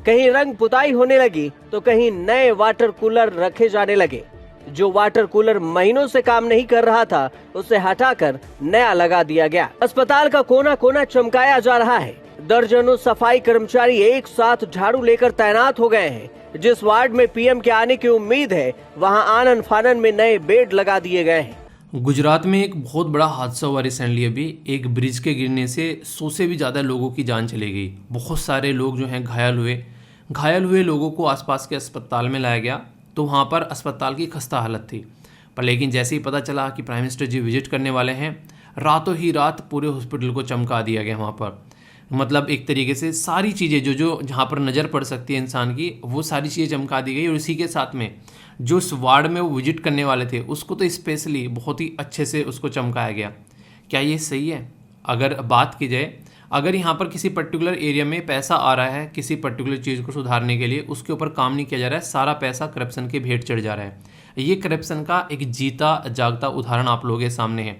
कहीं रंग पुताई होने लगी तो कहीं नए वाटर कूलर रखे जाने लगे। जो वाटर कूलर महीनों से काम नहीं कर रहा था उसे हटाकर नया लगा दिया गया। अस्पताल का कोना कोना चमकाया जा रहा है। दर्जनों सफाई कर्मचारी एक साथ झाड़ू लेकर तैनात हो गए हैं। जिस वार्ड में पीएम के आने की उम्मीद है वहां आनन फानन में नए बेड लगा दिए गए हैं। गुजरात में एक बहुत बड़ा हादसा हुआ रिसेंटली। अभी एक ब्रिज के गिरने से 100 से भी ज़्यादा लोगों की जान चली गई। बहुत सारे लोग जो हैं घायल हुए लोगों को आसपास के अस्पताल में लाया गया तो वहाँ पर अस्पताल की खस्ता हालत थी। पर लेकिन जैसे ही पता चला कि प्राइम मिनिस्टर जी विजिट करने वाले हैं, रातों ही रात पूरे हॉस्पिटल को चमका दिया गया वहाँ पर। मतलब एक तरीके से सारी चीज़ें जो जहाँ पर नज़र पड़ सकती है इंसान की, वो सारी चीज़ें चमका दी गई। और इसी के साथ में जो उस वार्ड में वो विजिट करने वाले थे उसको तो स्पेशली बहुत ही अच्छे से उसको चमकाया गया। क्या ये सही है? अगर बात की जाए, अगर यहाँ पर किसी पर्टिकुलर एरिया में पैसा आ रहा है किसी पर्टिकुलर चीज़ को सुधारने के लिए, उसके ऊपर काम नहीं किया जा रहा है, सारा पैसा करप्शन के भेंट चढ़ जा रहा है। ये करप्शन का एक जीता जागता उदाहरण आप लोगों के सामने है।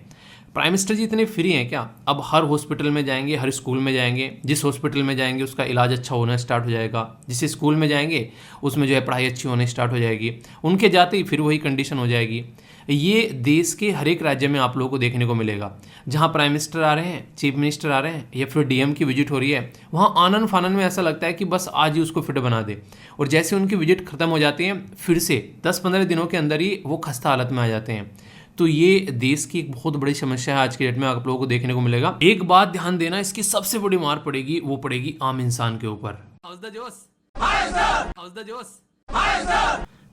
प्राइम मिनिस्टर जी इतने फ्री हैं क्या? अब हर हॉस्पिटल में जाएंगे, हर स्कूल में जाएंगे, जिस हॉस्पिटल में जाएंगे उसका इलाज अच्छा होना स्टार्ट हो जाएगा, जिस स्कूल में जाएंगे उसमें जो है पढ़ाई अच्छी होने स्टार्ट हो जाएगी, उनके जाते ही फिर वही कंडीशन हो जाएगी। ये देश के हर एक राज्य में आप लोगों को देखने को मिलेगा। जहाँ प्राइम मिनिस्टर आ रहे हैं, चीफ मिनिस्टर आ रहे हैं या फिर डीएम की विजिट हो रही है, वहाँ आनन फानन में ऐसा लगता है कि बस आज ही उसको फिट बना दे। और जैसे उनकी विजिट खत्म हो जाती है, फिर से 10-15 दिनों के अंदर ही वो खस्ता हालत में आ जाते हैं। तो ये देश की एक बहुत बड़ी समस्या है आज के डेट में, आप लोगों को देखने को मिलेगा। एक बात ध्यान देना, इसकी सबसे बड़ी मार पड़ेगी, वो पड़ेगी आम इंसान के ऊपर।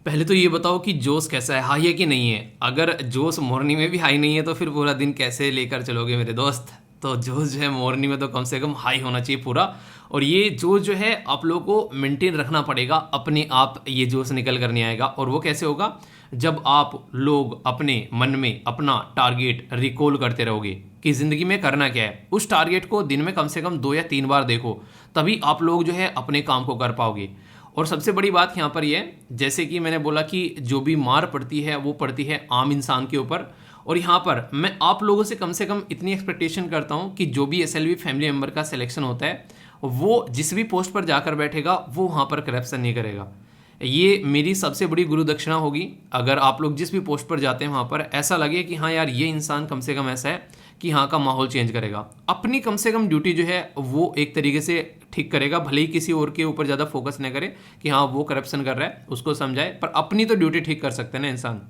पहले तो ये बताओ कि जोश कैसा है, हाई है कि नहीं है? अगर जोश मॉर्निंग में भी हाई नहीं है तो फिर पूरा दिन कैसे लेकर चलोगे मेरे दोस्त? तो जोश जो है मॉर्निंग में तो कम से कम हाई होना चाहिए पूरा। और ये जोश जो है आप लोगों को मेंटेन रखना पड़ेगा, अपने आप ये जोश निकल कर नहीं आएगा। और वो कैसे होगा? जब आप लोग अपने मन में अपना टारगेट रिकॉल करते रहोगे कि ज़िंदगी में करना क्या है, उस टारगेट को दिन में कम से कम 2 या 3 बार देखो, तभी आप लोग जो है अपने काम को कर पाओगे। और सबसे बड़ी बात यहाँ पर ये है, जैसे कि मैंने बोला कि जो भी मार पड़ती है वो पड़ती है आम इंसान के ऊपर। और यहाँ पर मैं आप लोगों से कम इतनी एक्सपेक्टेशन करता हूँ कि जो भी एसएलवी फैमिली मेम्बर का सिलेक्शन होता है, वो जिस भी पोस्ट पर जाकर बैठेगा वो वहाँ पर करप्शन नहीं करेगा। ये मेरी सबसे बड़ी गुरु दक्षिणा होगी। अगर आप लोग जिस भी पोस्ट पर जाते हैं वहाँ पर ऐसा लगे कि हाँ यार ये इंसान कम से कम ऐसा है कि यहाँ का माहौल चेंज करेगा, अपनी कम से कम ड्यूटी जो है वो एक तरीके से ठीक करेगा, भले ही किसी और के ऊपर ज़्यादा फोकस न करे कि हाँ वो करप्शन कर रहा है उसको समझाए, पर अपनी तो ड्यूटी ठीक कर सकते हैं ना इंसान।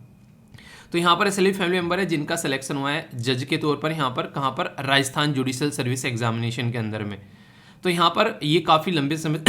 तो यहाँ पर एसएलवी फैमिली मेम्बर है जिनका सिलेक्शन हुआ है जज के तौर पर, यहाँ पर कहाँ पर, राजस्थान जुडिशल सर्विस एग्जामिनेशन के अंदर में। तो यहाँ पर ये काफ़ी लंबे समय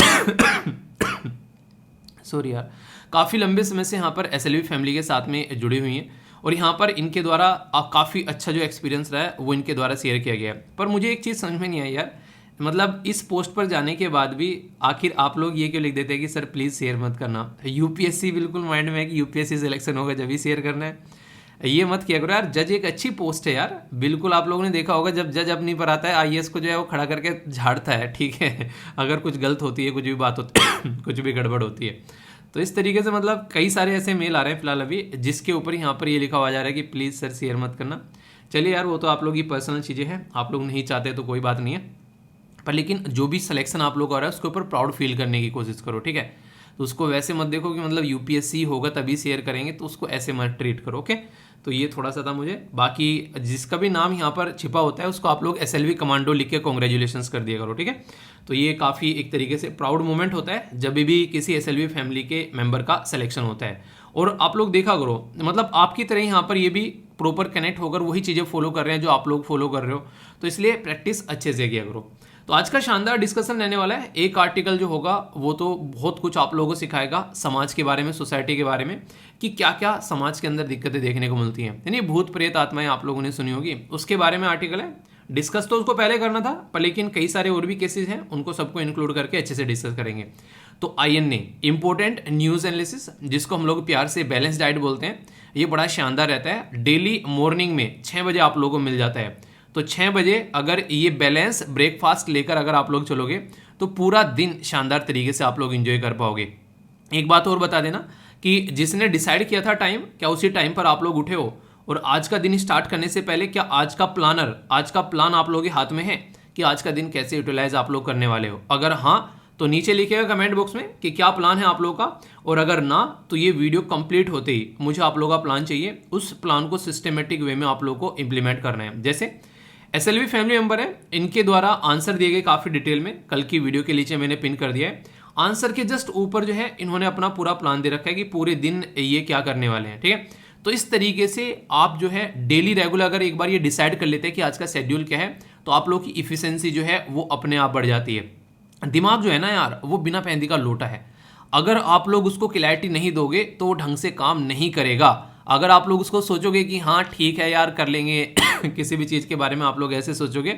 काफ़ी लंबे समय से यहाँ पर एसएलवी फैमिली के साथ में जुड़ी हुई हैं और यहाँ पर इनके द्वारा काफ़ी अच्छा जो एक्सपीरियंस रहा है वो इनके द्वारा शेयर किया गया है। पर मुझे एक चीज़ समझ में नहीं आई यार, मतलब इस पोस्ट पर जाने के बाद भी आखिर आप लोग ये क्यों लिख देते हैं कि सर प्लीज़ शेयर मत करना। यूपीएससी बिल्कुल माइंड में है कि यूपीएससी सिलेक्शन होगा जब ही शेयर करना है। ये मत किया करो यार। जज एक अच्छी पोस्ट है यार, बिल्कुल आप लोगों ने देखा होगा जब जज अपनी पर आता है आईएएस को जो है वो खड़ा करके झाड़ता है, ठीक है, अगर कुछ गलत होती है, कुछ भी बात होती है कुछ भी गड़बड़ होती है। तो इस तरीके से मतलब कई सारे ऐसे मेल आ रहे हैं फिलहाल अभी जिसके ऊपर यहाँ पर ये लिखा हुआ जा रहा है कि प्लीज़ सर शेयर मत करना। चलिए यार वो तो आप लोग की पर्सनल चीज़ें हैं, आप लोग नहीं चाहते तो कोई बात नहीं है, पर लेकिन जो भी सिलेक्शन आप लोग आ रहा है उसके ऊपर प्राउड फील करने की कोशिश करो, ठीक है। तो उसको वैसे मत देखो कि मतलब यूपीएससी होगा तभी शेयर करेंगे, तो उसको ऐसे मत ट्रीट करो, ओके। तो ये थोड़ा सा था मुझे। बाकी जिसका भी नाम यहाँ पर छिपा होता है उसको आप लोग एसएलवी कमांडो लिख के कॉन्ग्रेचुलेशंस कर दिया करो, ठीक है। तो ये काफ़ी एक तरीके से प्राउड मोमेंट होता है जब भी किसी एसएलवी फैमिली के मेंबर का सिलेक्शन होता है। और आप लोग देखा करो, मतलब आपकी तरह यहाँ पर ये भी प्रॉपर कनेक्ट होकर वही चीज़ें फॉलो कर रहे हैं जो आप लोग फॉलो कर रहे हो, तो इसलिए प्रैक्टिस अच्छे से किया करो। तो आज का शानदार डिस्कशन रहने वाला है। एक आर्टिकल जो होगा वो तो बहुत कुछ आप लोगों को सिखाएगा समाज के बारे में, सोसाइटी के बारे में, कि क्या क्या समाज के अंदर दिक्कतें देखने को मिलती हैं, यानी भूत प्रेत आत्माएं आप लोगों ने सुनी होगी, उसके बारे में आर्टिकल है। डिस्कस तो उसको पहले करना था, पर लेकिन कई सारे और भी केसेस हैं, उनको सबको इंक्लूड करके अच्छे से डिस्कस करेंगे। तो आईएनए, इंपॉर्टेंट न्यूज़ एनालिसिस, जिसको हम लोग प्यार से बैलेंस डाइट बोलते हैं, ये बड़ा शानदार रहता है। डेली मॉर्निंग में 6 बजे आप लोगों को मिल जाता है। तो 6 बजे अगर ये बैलेंस ब्रेकफास्ट लेकर अगर आप लोग चलोगे तो पूरा दिन शानदार तरीके से आप लोग एंजॉय कर पाओगे। एक बात और बता देना कि जिसने डिसाइड किया था टाइम, क्या उसी टाइम पर आप लोग उठे हो? और आज का दिन स्टार्ट करने से पहले क्या आज का प्लान आप लोगों के हाथ में है कि आज का दिन कैसे यूटिलाइज आप लोग करने वाले हो? अगर हाँ, तो नीचे लिखिएगा कमेंट बॉक्स में कि क्या प्लान है आप लोगों का, और अगर ना तो ये वीडियो कंप्लीट होते ही मुझे आप लोगों का प्लान चाहिए, उस प्लान को सिस्टमेटिक वे में आप लोगों को इंप्लीमेंट करना है। जैसे SLV फैमिली मेंबर है, इनके द्वारा आंसर दिए गए काफ़ी डिटेल में, कल की वीडियो के नीचे मैंने पिन कर दिया है। आंसर के जस्ट ऊपर जो है इन्होंने अपना पूरा प्लान दे रखा है कि पूरे दिन ये क्या करने वाले हैं, ठीक है। तो इस तरीके से आप जो है डेली रेगुलर अगर एक बार ये डिसाइड कर लेते हैं कि आज का शेड्यूल क्या है, तो आप लोग की इफिशिएंसी जो है वो अपने आप बढ़ जाती है। दिमाग जो है ना यार, वो बिना पैंदी का लोटा है, अगर आप लोग उसको क्लैरिटी नहीं दोगे तो वो ढंग से काम नहीं करेगा। अगर आप लोग उसको सोचोगे कि हाँ ठीक है यार कर लेंगे किसी भी चीज़ के बारे में आप लोग ऐसे सोचोगे,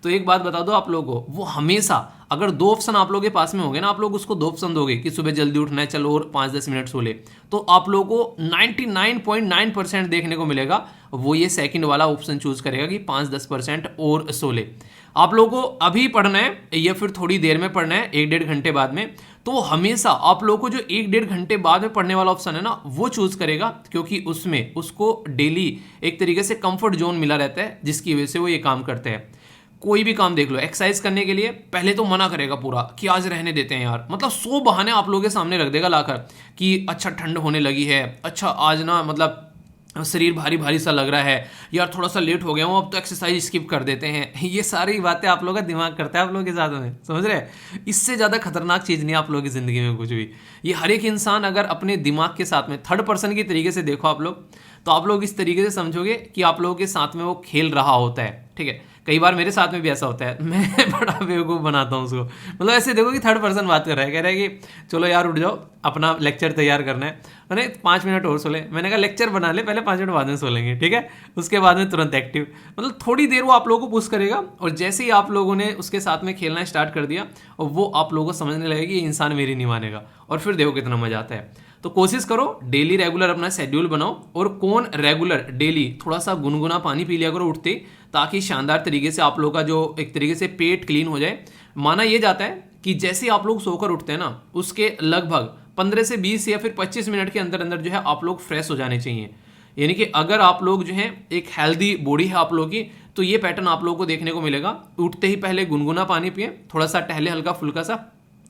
तो एक बात बता दो आप लोगों को, वो हमेशा अगर 2 ऑप्शन आप लोगों के पास में होंगे ना, आप लोग उसको 2 ऑप्शन दोगे कि सुबह जल्दी उठना है चलो और 5-10 मिनट सो ले, तो आप लोगों को 99.9% देखने को मिलेगा वो ये सेकंड वाला ऑप्शन चूज करेगा कि 5-10% और सो ले। आप लोगों को अभी पढ़ना है या फिर थोड़ी देर में पढ़ना है 1-1.5 घंटे बाद में, तो हमेशा आप लोगों को जो 1-1.5 घंटे बाद में पढ़ने वाला ऑप्शन है ना वो चूज करेगा, क्योंकि उसमें उसको डेली एक तरीके से कंफर्ट जोन मिला रहता है, जिसकी वजह से वो ये काम करते हैं। कोई भी काम देख लो, एक्सरसाइज करने के लिए पहले तो मना करेगा पूरा कि आज रहने देते हैं यार, मतलब 100 बहाने आप लोगों के सामने रख देगा लाकर कि अच्छा ठंड होने लगी है, अच्छा आज ना मतलब शरीर भारी भारी सा लग रहा है यार, थोड़ा सा लेट हो गया हूँ अब तो एक्सरसाइज स्किप कर देते हैं। ये सारी बातें आप लोगों का दिमाग करता है आप लोगों के साथ में, समझ रहे हैं। इससे ज़्यादा खतरनाक चीज़ नहीं आप लोगों की ज़िंदगी में कुछ भी। ये हर एक इंसान अगर अपने दिमाग के साथ में थर्ड पर्सन की तरीके से देखो आप लोग, तो आप लोग इस तरीके से समझोगे कि आप लोगों के साथ में वो खेल रहा होता है, ठीक है। कई बार मेरे साथ में भी ऐसा होता है, मैं बड़ा बेवकूफ़ बनाता हूँ उसको, मतलब ऐसे देखो कि थर्ड पर्सन बात कर रहा है, कह रहा है कि चलो यार उठ जाओ अपना लेक्चर तैयार करना है, मैंने 5 मिनट और सो ले, मैंने कहा लेक्चर बना ले पहले 5 मिनट बाद में सो लेंगे, ठीक है। उसके बाद में तुरंत एक्टिव, मतलब थोड़ी देर वो आप लोगों को पुश करेगा, और जैसे ही आप लोगों ने उसके साथ में खेलना स्टार्ट कर दिया और वो आप लोगों को समझने लगेगा कि ये इंसान मेरी नहीं मानेगा, और फिर देखो कितना मजा आता है। तो कोशिश करो डेली रेगुलर अपना शेड्यूल बनाओ, और कौन रेगुलर डेली थोड़ा सा गुनगुना पानी पी लिया करो उठते, ताकि शानदार तरीके से आप लोग का जो एक तरीके से पेट क्लीन हो जाए। माना यह जाता है कि जैसे आप लोग सोकर उठते हैं ना, उसके लगभग 15 से 20 या फिर 25 मिनट के अंदर अंदर जो है आप लोग फ्रेश हो जाने चाहिए। यानी कि अगर आप लोग जो है एक हेल्दी बॉडी है आप लोगों की, तो ये पैटर्न आप लोगों को देखने को मिलेगा। उठते ही पहले गुनगुना पानी पिए, थोड़ा सा टहले हल्का फुल्का सा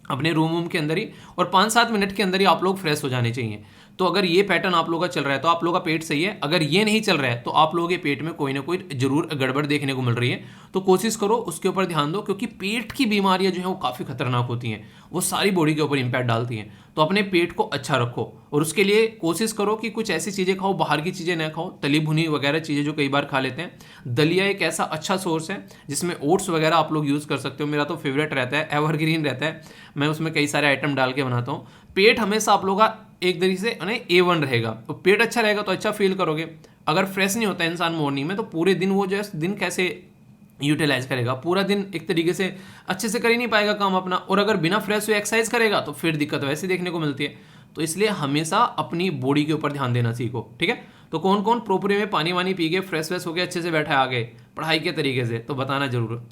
अपने रूम के अंदर ही, और 5-7 मिनट के अंदर ही आप लोग फ्रेश हो जाने चाहिए। तो अगर ये पैटर्न आप लोगों का चल रहा है तो आप लोगों का पेट सही है, अगर ये नहीं चल रहा है तो आप लोगों के पेट में कोई ना कोई जरूर गड़बड़ देखने को मिल रही है। तो कोशिश करो उसके ऊपर ध्यान दो, क्योंकि पेट की बीमारियां जो है वो काफ़ी खतरनाक होती हैं, वो सारी बॉडी के ऊपर इंपैक्ट डालती हैं। तो अपने पेट को अच्छा रखो, और उसके लिए कोशिश करो कि कुछ ऐसी चीज़ें खाओ, बाहर की चीज़ें ना खाओ, तली भुनी वगैरह चीज़ें जो कई बार खा लेते हैं। दलिया एक ऐसा अच्छा सोर्स है जिसमें ओट्स वगैरह आप लोग यूज़ कर सकते हो, मेरा तो फेवरेट रहता है, एवरग्रीन रहता है, मैं उसमें कई सारे आइटम डाल के बनाता हूँ। पेट हमेशा आप लोगों का एक तरीके से A1 रहेगा, तो पेट अच्छा रहेगा तो अच्छा फील करोगे। अगर फ्रेश नहीं होता इंसान मॉर्निंग में, तो पूरे दिन वो जो है दिन कैसे यूटिलाइज करेगा, पूरा दिन एक तरीके से अच्छे से कर ही नहीं पाएगा काम अपना। और अगर बिना फ्रेश हुए एक्सरसाइज करेगा तो फिर दिक्कत वैसे देखने को मिलती है। तो इसलिए हमेशा अपनी बॉडी के ऊपर ध्यान देना सीखो, ठीक है। तो कौन कौन प्रॉपर में पानी वानी पी के फ्रेश वेश होके अच्छे से बैठा है आगे पढ़ाई के तरीके से, तो बताना जरूर।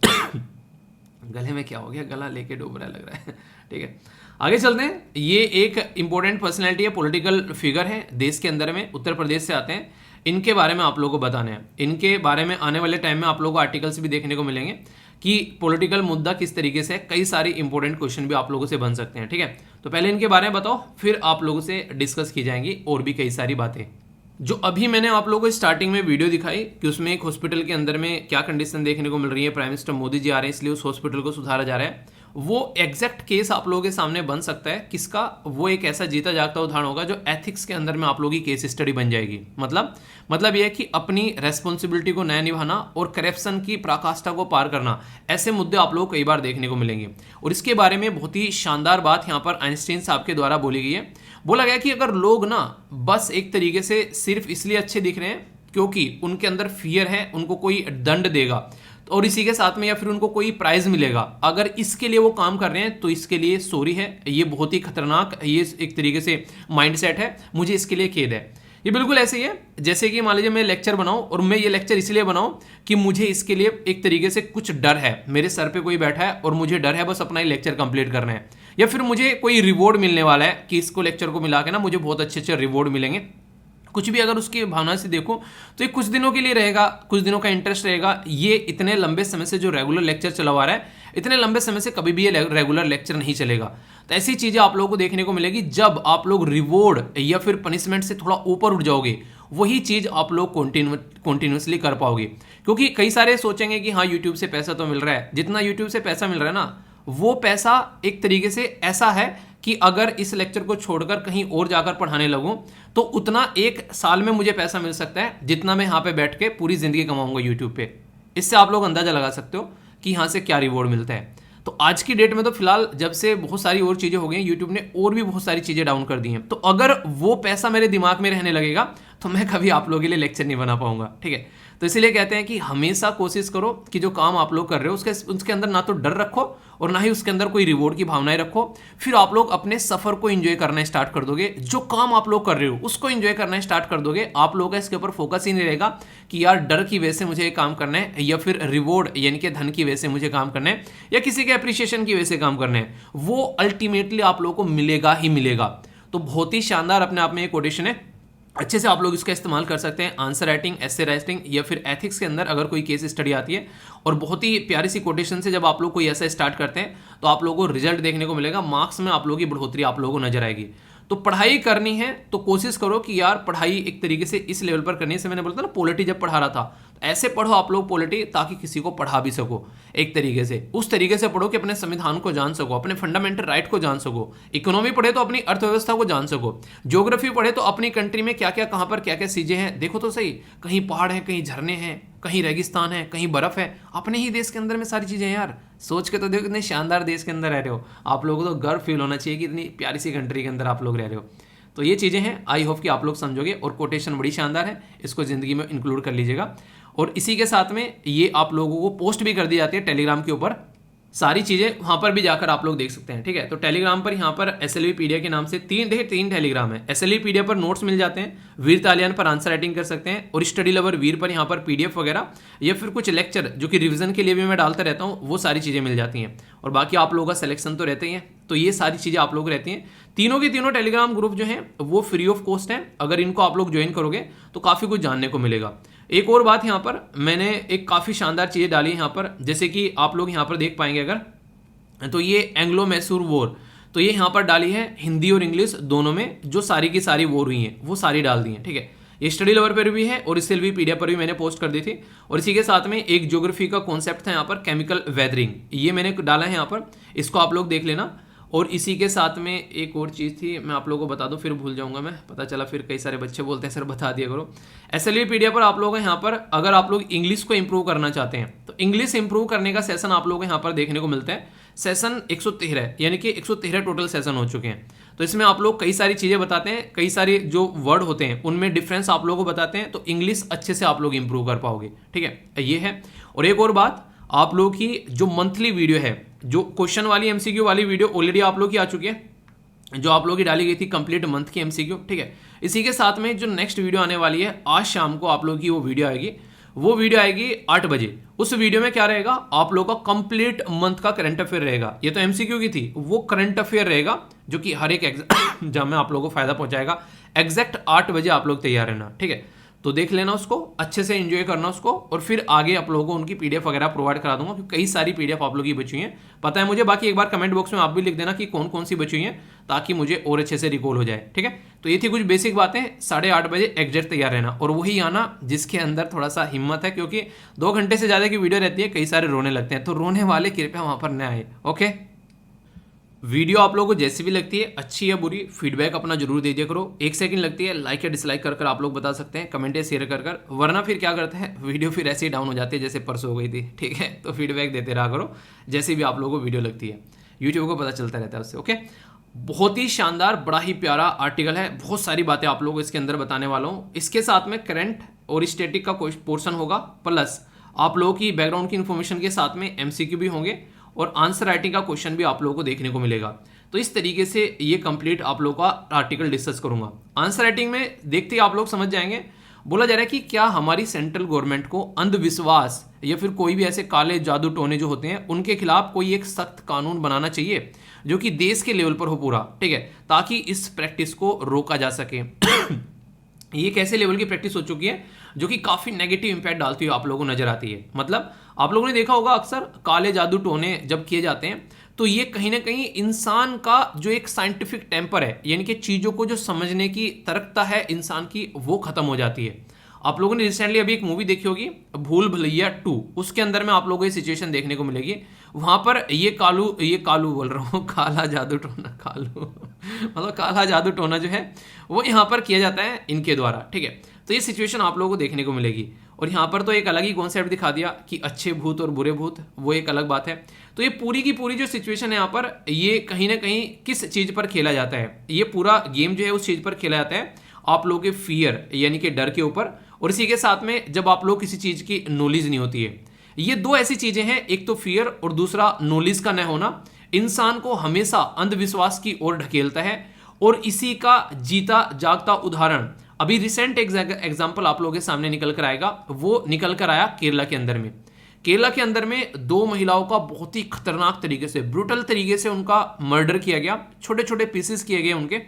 गले में क्या हो गया, गला लेके डूब रहा लग रहा है, ठीक है। आगे चलते हैं। ये एक इंपॉर्टेंट पर्सनैलिटी है, पॉलिटिकल फिगर है देश के अंदर में, उत्तर प्रदेश से आते हैं। इनके बारे में आप लोगों को बताना है। इनके बारे में आने वाले टाइम में आप लोगों को आर्टिकल्स भी देखने को मिलेंगे कि पॉलिटिकल मुद्दा किस तरीके से, कई सारी इंपॉर्टेंट क्वेश्चन भी आप लोगों से बन सकते हैं, ठीक है। तो पहले इनके बारे में बताओ, फिर आप लोगों से डिस्कस की जाएंगी और भी कई सारी बातें। जो अभी मैंने आप लोगों को स्टार्टिंग में वीडियो दिखाई कि उसमें एक हॉस्पिटल के अंदर में क्या कंडीशन देखने को मिल रही है, प्राइम मिनिस्टर मोदी जी आ रहे हैं इसलिए उस हॉस्पिटल को सुधारा जा रहा है, वो एग्जैक्ट केस आप लोगों के सामने बन सकता है। किसका? वो एक ऐसा जीता जागता उदाहरण होगा जो एथिक्स के अंदर में आप लोगों की केस स्टडी बन जाएगी। मतलब यह है कि अपनी रेस्पॉन्सिबिलिटी को नया निभाना और करप्शन की पराकाष्ठा को पार करना, ऐसे मुद्दे आप लोग कई बार देखने को मिलेंगे। और इसके बारे में बहुत ही शानदार बात यहाँ पर आइंस्टीन साहब के द्वारा बोली गई है। बोला गया कि अगर लोग ना बस एक तरीके से सिर्फ इसलिए अच्छे दिख रहे हैं क्योंकि उनके अंदर फियर है, उनको कोई दंड देगा और इसी के साथ में या फिर उनको कोई प्राइज मिलेगा, अगर इसके लिए वो काम कर रहे हैं तो इसके लिए सॉरी है, ये बहुत ही खतरनाक, ये एक तरीके से माइंडसेट है, मुझे इसके लिए खेद है। ये बिल्कुल ऐसे ही है जैसे कि मान लीजिए मैं लेक्चर बनाऊं और मैं ये लेक्चर इसलिए बनाऊं कि मुझे इसके लिए एक तरीके से कुछ डर है, मेरे सर पे कोई बैठा है और मुझे डर है बस अपना ही लेक्चर कंप्लीट करना है, या फिर मुझे कोई रिवॉर्ड मिलने वाला है कि इसको लेक्चर को मिला के ना मुझे बहुत अच्छे अच्छे रिवॉर्ड मिलेंगे। कुछ भी अगर उसकी भावना से देखो तो ये कुछ दिनों के लिए रहेगा, कुछ दिनों का इंटरेस्ट रहेगा। ये इतने लंबे समय से जो रेगुलर लेक्चर चला आ रहा है, इतने लंबे समय से कभी भी ये रेगुलर लेक्चर नहीं चलेगा। तो ऐसी चीजें आप लोगों को देखने को मिलेगी जब आप लोग रिवॉर्ड या फिर पनिशमेंट से थोड़ा ऊपर उठ जाओगे, वही चीज आप लोग कॉन्टिन्यूसली कर पाओगे। क्योंकि कई सारे सोचेंगे कि हाँ यूट्यूब से पैसा तो मिल रहा है, जितना यूट्यूब से पैसा मिल रहा है ना, वो पैसा एक तरीके से ऐसा है कि अगर इस लेक्चर को छोड़कर कहीं और जाकर पढ़ाने लगूं तो उतना एक साल में मुझे पैसा मिल सकता है जितना मैं यहाँ पे बैठ के पूरी जिंदगी कमाऊंगा यूट्यूब पे। इससे आप लोग अंदाजा लगा सकते हो कि यहाँ से क्या रिवॉर्ड मिलता है। तो आज की डेट में तो फिलहाल जब से बहुत सारी और चीजें हो गई, यूट्यूब ने और भी बहुत सारी चीजें डाउन कर दी हैं, तो अगर वो पैसा मेरे दिमाग में रहने लगेगा तो मैं कभी आप लोगों के लिए लेक्चर नहीं बना पाऊंगा, ठीक है। तो इसीलिए कहते हैं कि हमेशा कोशिश करो कि जो काम आप लोग कर रहे हो उसके अंदर ना तो डर रखो और ना ही उसके अंदर कोई रिवॉर्ड की भावनाएं रखो। फिर आप लोग अपने सफर को एंजॉय करना स्टार्ट कर दोगे, जो काम आप लोग कर रहे हो उसको एंजॉय करना स्टार्ट कर दोगे। आप लोगों का इसके ऊपर फोकस ही नहीं रहेगा कि यार डर की वजह से मुझे ये काम करना है या फिर रिवॉर्ड यानी कि धन की वजह से मुझे काम करना है या किसी के अप्रिसिएशन की वजह से काम करना है। वो अल्टीमेटली आप लोगों को मिलेगा ही मिलेगा। तो बहुत ही शानदार अपने आप में एक कोटेशन है, अच्छे से आप लोग इसका इस्तेमाल कर सकते हैं आंसर राइटिंग, एसे राइटिंग या फिर एथिक्स के अंदर अगर कोई केस स्टडी आती है। और बहुत ही प्यारी सी कोटेशन से जब आप लोग कोई ऐसा स्टार्ट करते हैं तो आप लोगों को रिजल्ट देखने को मिलेगा, मार्क्स में आप लोगों की बढ़ोतरी आप लोगों को नजर आएगी। तो पढ़ाई करनी है तो कोशिश करो कि यार पढ़ाई एक तरीके से इस लेवल पर करने से, मैंने बोलता ना पॉलिटी जब पढ़ा रहा था, ऐसे पढ़ो आप लोग पॉलिटी ताकि किसी को पढ़ा भी सको एक तरीके से, उस तरीके से पढ़ो कि अपने संविधान को जान सको, अपने फंडामेंटल राइट को जान सको। इकोनॉमी पढ़े तो अपनी अर्थव्यवस्था को जान सको, ज्योग्राफी पढ़े तो अपनी कंट्री में क्या क्या कहां पर क्या क्या चीजें हैं देखो तो सही, कहीं पहाड़ है, कहीं झरने हैं, कहीं रेगिस्तान है, कहीं बर्फ है, अपने ही देश के अंदर में सारी चीजें हैं यार। सोच के तो देखो कितने शानदार देश के अंदर रह रहे हो, आप लोगों को तो गर्व फील होना चाहिए कि इतनी प्यारी सी कंट्री के अंदर आप लोग रह रहे हो। तो ये चीजें हैं, आई होप कि आप लोग समझोगे। और कोटेशन बड़ी शानदार है, इसको जिंदगी में इंक्लूड कर लीजिएगा। और इसी के साथ में ये आप लोगों को पोस्ट भी कर दी जाती है टेलीग्राम के ऊपर, सारी चीजें वहां पर भी जाकर आप लोग देख सकते हैं, ठीक है। तो टेलीग्राम पर यहाँ पर SLVpedia के नाम से तीन टेलीग्राम है। SLVpedia पर नोट्स मिल जाते हैं, वीर तालियान पर आंसर राइटिंग कर सकते हैं, और स्टडी लवर वीर पर यहाँ पर PDF वगैरह या फिर कुछ लेक्चर जो कि रिवीजन के लिए भी मैं डालता रहता हूँ, वो सारी चीजें मिल जाती हैं। और बाकी आप लोगों का सिलेक्शन तो रहते ही है, तो ये सारी चीजें आप लोग रहती हैं। तीनों के तीनों टेलीग्राम ग्रुप जो हैं वो फ्री ऑफ कॉस्ट हैं, अगर इनको आप लोग ज्वाइन करोगे तो काफी कुछ जानने को मिलेगा। एक और बात, यहाँ पर मैंने एक काफी शानदार चीजें डाली यहाँ पर, जैसे कि आप लोग यहाँ पर देख पाएंगे अगर, तो ये एंग्लो मैसूर वॉर, तो ये यहाँ पर डाली है हिंदी और इंग्लिश दोनों में, जो सारी की सारी वॉर हुई हैं वो सारी डाल दी हैं, ठीक है। ये स्टडी लवर पर भी है और SLVpedia पर भी मैंने पोस्ट कर दी थी। और इसी के साथ में एक ज्योग्राफी का कॉन्सेप्ट था यहाँ पर, केमिकल वेदरिंग, ये मैंने डाला है यहाँ पर, इसको आप लोग देख लेना। और इसी के साथ में एक और चीज़ थी, मैं आप लोगों को बता दूं, फिर भूल जाऊंगा मैं, पता चला फिर कई सारे बच्चे बोलते हैं सर बता दिया करो। SLVpedia पर आप लोग यहाँ पर अगर आप लोग इंग्लिश को इंप्रूव करना चाहते हैं तो इंग्लिश इंप्रूव करने का सेशन आप लोगों को यहाँ पर देखने को मिलता है। सेशन 113 यानी कि 113 टोटल सेशन हो चुके हैं। तो इसमें आप लोग कई सारी चीज़ें बताते हैं, कई सारे जो वर्ड होते हैं उनमें डिफरेंस आप लोगों को बताते हैं, तो इंग्लिश अच्छे से आप लोग इंप्रूव कर पाओगे, ठीक है, ये है। और एक और बात, आप लोग की जो मंथली वीडियो है, जो क्वेश्चन वाली MCQ वाली वीडियो ऑलरेडी आप लोग की आ चुकी है, जो आप लोगों की डाली गई थी कंप्लीट मंथ की MCQ, ठीक है। इसी के साथ में जो नेक्स्ट वीडियो आने वाली है, आज शाम को आप लोग की वो वीडियो आएगी, वो वीडियो आएगी 8 बजे। उस वीडियो में क्या रहेगा, आप लोगों का कंप्लीट मंथ का करंट अफेयर रहेगा। ये तो MCQ की थी, वो करंट अफेयर रहेगा जो कि हर एक एग्जाम में आप लोगों को फायदा पहुंचाएगा। एग्जैक्ट 8 बजे आप लोग तैयार रहना, ठीक है। तो देख लेना उसको, अच्छे से एंजॉय करना उसको, और फिर आगे आप लोगों को उनकी PDF वगैरह प्रोवाइड करा दूंगा, क्योंकि कई सारी PDF आप लोगों की बची हुई हैं, पता है मुझे। बाकी एक बार कमेंट बॉक्स में आप भी लिख देना कि कौन कौन सी बची हुई हैं, ताकि मुझे और अच्छे से रिकॉल हो जाए, ठीक है। तो ये थी कुछ बेसिक बातें, 8:30 बजे एग्जैक्ट तैयार रहना, और वही आना जिसके अंदर थोड़ा सा हिम्मत है, क्योंकि 2 घंटे से ज़्यादा की वीडियो रहती है, कई सारे रोने लगते हैं, तो रोने वाले कृपया वहाँ पर न आए, ओके। वीडियो आप लोगों को जैसी भी लगती है, अच्छी या बुरी, फीडबैक अपना जरूर दे दिया करो। 1 सेकंड लगती है, लाइक या डिसलाइक कर आप लोग बता सकते हैं, कमेंट या शेयर कर, वरना फिर क्या करते हैं, वीडियो फिर ऐसे ही डाउन हो जाती है जैसे परसों हो गई थी, ठीक है। तो फीडबैक देते रहा करो, जैसे भी आप लोगों को वीडियो लगती है, यूट्यूब को पता चलता रहता है उससे, ओके। बहुत ही शानदार, बड़ा ही प्यारा आर्टिकल है, बहुत सारी बातें आप लोगों को इसके अंदर बताने वाला हूँ। इसके साथ में करंट और स्टैटिक का पोर्शन होगा, प्लस आप लोगों की बैकग्राउंड की इन्फॉर्मेशन के साथ में MCQ भी होंगे, और आंसर राइटिंग का क्वेश्चन भी आप लोगों को देखने को मिलेगा। तो इस तरीके से ये कंप्लीट आप लोगों का आर्टिकल डिस्कस करूंगा। आंसर राइटिंग में देखते ही आप लोग समझ जाएंगे, बोला जा रहा है कि क्या हमारी सेंट्रल गवर्नमेंट को अंधविश्वास या फिर कोई भी ऐसे काले जादू टोने जो होते हैं उनके खिलाफ कोई एक सख्त कानून बनाना चाहिए जो कि देश के लेवल पर हो पूरा, ठीक है, ताकि इस प्रैक्टिस को रोका जा सके। ये कैसे लेवल की प्रैक्टिस हो चुकी है, जो कि काफ़ी नेगेटिव इंपैक्ट डालती हुई आप लोगों को नजर आती है। मतलब आप लोगों ने देखा होगा अक्सर काले जादू टोने जब किए जाते हैं तो ये कहीं ना कहीं इंसान का जो एक साइंटिफिक टेम्पर है, यानी कि चीज़ों को जो समझने की तर्कता है इंसान की, वो खत्म हो जाती है। आप लोगों ने रिसेंटली अभी एक मूवी देखी होगी भूल भुलैया 2, उसके अंदर में आप लोगों को ये सिचुएशन देखने को मिलेगी। वहां पर ये कालू बोल रहा हूँ काला जादू टोना, कालू मतलब काला जादू टोना जो है वो यहाँ पर किया जाता है इनके द्वारा, ठीक है। तो ये सिचुएशन आप लोगों को देखने को मिलेगी। और यहाँ पर तो एक अलग ही कॉन्सेप्ट दिखा दिया कि अच्छे भूत और बुरे भूत, वो एक अलग बात है। तो ये पूरी की पूरी जो सिचुएशन है यहाँ पर, ये कहीं ना कहीं किस चीज़ पर खेला जाता है, ये पूरा गेम जो है उस चीज़ पर खेला जाता है आप लोगों के फियर यानी कि डर के ऊपर, और इसी के साथ में जब आप लोग किसी चीज़ की नॉलेज नहीं होती है। ये दो ऐसी चीज़ें हैं, एक तो फियर और दूसरा नॉलेज का न होना, इंसान को हमेशा अंधविश्वास की ओर ढकेलता है। और इसी का जीता जागता उदाहरण अभी रिसेंट एग्जाम्पल आप लोगों के सामने निकल कर आएगा। वो निकल कर आया केरला के अंदर में। केरला के अंदर में 2 महिलाओं का बहुत ही खतरनाक तरीके से, ब्रूटल तरीके से उनका मर्डर किया गया, छोटे छोटे पीसेस किए गए उनके।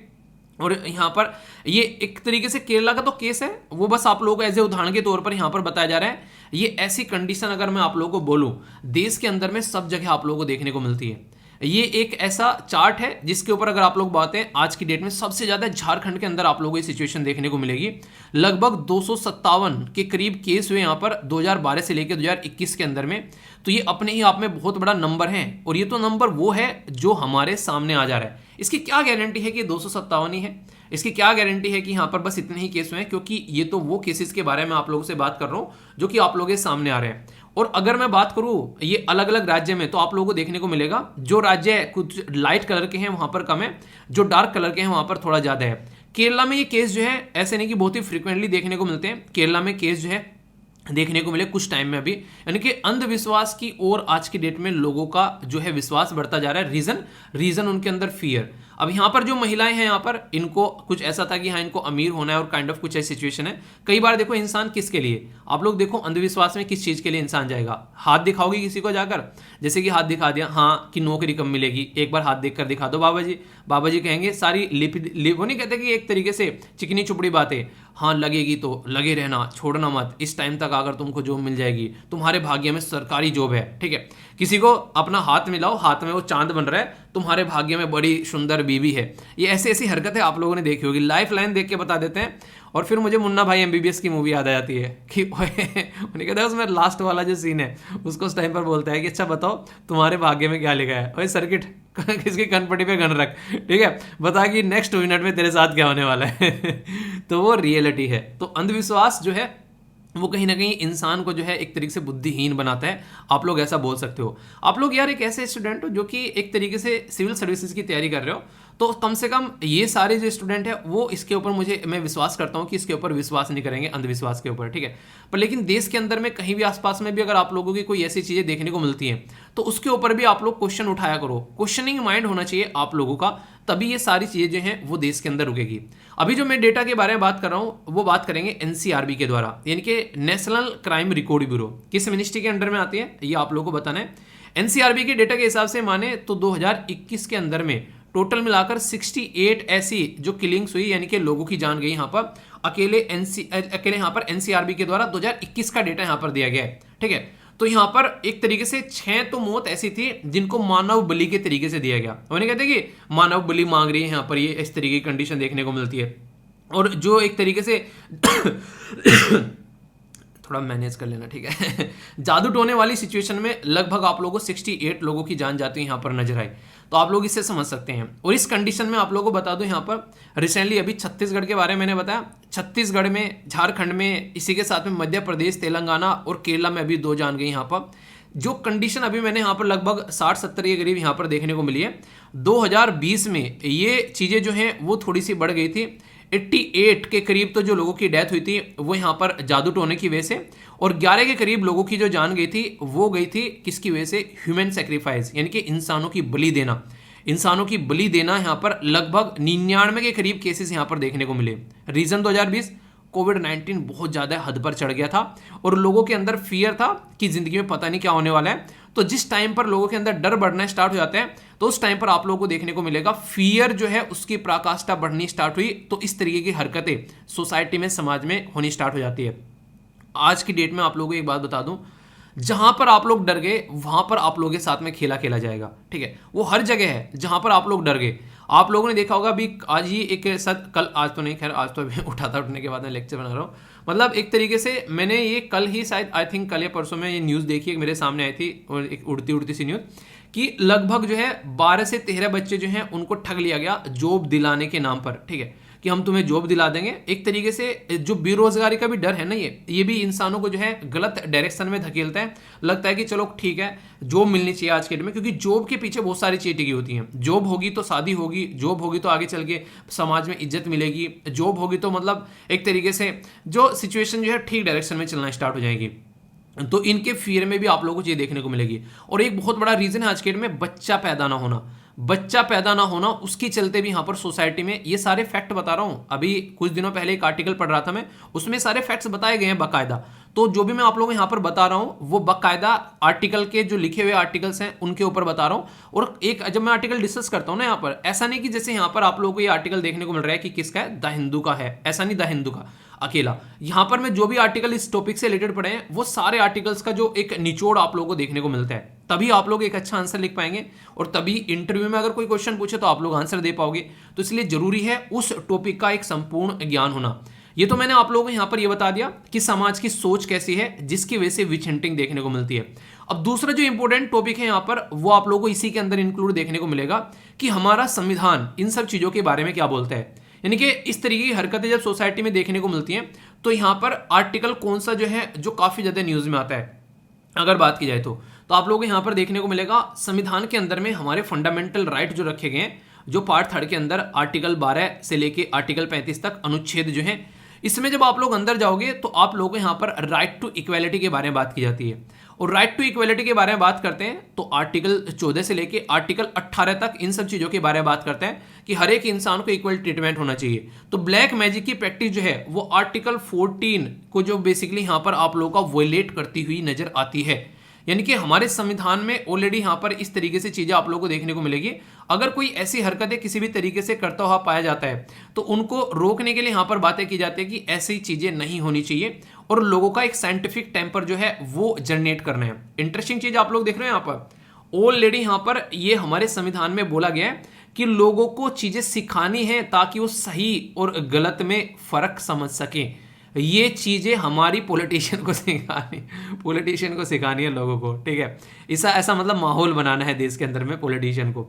और यहाँ पर ये एक तरीके से केरला का तो केस है, वो बस आप लोगों को एज ए उदाहरण के तौर पर यहाँ पर बताया जा रहा है। ये ऐसी कंडीशन अगर मैं आप लोगों को बोलूँ देश के अंदर में सब जगह आप लोगों को देखने को मिलती है। ये एक ऐसा चार्ट है जिसके ऊपर अगर आप लोग बात हैं आज की डेट में सबसे ज्यादा झारखंड के अंदर आप लोगों को ये सिचुएशन देखने को मिलेगी। लगभग 257 के करीब केस हुए यहाँ पर 2012 से लेकर 2021 के अंदर में। तो ये अपने ही आप में बहुत बड़ा नंबर है, और ये तो नंबर वो है जो हमारे सामने आ जा रहा है। इसकी क्या गारंटी है कि 257 ही है? इसकी क्या गारंटी है कि यहाँ पर बस इतने ही केस हुए हैं? क्योंकि ये तो वो केसेस के बारे में आप लोगों से बात कर रहा हूँ जो कि आप लोगों के सामने आ रहे हैं। और अगर मैं बात करूं ये अलग अलग राज्य में, तो आप लोगों को देखने को मिलेगा जो राज्य कुछ लाइट कलर के हैं वहां पर कम है, जो डार्क कलर के हैं वहां पर थोड़ा ज्यादा है। केरला में ये केस जो है ऐसे नहीं कि बहुत ही फ्रिक्वेंटली देखने को मिलते हैं, केरला में केस जो है देखने को मिले कुछ टाइम में अभी, यानी कि अंधविश्वास की ओर आज की डेट में लोगों का जो है विश्वास बढ़ता जा रहा है। रीजन उनके अंदर फियर। अब यहाँ पर जो महिलाएं हैं यहाँ पर, इनको कुछ ऐसा था कि हाँ इनको अमीर होना है और काइंड ऑफ कुछ ऐसी सिचुएशन है। कई बार देखो इंसान किसके लिए, आप लोग देखो अंधविश्वास में किस चीज के लिए इंसान जाएगा। हाथ दिखाओगे किसी को जाकर, जैसे कि हाथ दिखा दिया हाँ कि नौकरी कम मिलेगी, एक बार हाथ देख कर दिखा दो बाबा जी कहेंगे सारी लिप वो नहीं कहते कि एक तरीके से चिकनी चुपड़ी बातें, हाँ लगेगी तो लगे रहना, छोड़ना मत, इस टाइम तक अगर तुमको जॉब मिल जाएगी, तुम्हारे भाग्य में सरकारी जॉब है, ठीक है। किसी को अपना हाथ मिलाओ, हाथ में वो चांद बन रहा है, तुम्हारे भाग्य में बड़ी सुंदर बीवी है। ये ऐसी ऐसी हरकतें आप लोगों ने देखी होगी। लाइफ लाइन देख के बता देते हैं। और फिर मुझे मुन्ना भाई MBBS की मूवी याद आ जाती है कि उन्हें कहता है उसमें लास्ट वाला जो सीन है उसको उस टाइम पर बोलता है कि अच्छा बताओ तुम्हारे भाग्य में क्या लिखा है, ओए सर्किट किसकी कनपट्टी पे गन रख, ठीक है, बता कि नेक्स्ट 2 मिनट में तेरे साथ क्या होने वाला है तो वो रियलिटी है। तो अंधविश्वास जो है वो कहीं ना कहीं इंसान को जो है एक तरीके से बुद्धिहीन बनाता है, आप लोग ऐसा बोल सकते हो। आप लोग यार एक ऐसे स्टूडेंट हो जो कि एक तरीके से सिविल सर्विसेज की तैयारी कर रहे हो, तो कम से कम ये सारे जो स्टूडेंट है वो इसके ऊपर मैं विश्वास करता हूँ कि इसके ऊपर विश्वास नहीं करेंगे अंधविश्वास के ऊपर, ठीक है। पर लेकिन देश के अंदर में कहीं भी आसपास में भी अगर आप लोगों की कोई ऐसी चीज़ें देखने को मिलती हैं तो उसके ऊपर भी आप लोग क्वेश्चन उठाया करो। क्वेश्चनिंग माइंड होना चाहिए आप लोगों का, तभी ये सारी चीज़ें जो हैं वो देश के अंदर रुकेगी। अभी जो मैं डेटा के बारे में बात कर रहा हूँ वो बात करेंगे NCRB के द्वारा, यानी कि नेशनल क्राइम रिकॉर्ड ब्यूरो। किस मिनिस्ट्री के अंडर में आती है ये आप लोगों को बताना है। NCRB के डेटा के हिसाब से माने तो 2021 के अंदर में टोटल मिलाकर 68 ऐसी जो किलिंग्स हुई, यानी कि लोगों की जान गई यहाँ पर अकेले यहाँ पर NCRB के द्वारा 2021 का डेटा यहाँ पर दिया गया है, ठीक है। तो यहाँ पर एक तरीके से 6 तो मौत ऐसी थी जिनको मानव बलि के तरीके से दिया गया। उन्हें कहते हैं कि मानव बलि मांग रही है यहाँ पर, ये इस तरीके की कंडीशन देखने को मिलती है। और जो एक तरीके से थोड़ा मैनेज कर लेना, ठीक है जादू टोने वाली सिचुएशन में लगभग आप लोगों को 68 लोगों की जान जाती है यहाँ पर नजर आई, तो आप लोग इससे समझ सकते हैं। और इस कंडीशन में आप लोगों को बता दूं यहाँ पर रिसेंटली अभी छत्तीसगढ़ के बारे में मैंने बताया, छत्तीसगढ़ में, झारखंड में, इसी के साथ में मध्य प्रदेश, तेलंगाना और केरला में अभी 2 जान गई यहाँ पर। जो कंडीशन अभी मैंने यहाँ पर लगभग 60-70 के करीब यहाँ पर देखने को मिली है। 2020 में ये चीज़ें जो हैं वो थोड़ी सी बढ़ गई थी, 88 के करीब तो जो लोगों की डेथ हुई थी वो यहाँ पर जादू टोने की वजह से, और 11 के करीब लोगों की जो जान गई थी वो गई थी किसकी वजह से, ह्यूमन सेक्रीफाइस, यानी कि इंसानों की बलि देना। इंसानों की बलि देना यहाँ पर लगभग 99 के करीब केसेस यहाँ पर देखने को मिले। रीजन 2020 कोविड-19 बहुत ज़्यादा हद पर चढ़ गया था और लोगों के अंदर फियर था कि ज़िंदगी में पता नहीं क्या होने वाला है। तो जिस टाइम पर लोगों के अंदर डर बढ़ना स्टार्ट हो जाता है तो उस टाइम पर आप लोगों को देखने को मिलेगा फियर जो है उसकी पराकाष्ठा बढ़नी स्टार्ट हुई। तो इस तरीके की हरकतें सोसाइटी में, समाज में होनी स्टार्ट हो जाती है। आज की डेट में आप लोगों को एक बात बता दूं, जहां पर आप लोग डर गए वहां पर आप लोगों के साथ में खेला खेला जाएगा, ठीक है। वो हर जगह है जहां पर आप लोग डर गए। आप लोगों ने देखा होगा अभी आज ही एक साथ, कल, आज तो नहीं, खैर आज तो अभी उठा था, उठने के बाद मैं लेक्चर बना रहा हूँ। मतलब एक तरीके से मैंने ये कल ही शायद, आई थिंक कल या परसों में ये न्यूज़ देखी, मेरे सामने आई थी, और एक उड़ती उड़ती सी न्यूज़ कि लगभग जो है 12 से 13 बच्चे जो हैं उनको ठग लिया गया जॉब दिलाने के नाम पर, ठीक है, कि हम तुम्हें जॉब दिला देंगे। एक तरीके से जो बेरोजगारी का भी डर है ना, ये भी इंसानों को जो है गलत डायरेक्शन में धकेलता है। लगता है कि चलो ठीक है, जॉब मिलनी चाहिए आज के डेट में, क्योंकि जॉब के पीछे बहुत सारी चीज़ें टिकी होती हैं। जॉब होगी तो शादी होगी, जॉब होगी तो आगे चल के समाज में इज्जत मिलेगी, जॉब होगी तो मतलब एक तरीके से जो सिचुएशन जो है ठीक डायरेक्शन में चलना स्टार्ट हो जाएगी। तो इनके फियर में भी आप लोगों को चीज़ देखने को मिलेगी। और एक बहुत बड़ा रीजन है आज के डेट में बच्चा पैदा ना होना। बच्चा पैदा ना होना, उसके चलते भी यहाँ पर सोसाइटी में ये सारे फैक्ट बता रहा हूँ। अभी कुछ दिनों पहले एक आर्टिकल पढ़ रहा था मैं, उसमें सारे फैक्ट्स बताए गए हैं बाकायदा। तो जो भी मैं आप लोगों को यहाँ पर बता रहा हूँ वो बाकायदा आर्टिकल के जो लिखे हुए आर्टिकल्स हैं उनके ऊपर बता रहा हूँ। और एक जब मैं आर्टिकल डिस्कस करता हूँ ना यहाँ पर, ऐसा नहीं कि जैसे यहाँ पर आप लोगों को ये आर्टिकल देखने को मिल रहा है कि किसका है, द हिंदू का है, ऐसा नहीं, द हिंदू का अकेला। यहाँ पर मैं जो भी आर्टिकल इस टॉपिक से रिलेटेड पढ़े हैं वो सारे आर्टिकल्स का जो एक निचोड़ आप लोगों को देखने को मिलता है, तभी आप लोग एक अच्छा आंसर लिख पाएंगे और तभी इंटरव्यू में अगर कोई क्वेश्चन पूछे तो आप लोग आंसर दे पाओगे। तो इसलिए जरूरी है उस टॉपिक का एक संपूर्ण ज्ञान होना। ये तो मैंने आप लोगों को यहाँ पर ये बता दिया कि समाज की सोच कैसी है, जिसकी वजह से विच हंटिंग देखने को मिलती है। अब दूसरा जो इंपॉर्टेंट टॉपिक है यहाँ पर, वो आप लोगों को इसी के अंदर इंक्लूड देखने को मिलेगा कि हमारा संविधान इन सब चीजों के बारे में क्या बोलता है। यानी कि इस तरीके की हरकतें जब सोसाइटी में देखने को मिलती हैं तो यहाँ पर आर्टिकल कौन सा जो है जो काफी ज्यादा न्यूज में आता है अगर बात की जाए तो आप लोगों को यहाँ पर देखने को मिलेगा संविधान के अंदर में हमारे फंडामेंटल राइट जो रखे गए हैं, जो पार्ट 3 के अंदर आर्टिकल 12 से लेके आर्टिकल 35 तक अनुच्छेद जो है, इसमें जब आप लोग अंदर जाओगे तो आप लोगों को यहाँ पर राइट टू इक्वालिटी के बारे में बात की जाती है। और राइट टू इक्वालिटी के बारे में बात करते हैं तो आर्टिकल 14 से लेके आर्टिकल 18 तक इन सब चीजों के बारे में बात करते हैं कि हर एक इंसान को इक्वल ट्रीटमेंट होना चाहिए। तो ब्लैक मैजिक की प्रैक्टिस जो है वो आर्टिकल 14 को जो बेसिकली यहाँ पर आप लोगों का वॉयलेट करती हुई नजर आती है। यानी कि हमारे संविधान में ऑलरेडी यहाँ पर इस तरीके से चीजें आप लोगों को देखने को मिलेगी। अगर कोई ऐसी हरकतें किसी भी तरीके से करता हुआ पाया जाता है तो उनको रोकने के लिए यहाँ पर बातें की जाती है कि ऐसी चीजें नहीं होनी चाहिए और लोगों का एक साइंटिफिक टेम्पर जो है वो जनरेट करना है। इंटरेस्टिंग चीज आप लोग देख रहे हैं यहाँ पर ऑलरेडी यहाँ पर ये हमारे संविधान में बोला गया है कि लोगों को चीजें सिखानी है ताकि वो सही और गलत में फर्क समझ सके। ये चीजें हमारी पॉलिटिशियन को सिखानी है लोगों को, ठीक है। ऐसा मतलब माहौल बनाना है देश के अंदर में पॉलिटिशियन को।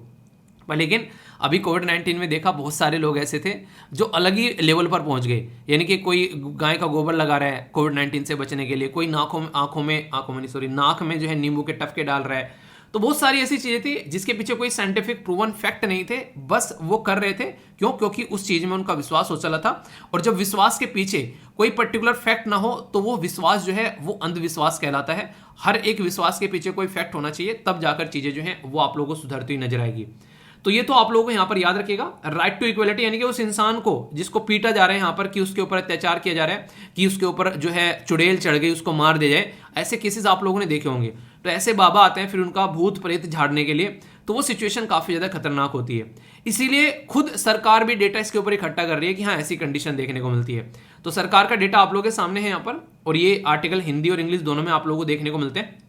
पर लेकिन अभी कोविड-19 में देखा बहुत सारे लोग ऐसे थे जो अलग ही लेवल पर पहुंच गए। यानी कि कोई गाय का गोबर लगा रहा है कोविड-19 से बचने के लिए, कोई नाक में जो है नींबू के टपके डाल रहा है। तो बहुत सारी ऐसी चीजें थी जिसके पीछे कोई साइंटिफिक प्रूवन फैक्ट नहीं थे, बस वो कर रहे थे क्योंकि उस चीज में उनका विश्वास हो चला था। और जब विश्वास के पीछे कोई पर्टिकुलर फैक्ट ना हो तो वो विश्वास जो है वो अंधविश्वास कहलाता है। हर एक विश्वास के पीछे कोई फैक्ट होना चाहिए, तब जाकर चीजें जो है वो आप लोगों को सुधरती हुई नजर आएगी। तो ये तो आप लोगों को यहाँ पर याद रखिएगा, राइट टू इक्वलिटी, यानी कि उस इंसान को जिसको पीटा जा रहा है यहाँ पर, कि उसके ऊपर अत्याचार किया जा रहा है, कि उसके ऊपर जो है चुड़ैल चढ़ गई उसको मार दिया जाए, ऐसे केसेस आप लोगों ने देखे होंगे। तो ऐसे बाबा आते हैं फिर उनका भूत प्रेत झाड़ने के लिए, तो वो सिचुएशन काफी ज्यादा खतरनाक होती है। इसीलिए खुद सरकार भी डेटा इसके ऊपर इकट्ठा कर रही है कि हाँ ऐसी कंडीशन देखने को मिलती है। तो सरकार का डेटा आप लोगों के सामने है यहाँ पर, और ये आर्टिकल हिंदी और इंग्लिश दोनों में आप लोगों को देखने को मिलते हैं,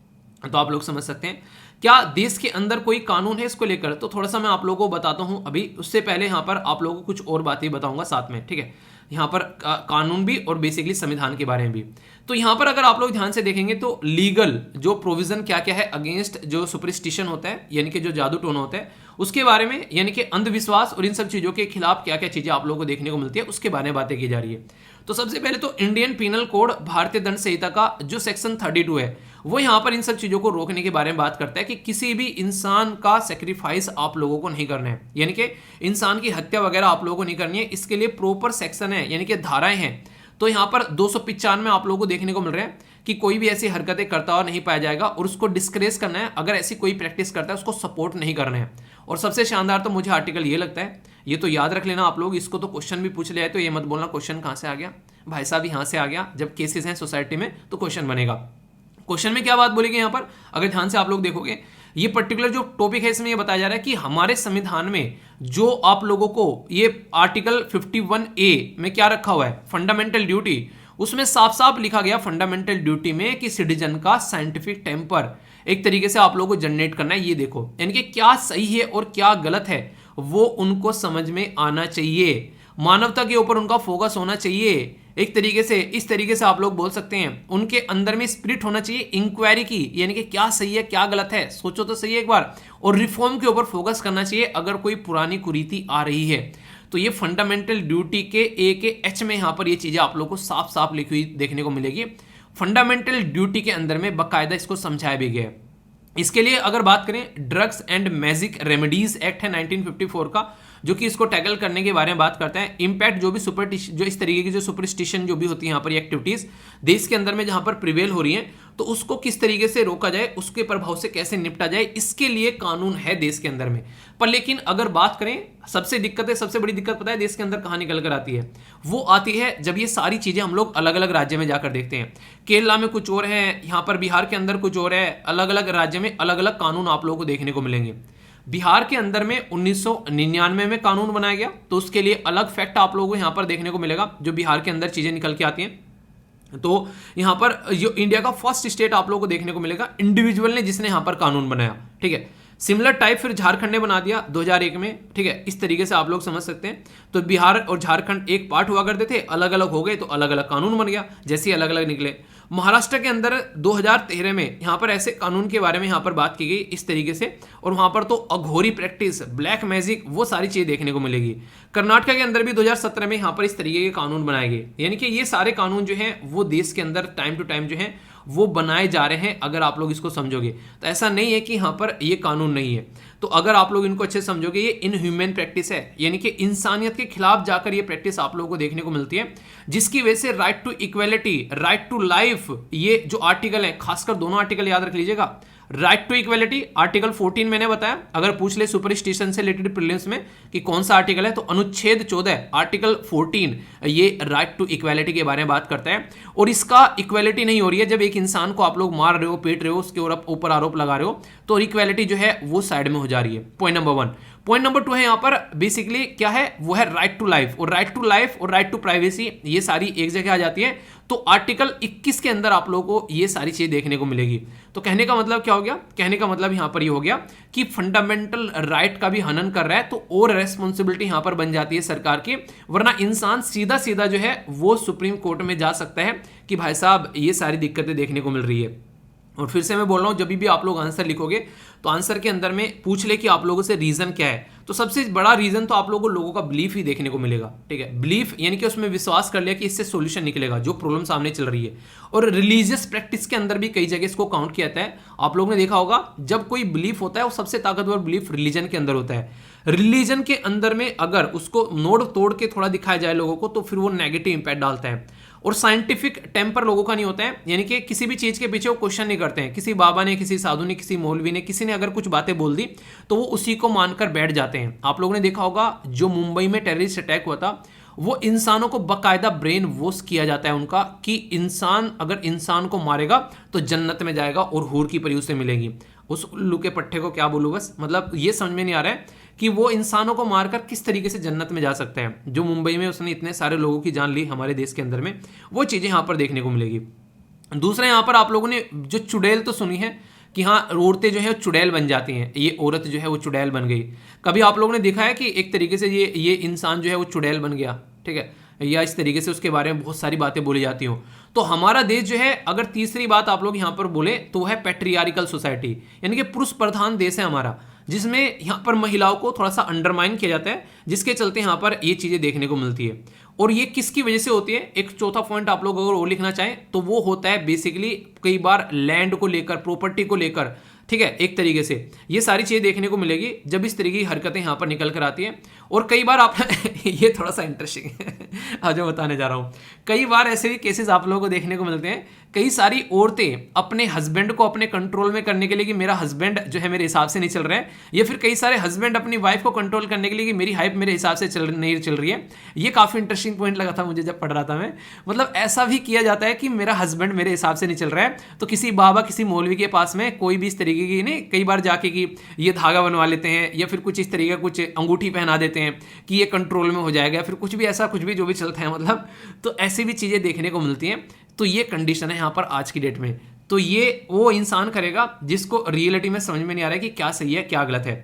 तो आप लोग समझ सकते हैं। क्या देश के अंदर कोई कानून है इसको लेकर, तो थोड़ा सा मैं आप लोगों को बताता हूं। अभी उससे पहले यहाँ पर आप लोगों को कुछ और बातें बताऊंगा साथ में, ठीक है। यहाँ पर कानून भी और बेसिकली संविधान के बारे में भी। तो यहाँ पर अगर आप लोग ध्यान से देखेंगे तो लीगल जो प्रोविजन क्या क्या है अगेंस्ट जो सुपरस्टिशन होता है, यानी कि जो जादू टोना होता है, उसके बारे में, यानी कि अंधविश्वास और इन सब चीजों के खिलाफ क्या क्या चीजें आप लोगों को देखने को मिलती है, उसके बारे में बातें की जा रही है। तो सबसे पहले तो इंडियन पीनल कोड, भारतीय दंड संहिता का जो सेक्शन 32 है, वो यहाँ पर इन सब चीजों को रोकने के बारे में बात करता है कि किसी भी इंसान का सेक्रीफाइस आप लोगों को नहीं करना है, यानी कि इंसान की हत्या वगैरह आप लोगों को नहीं करनी है। इसके लिए प्रॉपर सेक्शन है, यानी कि धाराएं हैं। तो यहाँ पर 295 आप लोगों को देखने को मिल रहा है कि कोई भी ऐसी हरकतें करता हुआ नहीं पाया जाएगा और उसको डिस्करेज करना है। अगर ऐसी कोई प्रैक्टिस करता है उसको सपोर्ट नहीं करना है। और सबसे शानदार तो मुझे आर्टिकल ये लगता है, ये तो याद रख लेना आप लोग, इसको तो क्वेश्चन भी पूछ लिया है, तो ये मत बोलना क्वेश्चन कहाँ से आ गया भाई साहब, यहाँ से आ गया। जब केसेस हैं सोसाइटी में तो क्वेश्चन बनेगा। क्वेश्चन में क्या बात बोलेगी यहाँ पर, अगर ध्यान से आप लोग देखोगे, ये पर्टिकुलर जो टॉपिक है इसमें ये बताया जा रहा है कि हमारे संविधान में जो आप लोगों को ये आर्टिकल 51A में क्या रखा हुआ है, फंडामेंटल ड्यूटी, उसमें साफ साफ लिखा गया फंडामेंटल ड्यूटी में कि सिटीजन का साइंटिफिक टेम्पर एक तरीके से आप लोगों को जनरेट करना है। ये देखो यानी कि क्या सही है और क्या गलत है वो उनको समझ में आना चाहिए, मानवता के ऊपर उनका फोकस होना चाहिए। एक तरीके से इस तरीके से आप लोग बोल सकते हैं उनके अंदर में स्पिरिट होना चाहिए इंक्वायरी की, यानी कि क्या सही है क्या गलत है सोचो तो सही एक बार, और रिफॉर्म के ऊपर फोकस करना चाहिए अगर कोई पुरानी कुरीति आ रही है। तो ये फंडामेंटल ड्यूटी के ए के एच में यहां पर ये चीजें आप लोग को साफ साफ लिखी हुई देखने को मिलेगी। फंडामेंटल ड्यूटी के अंदर में बकायदा इसको समझाया भी गया है। इसके लिए अगर बात करें drugs and magic remedies act है 1954 का, जो कि इसको टैकल करने के बारे में बात करता है। इंपैक्ट जो भी जो इस तरीके की जो सुपरस्टिशन जो भी होती है यहाँ पर एक्टिविटीज देश के अंदर में जहां पर प्रिवेल हो रही हैं, तो उसको किस तरीके से रोका जाए, उसके प्रभाव से कैसे निपटा जाए, इसके लिए कानून है देश के अंदर में। पर लेकिन अगर बात करें सबसे बड़ी दिक्कत पता है देश के अंदर कहां निकल कर आती है, वो आती है जब ये सारी चीजें हम लोग अलग अलग राज्य में जाकर देखते हैं। केरला में कुछ और है, यहां पर बिहार के अंदर कुछ और है, अलग अलग राज्य में अलग अलग कानून आप लोगों को देखने को मिलेंगे। बिहार के अंदर में 1999 में कानून बनाया गया, तो उसके लिए अलग फैक्ट आप लोगों को यहां पर देखने को मिलेगा जो बिहार के अंदर चीजें निकल के आती हैं। तो यहां पर जो इंडिया का फर्स्ट स्टेट आप लोगों को देखने को मिलेगा इंडिविजुअल ने जिसने यहां पर कानून बनाया, ठीक है। सिमिलर टाइप फिर झारखंड ने बना दिया 2001 में, ठीक है। इस तरीके से आप लोग समझ सकते हैं। तो बिहार और झारखंड एक पार्ट हुआ करते थे, अलग अलग हो गए तो अलग अलग कानून बन गया, जैसे ही अलग अलग निकले। महाराष्ट्र के अंदर 2013 में यहां पर ऐसे कानून के बारे में यहां पर बात की गई इस तरीके से, और वहां पर तो अघोरी प्रैक्टिस, ब्लैक मैजिक, वो सारी चीजें देखने को मिलेगी। कर्नाटक के अंदर भी 2017 में यहां पर इस तरीके के कानून बनाए गए, यानी कि ये सारे कानून जो हैं वो देश के अंदर टाइम टू टाइम जो है वो बनाए जा रहे हैं। अगर आप लोग इसको समझोगे तो ऐसा नहीं है कि यहां पर ये कानून नहीं है, तो अगर आप लोग इनको अच्छे से समझोगे ये इनह्यूमन प्रैक्टिस है, यानी कि इंसानियत के खिलाफ जाकर ये प्रैक्टिस आप लोगों को देखने को मिलती है, जिसकी वजह से right to equality, right to life, ये जो आर्टिकल है, खासकर दोनों आर्टिकल याद रख लीजिएगा। राइट टू इक्वेलिटी आर्टिकल 14 मैंने बताया, अगर पूछ ले सुपरस्टिशन से रिलेटेड प्रीलिम्स में कि कौन सा आर्टिकल है, तो अनुच्छेद 14 आर्टिकल 14 ये राइट टू इक्वेलिटी के बारे में बात करता है। और इसका इक्वेलिटी नहीं हो रही है जब एक इंसान को आप लोग मार रहे हो, पीट रहे हो, उसके ऊपर आरोप लगा रहे हो, तो इक्वेलिटी जो है वो साइड में हो जा रही है। Point number 1। पॉइंट नंबर 2 है यहाँ पर बेसिकली क्या है, वो है राइट टू लाइफ, और राइट टू लाइफ और राइट टू प्राइवेसी ये सारी एक जगह आ जाती है। तो आर्टिकल 21 के अंदर आप लोगों को ये सारी चीजें देखने को मिलेगी। तो कहने का मतलब क्या हो गया, कहने का मतलब यहां पर ये हो गया कि फंडामेंटल राइट का भी हनन कर रहा है, तो और रेस्पॉन्सिबिलिटी यहां पर बन जाती है सरकार की, वरना इंसान सीधा सीधा जो है वो सुप्रीम कोर्ट में जा सकता है कि भाई साहब ये सारी दिक्कतें देखने को मिल रही है। और फिर से मैं बोल रहा हूं, जब भी आप लोग आंसर लिखोगे तो आंसर के अंदर में पूछ ले कि आप लोगों से रीजन क्या है, तो सबसे बड़ा रीजन तो आप लोगों का बिलीफ ही देखने को मिलेगा, ठीक है। बिलीफ यानी कि उसमें विश्वास कर लिया कि इससे सॉल्यूशन निकलेगा जो प्रॉब्लम सामने चल रही है। और रिलीजियस प्रैक्टिस के अंदर भी कई जगह इसको काउंट किया जाता है। आप लोगों ने देखा होगा जब कोई बिलीफ होता है वो सबसे ताकतवर बिलीफ रिलीजन के अंदर होता है। रिलीजन के अंदर में अगर उसको नोड तोड़ के थोड़ा दिखाया जाए लोगों को, तो फिर वो नेगेटिव इंपैक्ट डालता है। और साइंटिफिक टेम्पर लोगों का नहीं होता है, यानी कि किसी भी चीज के पीछे वो क्वेश्चन नहीं करते हैं। किसी बाबा ने, किसी साधु ने, किसी मौलवी ने, किसी ने अगर कुछ बातें बोल दी तो वो उसी को मानकर बैठ जाते हैं। आप लोगों ने देखा होगा जो मुंबई में टेररिस्ट अटैक हुआ था, वो इंसानों को बकायदा ब्रेन वॉश किया जाता है उनका, कि इंसान अगर इंसान को मारेगा तो जन्नत में जाएगा और हूर की परी उसे मिलेगी। उस उल्लू के पट्टे को क्या बोलूं, बस मतलब ये समझ में नहीं आ रहा है कि वो इंसानों को मारकर किस तरीके से जन्नत में जा सकता है। जो मुंबई में उसने इतने सारे लोगों की जान ली हमारे देश के अंदर में, वो चीजें यहां पर देखने को मिलेगी। दूसरा यहां पर आप लोगों ने जो चुड़ैल तो सुनी है कि हाँ औरतें जो है चुड़ैल बन जाती हैं, ये औरत जो है वो चुड़ैल बन गई। कभी आप लोगों ने देखा है कि एक तरीके से ये इंसान जो है वो चुड़ैल बन गया, ठीक है, या इस तरीके से उसके बारे में बहुत सारी बातें बोली जाती हो। तो हमारा देश जो है, अगर तीसरी बात आप लोग यहां पर बोले तो वह है पैट्रियार्कल सोसाइटी, यानी कि पुरुष प्रधान देश है हमारा, जिसमें यहां पर महिलाओं को थोड़ा सा अंडरमाइन किया जाता है, जिसके चलते यहां पर ये चीजें देखने को मिलती है। और ये किसकी वजह से होती है, एक चौथा पॉइंट आप लोग अगर वो लिखना चाहें तो वो होता है बेसिकली कई बार लैंड को लेकर, प्रॉपर्टी को लेकर, ठीक है। एक तरीके से ये सारी चीजें देखने को मिलेगी जब इस तरीके की हरकतें यहां पर निकल कर आती हैं। और कई बार आप ये थोड़ा सा इंटरेस्टिंग है आज मैं बताने जा रहा हूं, कई बार ऐसे भी केसेस आप लोगों को देखने को मिलते हैं। कई सारी औरतें अपने हस्बैंड को अपने कंट्रोल में करने के लिए कि मेरा हस्बैंड जो है मेरे हिसाब से नहीं चल रहा है, या फिर कई सारे हस्बैंड अपनी वाइफ को कंट्रोल करने के लिए कि मेरी वाइफ मेरे हिसाब से नहीं चल रही है। ये काफी इंटरेस्टिंग इंटरेस्टिंग पॉइंट लगा था मुझे जब पढ़ रहा था मैं, मतलब ऐसा भी किया जाता है कि मेरा हस्बैंड मेरे हिसाब से नहीं चल रहा है, तो किसी बाबा किसी मौलवी के पास में कोई भी इस तरीके की नहीं, कई बार जाके कि ये धागा बनवा लेते हैं या फिर कुछ इस तरीके का कुछ अंगूठी पहना देते हैं कि ये कंट्रोल में हो जाएगा, फिर कुछ भी ऐसा कुछ भी जो भी चलता है मतलब, तो ऐसी भी चीज़ें देखने को मिलती हैं। तो ये कंडीशन है यहाँ पर आज की डेट में। तो ये वो इंसान करेगा जिसको रियलिटी में समझ में नहीं आ रहा है कि क्या सही है क्या गलत है,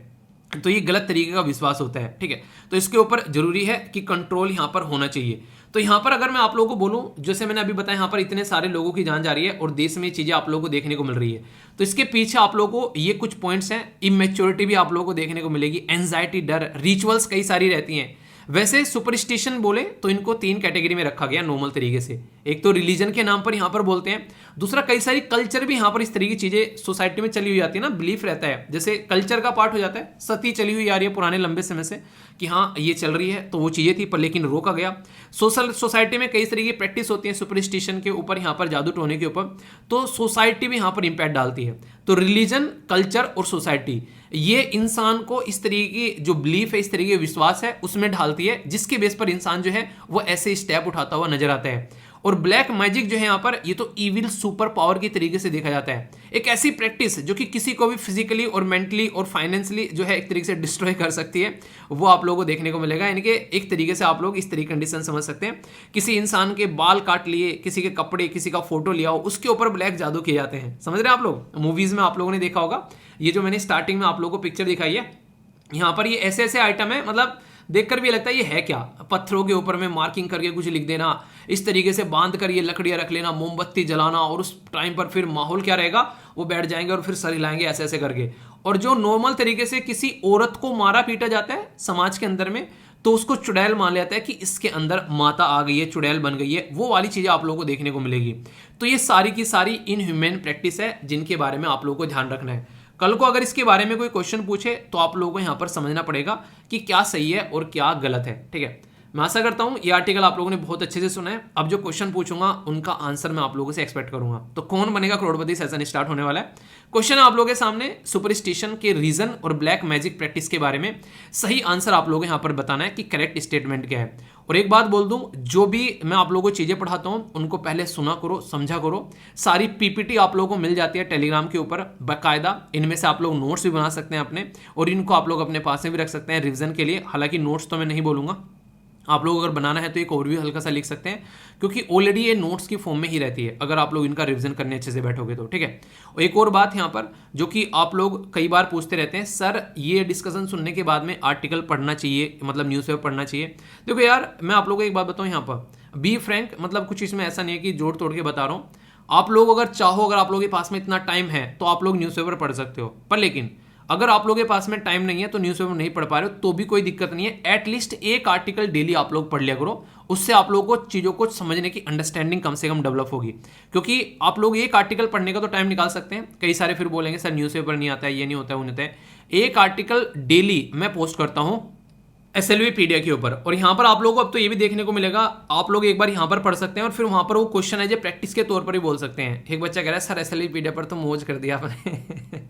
तो ये गलत तरीके का विश्वास होता है, ठीक है। तो इसके ऊपर जरूरी है कि कंट्रोल यहाँ पर होना चाहिए। तो यहाँ पर अगर मैं आप लोगों को बोलूँ, जैसे मैंने अभी बताया, यहाँ पर इतने सारे लोगों की जान जा रही है और देश में चीज़ें आप लोगों को देखने को मिल रही है, तो इसके पीछे आप लोगों को ये कुछ पॉइंट्स हैं। इमेच्योरिटी भी आप लोगों को देखने को मिलेगी, एंजाइटी, डर, रिचुअल्स कई सारी रहती हैं। वैसे सुपरस्टिशन बोले तो इनको 3 कैटेगरी में रखा गया नॉर्मल तरीके से। एक तो रिलीजन के नाम पर यहाँ पर बोलते हैं, दूसरा कई सारी कल्चर भी यहाँ पर इस तरीके की चीजें सोसाइटी में चली हुई जाती है ना, बिलीफ रहता है, जैसे कल्चर का पार्ट हो जाता है। सती चली हुई आ रही है पुराने लंबे समय से कि हाँ ये चल रही है, तो वो चीजें थी पर लेकिन रोका गया। सोशल सोसाइटी में कई तरीके की प्रैक्टिस होती है सुपरस्टिशन के ऊपर, यहाँ पर जादू टोने के ऊपर, तो सोसाइटी भी यहाँ पर इंपैक्ट डालती है। तो रिलीजन, कल्चर और सोसाइटी ये इंसान को इस तरीके की जो बिलीफ है, इस तरीके का विश्वास है उसमें ढालती है, जिसके बेस पर इंसान जो है वो ऐसे स्टेप उठाता हुआ नजर आता है। और ब्लैक मैजिक जो है यहाँ पर, ये तो इविल सुपर पावर की तरीके से देखा जाता है। एक ऐसी प्रैक्टिस जो कि किसी को भी फिजिकली और मेंटली और फाइनेंशियली जो है एक तरीके से डिस्ट्रॉय कर सकती है, वो आप लोगों को देखने को मिलेगा। यानी कि एक तरीके से आप लोग इस तरीके कंडीशन समझ सकते हैं, किसी इंसान के बाल काट लिए, किसी के कपड़े, किसी का फोटो लिया हो, उसके ऊपर ब्लैक जादू किए जाते हैं। समझ रहे हैं आप लोग? मूवीज में आप लोगों ने देखा होगा, ये जो मैंने स्टार्टिंग में आप लोगों को पिक्चर दिखाई है, यहाँ पर ये ऐसे ऐसे आइटम है, मतलब देखकर भी लगता है ये है क्या। पत्थरों के ऊपर में मार्किंग करके कुछ लिख देना, इस तरीके से बांध कर ये लकड़ियां रख लेना, मोमबत्ती जलाना, और उस टाइम पर फिर माहौल क्या रहेगा, वो बैठ जाएंगे और फिर सर हिलाएंगे ऐसे ऐसे करके। और जो नॉर्मल तरीके से किसी औरत को मारा पीटा जाता है समाज के अंदर में, तो उसको चुड़ैल मान लेता है कि इसके अंदर माता आ गई है, चुड़ैल बन गई है, वो वाली चीजें आप लोगों को देखने को मिलेगी। तो ये सारी की सारी इनह्यूमन प्रैक्टिस है जिनके बारे में आप लोगों को ध्यान रखना है। कल को अगर इसके बारे में कोई क्वेश्चन पूछे तो आप लोगों को यहाँ पर समझना पड़ेगा कि क्या सही है और क्या गलत है, ठीक है। मैं आशा करता हूँ ये आर्टिकल आप लोगों ने बहुत अच्छे से सुना है। अब जो क्वेश्चन पूछूंगा उनका आंसर मैं आप लोगों से एक्सपेक्ट करूंगा। तो कौन बनेगा करोड़पति सेशन स्टार्ट होने वाला है। क्वेश्चन है आप लोगों के सामने, सुपरस्टिशन के रीजन और ब्लैक मैजिक प्रैक्टिस के बारे में सही आंसर आप लोगों को यहाँ पर बताना है कि करेक्ट स्टेटमेंट क्या है। और एक बात बोल दूं, जो भी मैं आप लोगों को चीजें पढ़ाता हूं उनको पहले सुना करो, समझा करो। सारी पीपीटी आप लोगों को मिल जाती है टेलीग्राम के ऊपर बाकायदा, इनमें से आप लोग नोट्स भी बना सकते हैं अपने, और इनको आप लोग अपने पास में भी रख सकते हैं रिवीजन के लिए। हालांकि नोट्स तो मैं नहीं बोलूंगा, आप लोग अगर बनाना है तो एक ओवरव्यू हल्का सा लिख सकते हैं, क्योंकि ऑलरेडी ये नोट्स की फॉर्म में ही रहती है अगर आप लोग इनका रिवीजन करने अच्छे से बैठोगे तो, ठीक है। और एक और बात यहाँ पर जो कि आप लोग कई बार पूछते रहते हैं, सर ये डिस्कशन सुनने के बाद में आर्टिकल पढ़ना चाहिए, मतलब न्यूज़पेपर पढ़ना चाहिए। देखो यार मैं आप लोगों को एक बात बताऊँ यहाँ पर, बी फ्रैंक, मतलब कुछ इसमें ऐसा नहीं है कि जोड़ तोड़ के बता रहा हूँ। आप लोग अगर चाहो, अगर आप लोगों के पास में इतना टाइम है तो आप लोग न्यूज़पेपर पढ़ सकते हो, पर लेकिन अगर आप लोगों के पास में टाइम नहीं है तो न्यूज़पेपर नहीं पढ़ पा रहे हो तो भी कोई दिक्कत नहीं है। एटलीस्ट एक आर्टिकल डेली आप लोग पढ़ लिया करो, उससे आप लोगों को चीज़ों को समझने की अंडरस्टैंडिंग कम से कम डेवलप होगी। क्योंकि आप लोग एक आर्टिकल पढ़ने का तो टाइम निकाल सकते हैं, कई सारे फिर बोलेंगे सर न्यूज़पेपर नहीं आता है, ये नहीं होता है, वो नहीं होता है। एक आर्टिकल डेली मैं पोस्ट करता हूँ SLV पीडिया के ऊपर, और यहाँ पर आप लोगों को अब तो ये भी देखने को मिलेगा, आप लोग एक बार यहाँ पर पढ़ सकते हैं और फिर वहाँ पर वो क्वेश्चन है जो प्रैक्टिस के तौर पर ही बोल सकते हैं। एक बच्चा कह रहा है सर SLV पीडिया पर तो मौज कर दिया आपने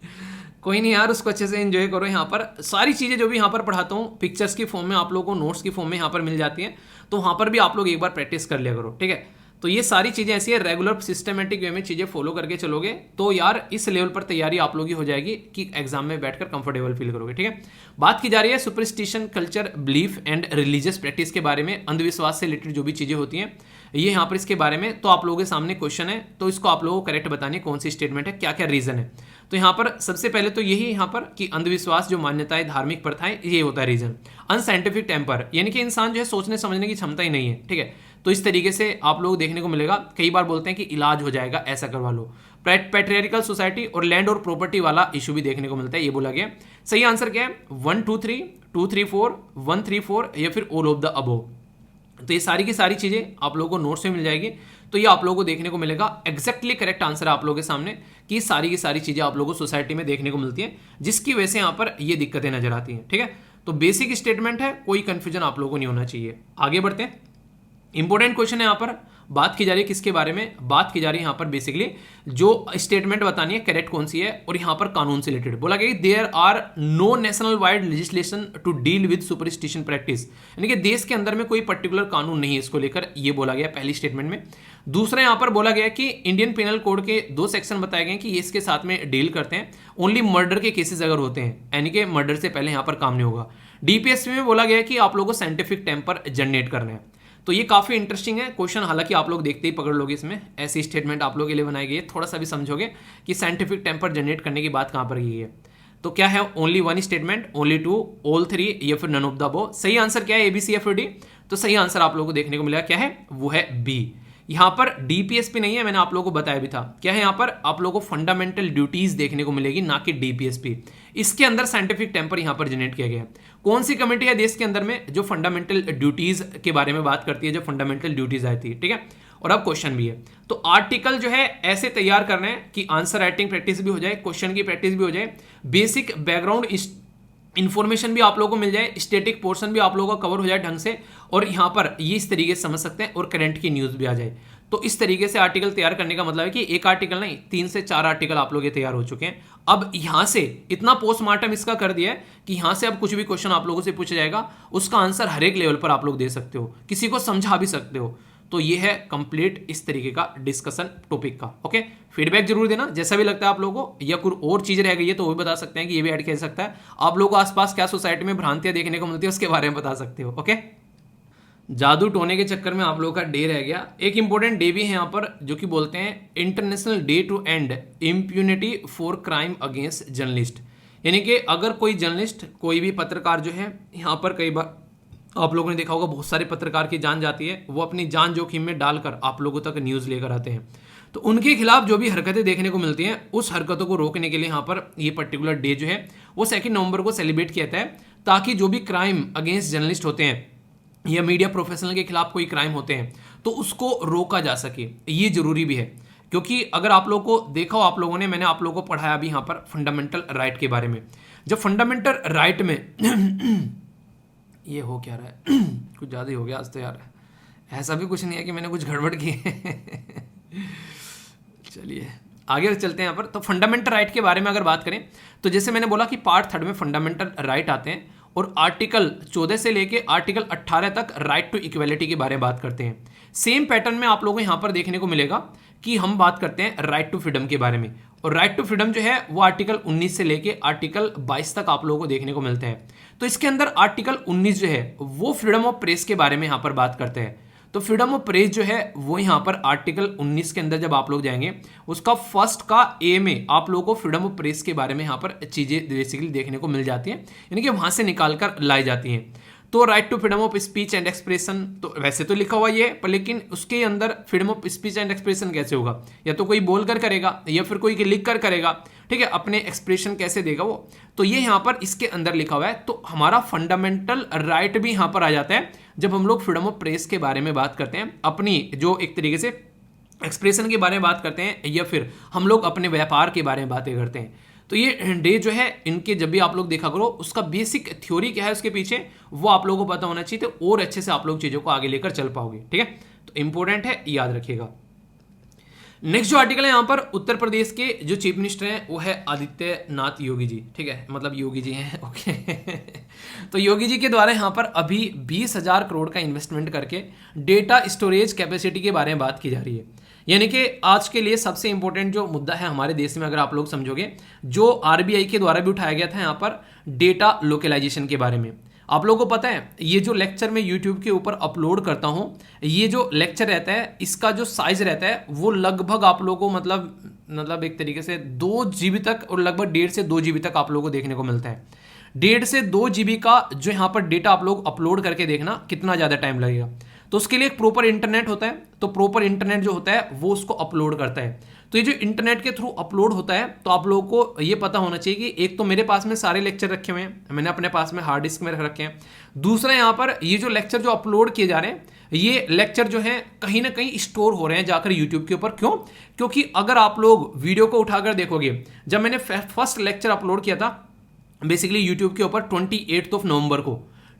कोई नहीं यार, उसको अच्छे से एंजॉय करो। यहाँ पर सारी चीज़ें जो भी यहाँ पर पढ़ाता हूँ पिक्चर्स की फॉर्म में आप लोगों को नोट्स की फॉर्म में यहाँ पर मिल जाती हैं, तो वहाँ पर भी आप लोग एक बार प्रैक्टिस कर लिया करो, ठीक है। तो ये सारी चीज़ें ऐसी है, रेगुलर सिस्टमेटिक वे में चीज़ें फॉलो करके चलोगे तो यार इस लेवल पर तैयारी आप लोगों की हो जाएगी कि एग्जाम में बैठकर कंफर्टेबल फील करोगे, ठीक है। बात की जा रही है superstition, culture, belief and religious practice के बारे में, अंधविश्वास से रिलेटेड जो भी चीज़ें होती हैं ये यहाँ पर इसके बारे में। तो आप लोगों के सामने क्वेश्चन है, तो इसको आप लोगों को करेक्ट बतानी है कौन सी स्टेटमेंट है, क्या क्या रीजन है। तो यहाँ पर सबसे पहले तो यही यहाँ पर कि अंधविश्वास, जो मान्यताएं, धार्मिक प्रथाएं, ये होता है रीजन। अनसाइंटिफिक टेम्पर, यानी कि इंसान जो है सोचने समझने की क्षमता ही नहीं है, ठीक है। तो इस तरीके से आप लोग देखने को मिलेगा, कई बार बोलते हैं कि इलाज हो जाएगा, ऐसा करवा लो। पैट्रियार्कल सोसाइटी और लैंड और प्रॉपर्टी वाला इशू भी देखने को मिलता है, ये बोला गया। सही आंसर क्या है? 1 2 3 2 3 4 1 3 4 या फिर ऑल ऑफ द अबोव। तो ये सारी की सारी चीजें आप लोगों को नोट्स में मिल जाएगी, तो ये आप लोगों को देखने को मिलेगा। एग्जैक्टली करेक्ट आंसर है आप लोगों के सामने कि सारी की सारी चीजें आप लोगों को सोसाइटी में देखने को मिलती हैं, जिसकी वजह से यहाँ पर ये दिक्कतें नजर आती हैं, ठीक है। तो बेसिक स्टेटमेंट है, कोई कंफ्यूजन आप लोगों को नहीं होना चाहिए। आगे बढ़ते हैं। इंपॉर्टेंट क्वेश्चन है यहाँ पर, बात की जा रही है किसके बारे में, बात की जा रही है यहाँ पर बेसिकली जो स्टेटमेंट बतानी है करेक्ट कौन सी है, और यहाँ पर कानून से रिलेटेड बोला गया there are no national wide legislation to deal with superstition practice, यानी कि देश के अंदर में कोई पर्टिकुलर कानून नहीं है इसको लेकर, ये बोला गया पहली स्टेटमेंट में। दूसरा यहाँ पर बोला गया कि इंडियन पिनल कोड के 2 सेक्शन बताए गए कि ये इसके साथ में डील करते हैं ओनली मर्डर के केसेस अगर होते हैं, यानी कि मर्डर से पहले यहाँ पर काम नहीं होगा। डीपीएसपी में बोला गया कि आप लोगों को साइंटिफिक टेम्पर जनरेट करना है। तो ये काफी इंटरेस्टिंग है क्वेश्चन, हालांकि आप लोग देखते ही पकड़ लोगे इसमें, ऐसी स्टेटमेंट आप लोगों के लिए बनाई गई है, थोड़ा सा भी समझोगे कि साइंटिफिक टेम्पर जनरेट करने की बात कहां पर की है। तो क्या है, ओनली 1 स्टेटमेंट, ओनली 2, ऑल 3 या फिर नन ऑफ द अबव। सही आंसर क्या है, एबीसी या फिर डी? तो सही आंसर आप लोगों को देखने को मिलेगा क्या है, वो है बी। यहां पर डीपीएसपी नहीं है, मैंने आप लोगों को बताया भी था। क्या है यहाँ पर, आप लोगों को फंडामेंटल ड्यूटीज देखने को मिलेगी, ना कि डीपीएसपी। इसके अंदर साइंटिफिक टेम्पर यहां पर जनरेट किया गया है। कौन सी कमेटी है देश के अंदर में जो फंडामेंटल ड्यूटीज के बारे में बात करती है, जो फंडामेंटल ड्यूटीज आई थी, ठीक है। और अब क्वेश्चन भी है, तो आर्टिकल जो है ऐसे तैयार करना है कि आंसर राइटिंग प्रैक्टिस भी हो जाए, क्वेश्चन की प्रैक्टिस भी हो जाए, बेसिक बैकग्राउंड इंफॉर्मेशन भी आप लोगों को मिल जाए, स्टैटिक पोर्शन भी आप लोगों का कवर हो जाए ढंग से, और यहां पर ये इस तरीके से समझ सकते हैं, और करंट की न्यूज भी आ जाए। तो इस तरीके से आर्टिकल तैयार करने का मतलब है कि एक आर्टिकल नहीं, 3 से 4 आर्टिकल आप लोग ये तैयार हो चुके हैं। अब यहां से इतना पोस्टमार्टम इसका कर दिया है कि यहां से अब कुछ भी क्वेश्चन आप लोगों से पूछा जाएगा, उसका आंसर हर एक लेवल पर आप लोग दे सकते हो, किसी को समझा भी सकते हो। तो ये है कंप्लीट इस तरीके का डिस्कशन टॉपिक का। ओके, फीडबैक जरूर देना जैसा भी लगता है आप लोगों को, या कोई और चीज रह गई है तो वो भी बता सकते हैं कि ये भी ऐड किया जा सकता है। आप लोगों को आसपास क्या सोसाइटी में भ्रांतियां देखने को मिलती है उसके बारे में बता सकते हो। ओके, जादू टोने के चक्कर में आप लोगों का डे रह गया। एक इंपॉर्टेंट डे भी है यहाँ पर जो कि बोलते हैं international day to end impunity for crime against journalist, यानी कि अगर कोई जर्नलिस्ट, कोई भी पत्रकार जो है, यहाँ पर कई बार आप लोगों ने देखा होगा बहुत सारे पत्रकार की जान जाती है, वो अपनी जान जोखिम में डालकर आप लोगों तक न्यूज़ लेकर आते हैं। तो उनके खिलाफ जो भी हरकतें देखने को मिलती हैं, उस हरकतों को रोकने के लिए यहाँ पर ये पर्टिकुलर डे जो है वो 2 नवंबर को सेलिब्रेट किया जाता है, ताकि जो भी क्राइम अगेंस्ट जर्नलिस्ट होते हैं या मीडिया प्रोफेशनल के खिलाफ कोई क्राइम होते हैं तो उसको रोका जा सके। ये जरूरी भी है, क्योंकि अगर आप लोगों को देखा हो, आप लोगों ने, मैंने आप लोगों को पढ़ाया अभी यहाँ पर फंडामेंटल राइट के बारे में। जब फंडामेंटल राइट में ये हो क्या रहा है कुछ ज़्यादा ही हो गया आज तो यार, ऐसा भी कुछ नहीं है कि मैंने कुछ गड़बड़ की है चलिए आगे चलते हैं यहाँ पर। तो फंडामेंटल राइट के बारे में अगर बात करें तो जैसे मैंने बोला कि पार्ट 3 में फंडामेंटल राइट आते हैं, और आर्टिकल 14 से लेके आर्टिकल 18 तक राइट टू इक्वेलिटी के बारे में बात करते हैं। सेम पैटर्न में आप लोगों को यहाँ पर देखने को मिलेगा कि हम बात करते हैं राइट टू फ्रीडम के बारे में, और राइट टू फ्रीडम जो है वो आर्टिकल 19 से लेके आर्टिकल 22 तक आप लोगों को देखने को मिलता है। तो इसके अंदर आर्टिकल 19 जो है वो फ्रीडम ऑफ प्रेस के बारे में यहाँ पर बात करते हैं। तो फ्रीडम ऑफ प्रेस जो है वो यहाँ पर आर्टिकल 19 के अंदर जब आप लोग जाएंगे, उसका फर्स्ट का ए में आप लोगों को फ्रीडम ऑफ प्रेस के बारे में यहाँ पर चीजें बेसिकली देखने को मिल जाती हैं, यानी कि वहां से निकाल कर लाई जाती हैं। तो right to freedom of speech and expression, तो वैसे तो लिखा हुआ ये है, पर लेकिन उसके अंदर freedom of speech and expression कैसे होगा, या तो कोई बोल कर करेगा या फिर कोई लिख कर करेगा, ठीक है, अपने एक्सप्रेशन कैसे देगा वो, तो ये यहाँ पर इसके अंदर लिखा हुआ है। तो हमारा फंडामेंटल राइट भी यहाँ पर आ जाता है जब हम लोग फ्रीडम ऑफ प्रेस के बारे में बात करते हैं, अपनी जो एक तरीके से एक्सप्रेशन के बारे में बात करते हैं, या फिर हम लोग अपने व्यापार के बारे में बातें करते हैं। तो ये डे जो है इनके जब भी आप लोग देखा करो, उसका बेसिक थ्योरी क्या है उसके पीछे वो आप लोगों को पता होना चाहिए, तो और अच्छे से आप लोग चीजों को आगे लेकर चल पाओगे, ठीक है। तो इंपॉर्टेंट है, याद रखिएगा। नेक्स्ट जो आर्टिकल है यहाँ पर, उत्तर प्रदेश के जो चीफ मिनिस्टर हैं वो है आदित्यनाथ योगी जी, ठीक है, मतलब योगी जी हैं, ओके तो योगी जी के द्वारा यहाँ पर अभी 20,000 करोड़ का इन्वेस्टमेंट करके डेटा स्टोरेज कैपेसिटी के बारे में बात की जा रही है। यानी कि आज के लिए सबसे इंपॉर्टेंट जो मुद्दा है हमारे देश में, अगर आप लोग समझोगे, जो आरबीआई के द्वारा भी उठाया गया था यहाँ पर डेटा लोकलाइजेशन के बारे में। आप लोगों को पता है ये जो लेक्चर मैं यूट्यूब के ऊपर अपलोड करता हूँ, ये जो लेक्चर रहता है इसका जो साइज रहता है वो लगभग आप लोगों को मतलब एक तरीके से 2 GB तक, और लगभग 1.5 से 2 GB तक आप लोगों को देखने को मिलता है। 1.5 से 2 GB का जो यहाँ पर डेटा आप लोग अपलोड करके देखना कितना ज़्यादा टाइम लगेगा। तो उसके लिए एक प्रॉपर इंटरनेट होता है, तो प्रॉपर इंटरनेट जो होता है वो उसको अपलोड करता है। तो ये जो इंटरनेट के थ्रू अपलोड होता है, तो आप लोगों को ये पता होना चाहिए कि एक तो मेरे पास में सारे लेक्चर रखे हुए हैं, मैंने अपने पास में हार्ड डिस्क में रख रखे हैं। दूसरा यहाँ पर ये जो लेक्चर जो अपलोड किए जा रहे हैं, ये लेक्चर जो है कहीं ना कहीं स्टोर हो रहे हैं जाकर यूट्यूब के ऊपर। क्यों? क्योंकि अगर आप लोग वीडियो को उठाकर देखोगे, जब मैंने फर्स्ट लेक्चर अपलोड किया था बेसिकली यूट्यूब के ऊपर 28 नवंबर को,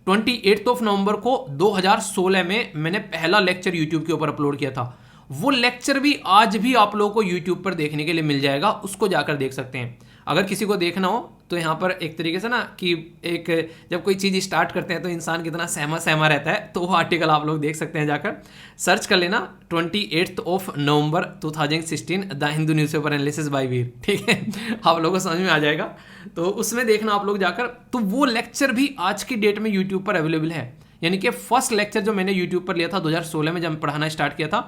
28 नवंबर को 2016 में मैंने पहला लेक्चर यूट्यूब के ऊपर अपलोड किया था। वो लेक्चर भी आज भी आप लोगों को यूट्यूब पर देखने के लिए मिल जाएगा, उसको जाकर देख सकते हैं। अगर किसी को देखना हो तो यहाँ पर एक तरीके से ना कि एक जब कोई चीज़ स्टार्ट करते हैं तो इंसान कितना सहमा रहता है, तो वो आर्टिकल आप लोग देख सकते हैं, जाकर सर्च कर लेना 28 नवंबर 2016 the Hindu newspaper analysis by Veer, ठीक है, आप लोगों को समझ में आ जाएगा। तो उसमें देखना आप लोग जाकर। तो वो लेक्चर भी आज की डेट में यूट्यूब पर अवेलेबल है। यानी कि फर्स्ट लेक्चर जो मैंने यूट्यूब पर लिया था 2016 में जब पढ़ाना स्टार्ट किया था,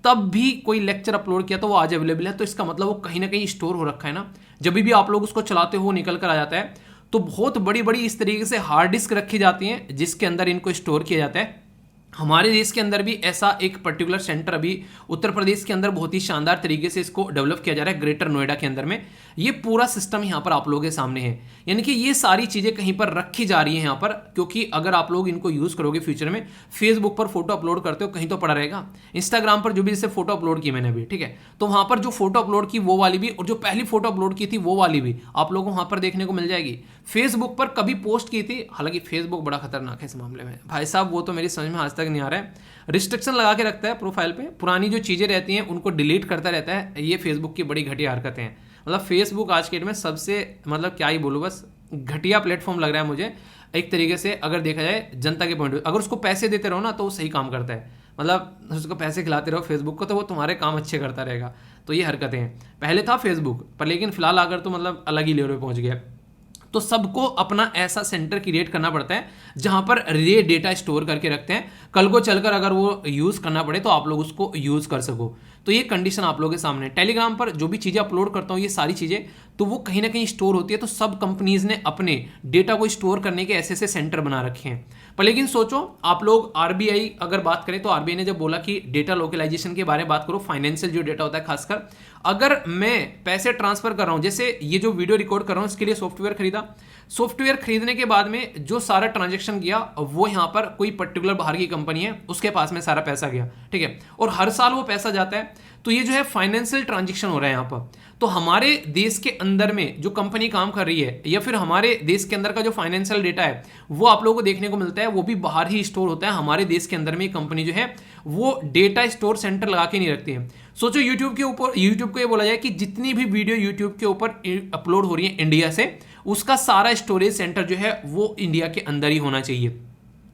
तब भी कोई लेक्चर अपलोड किया तो वो आज अवेलेबल है। तो इसका मतलब वो कहीं ना कहीं स्टोर हो रखा है ना, जब भी आप लोग उसको चलाते हो निकल कर आ जाता है। तो बहुत बड़ी बड़ी इस तरीके से हार्ड डिस्क रखी जाती हैं जिसके अंदर इनको स्टोर किया जाता है। हमारे देश के अंदर भी ऐसा एक पर्टिकुलर सेंटर अभी उत्तर प्रदेश के अंदर बहुत ही शानदार तरीके से इसको डेवलप किया जा रहा है, ग्रेटर नोएडा के अंदर में। ये पूरा सिस्टम यहाँ पर आप लोगों के सामने है। यानी कि ये सारी चीज़ें कहीं पर रखी जा रही हैं यहाँ पर, क्योंकि अगर आप लोग इनको यूज़ करोगे फ्यूचर में, फेसबुक पर फोटो अपलोड करते हो कहीं तो पड़ा रहेगा, इंस्टाग्राम पर जो भी जैसे फोटो अपलोड की मैंने अभी, ठीक है, तो वहाँ पर जो फोटो अपलोड की वो वाली भी, और जो पहली फोटो अपलोड की थी वो वाली भी आप लोगों को वहाँ पर देखने को मिल जाएगी। फेसबुक पर कभी पोस्ट की थी, हालांकि फेसबुक बड़ा खतरनाक है इस मामले में भाई साहब, वो तो मेरी समझ में आज तक नहीं आ रहा है। रिस्ट्रिक्शन लगा के रखता है प्रोफाइल पे, पुरानी जो चीज़ें रहती हैं उनको डिलीट करता रहता है। ये फेसबुक की बड़ी घटिया हरकतें हैं। मतलब फेसबुक आज के डेट में सबसे, मतलब क्या ही बोलूँ, बस घटिया प्लेटफॉर्म लग रहा है मुझे एक तरीके से। अगर देखा जाए जनता के पॉइंट, अगर उसको पैसे देते रहो ना तो वो सही काम करता है। मतलब उसको पैसे खिलाते रहो फेसबुक को तो वो तुम्हारे काम अच्छे करता रहेगा। तो ये हरकतें हैं। पहले था फेसबुक पर, लेकिन फिलहाल आकर तो मतलब अलग ही लेवल पे पहुंच गया। तो सबको अपना ऐसा सेंटर क्रिएट करना पड़ता है जहां पर ये डेटा स्टोर करके रखते हैं, कल को चलकर अगर वो यूज़ करना पड़े तो आप लोग उसको यूज़ कर सको। तो ये कंडीशन आप लोगों के सामने। टेलीग्राम पर जो भी चीज़ें अपलोड करता हूँ, ये सारी चीज़ें तो वो कहीं ना कहीं स्टोर होती है। तो सब कंपनीज ने अपने डेटा को स्टोर करने के ऐसे ऐसे सेंटर बना रखे हैं। पर लेकिन सोचो आप लोग, आरबीआई अगर बात करें तो आरबीआई ने जब बोला कि डेटा लोकलाइजेशन के बारे में बात करो, फाइनेंशियल जो डेटा होता है खासकर, अगर मैं पैसे ट्रांसफर कर रहा हूं, जैसे ये जो वीडियो रिकॉर्ड कर रहा हूं इसके लिए सॉफ्टवेयर खरीदा, सॉफ्टवेयर खरीदने के बाद में जो सारा ट्रांजैक्शन गया वो यहाँ पर कोई पर्टिकुलर बाहर की कंपनी है उसके पास में सारा पैसा गया, ठीक है, और हर साल वो पैसा जाता है। तो ये जो है फाइनेंशियल ट्रांजैक्शन हो रहा है यहाँ पर। तो हमारे देश के अंदर में जो कंपनी काम कर रही है या फिर हमारे देश के अंदर का जो फाइनेंशियल डेटा है वो आप लोगों को देखने को मिलता है, वो भी बाहर ही स्टोर होता है। हमारे देश के अंदर में कंपनी जो है वो डेटा स्टोर सेंटर लगा के नहीं रखती है। सोचो यूट्यूब के ऊपर, यूट्यूब को ये बोला जाए कि जितनी भी वीडियो यूट्यूब के ऊपर अपलोड हो रही है इंडिया से, उसका सारा स्टोरेज सेंटर जो है वो इंडिया के अंदर ही होना चाहिए।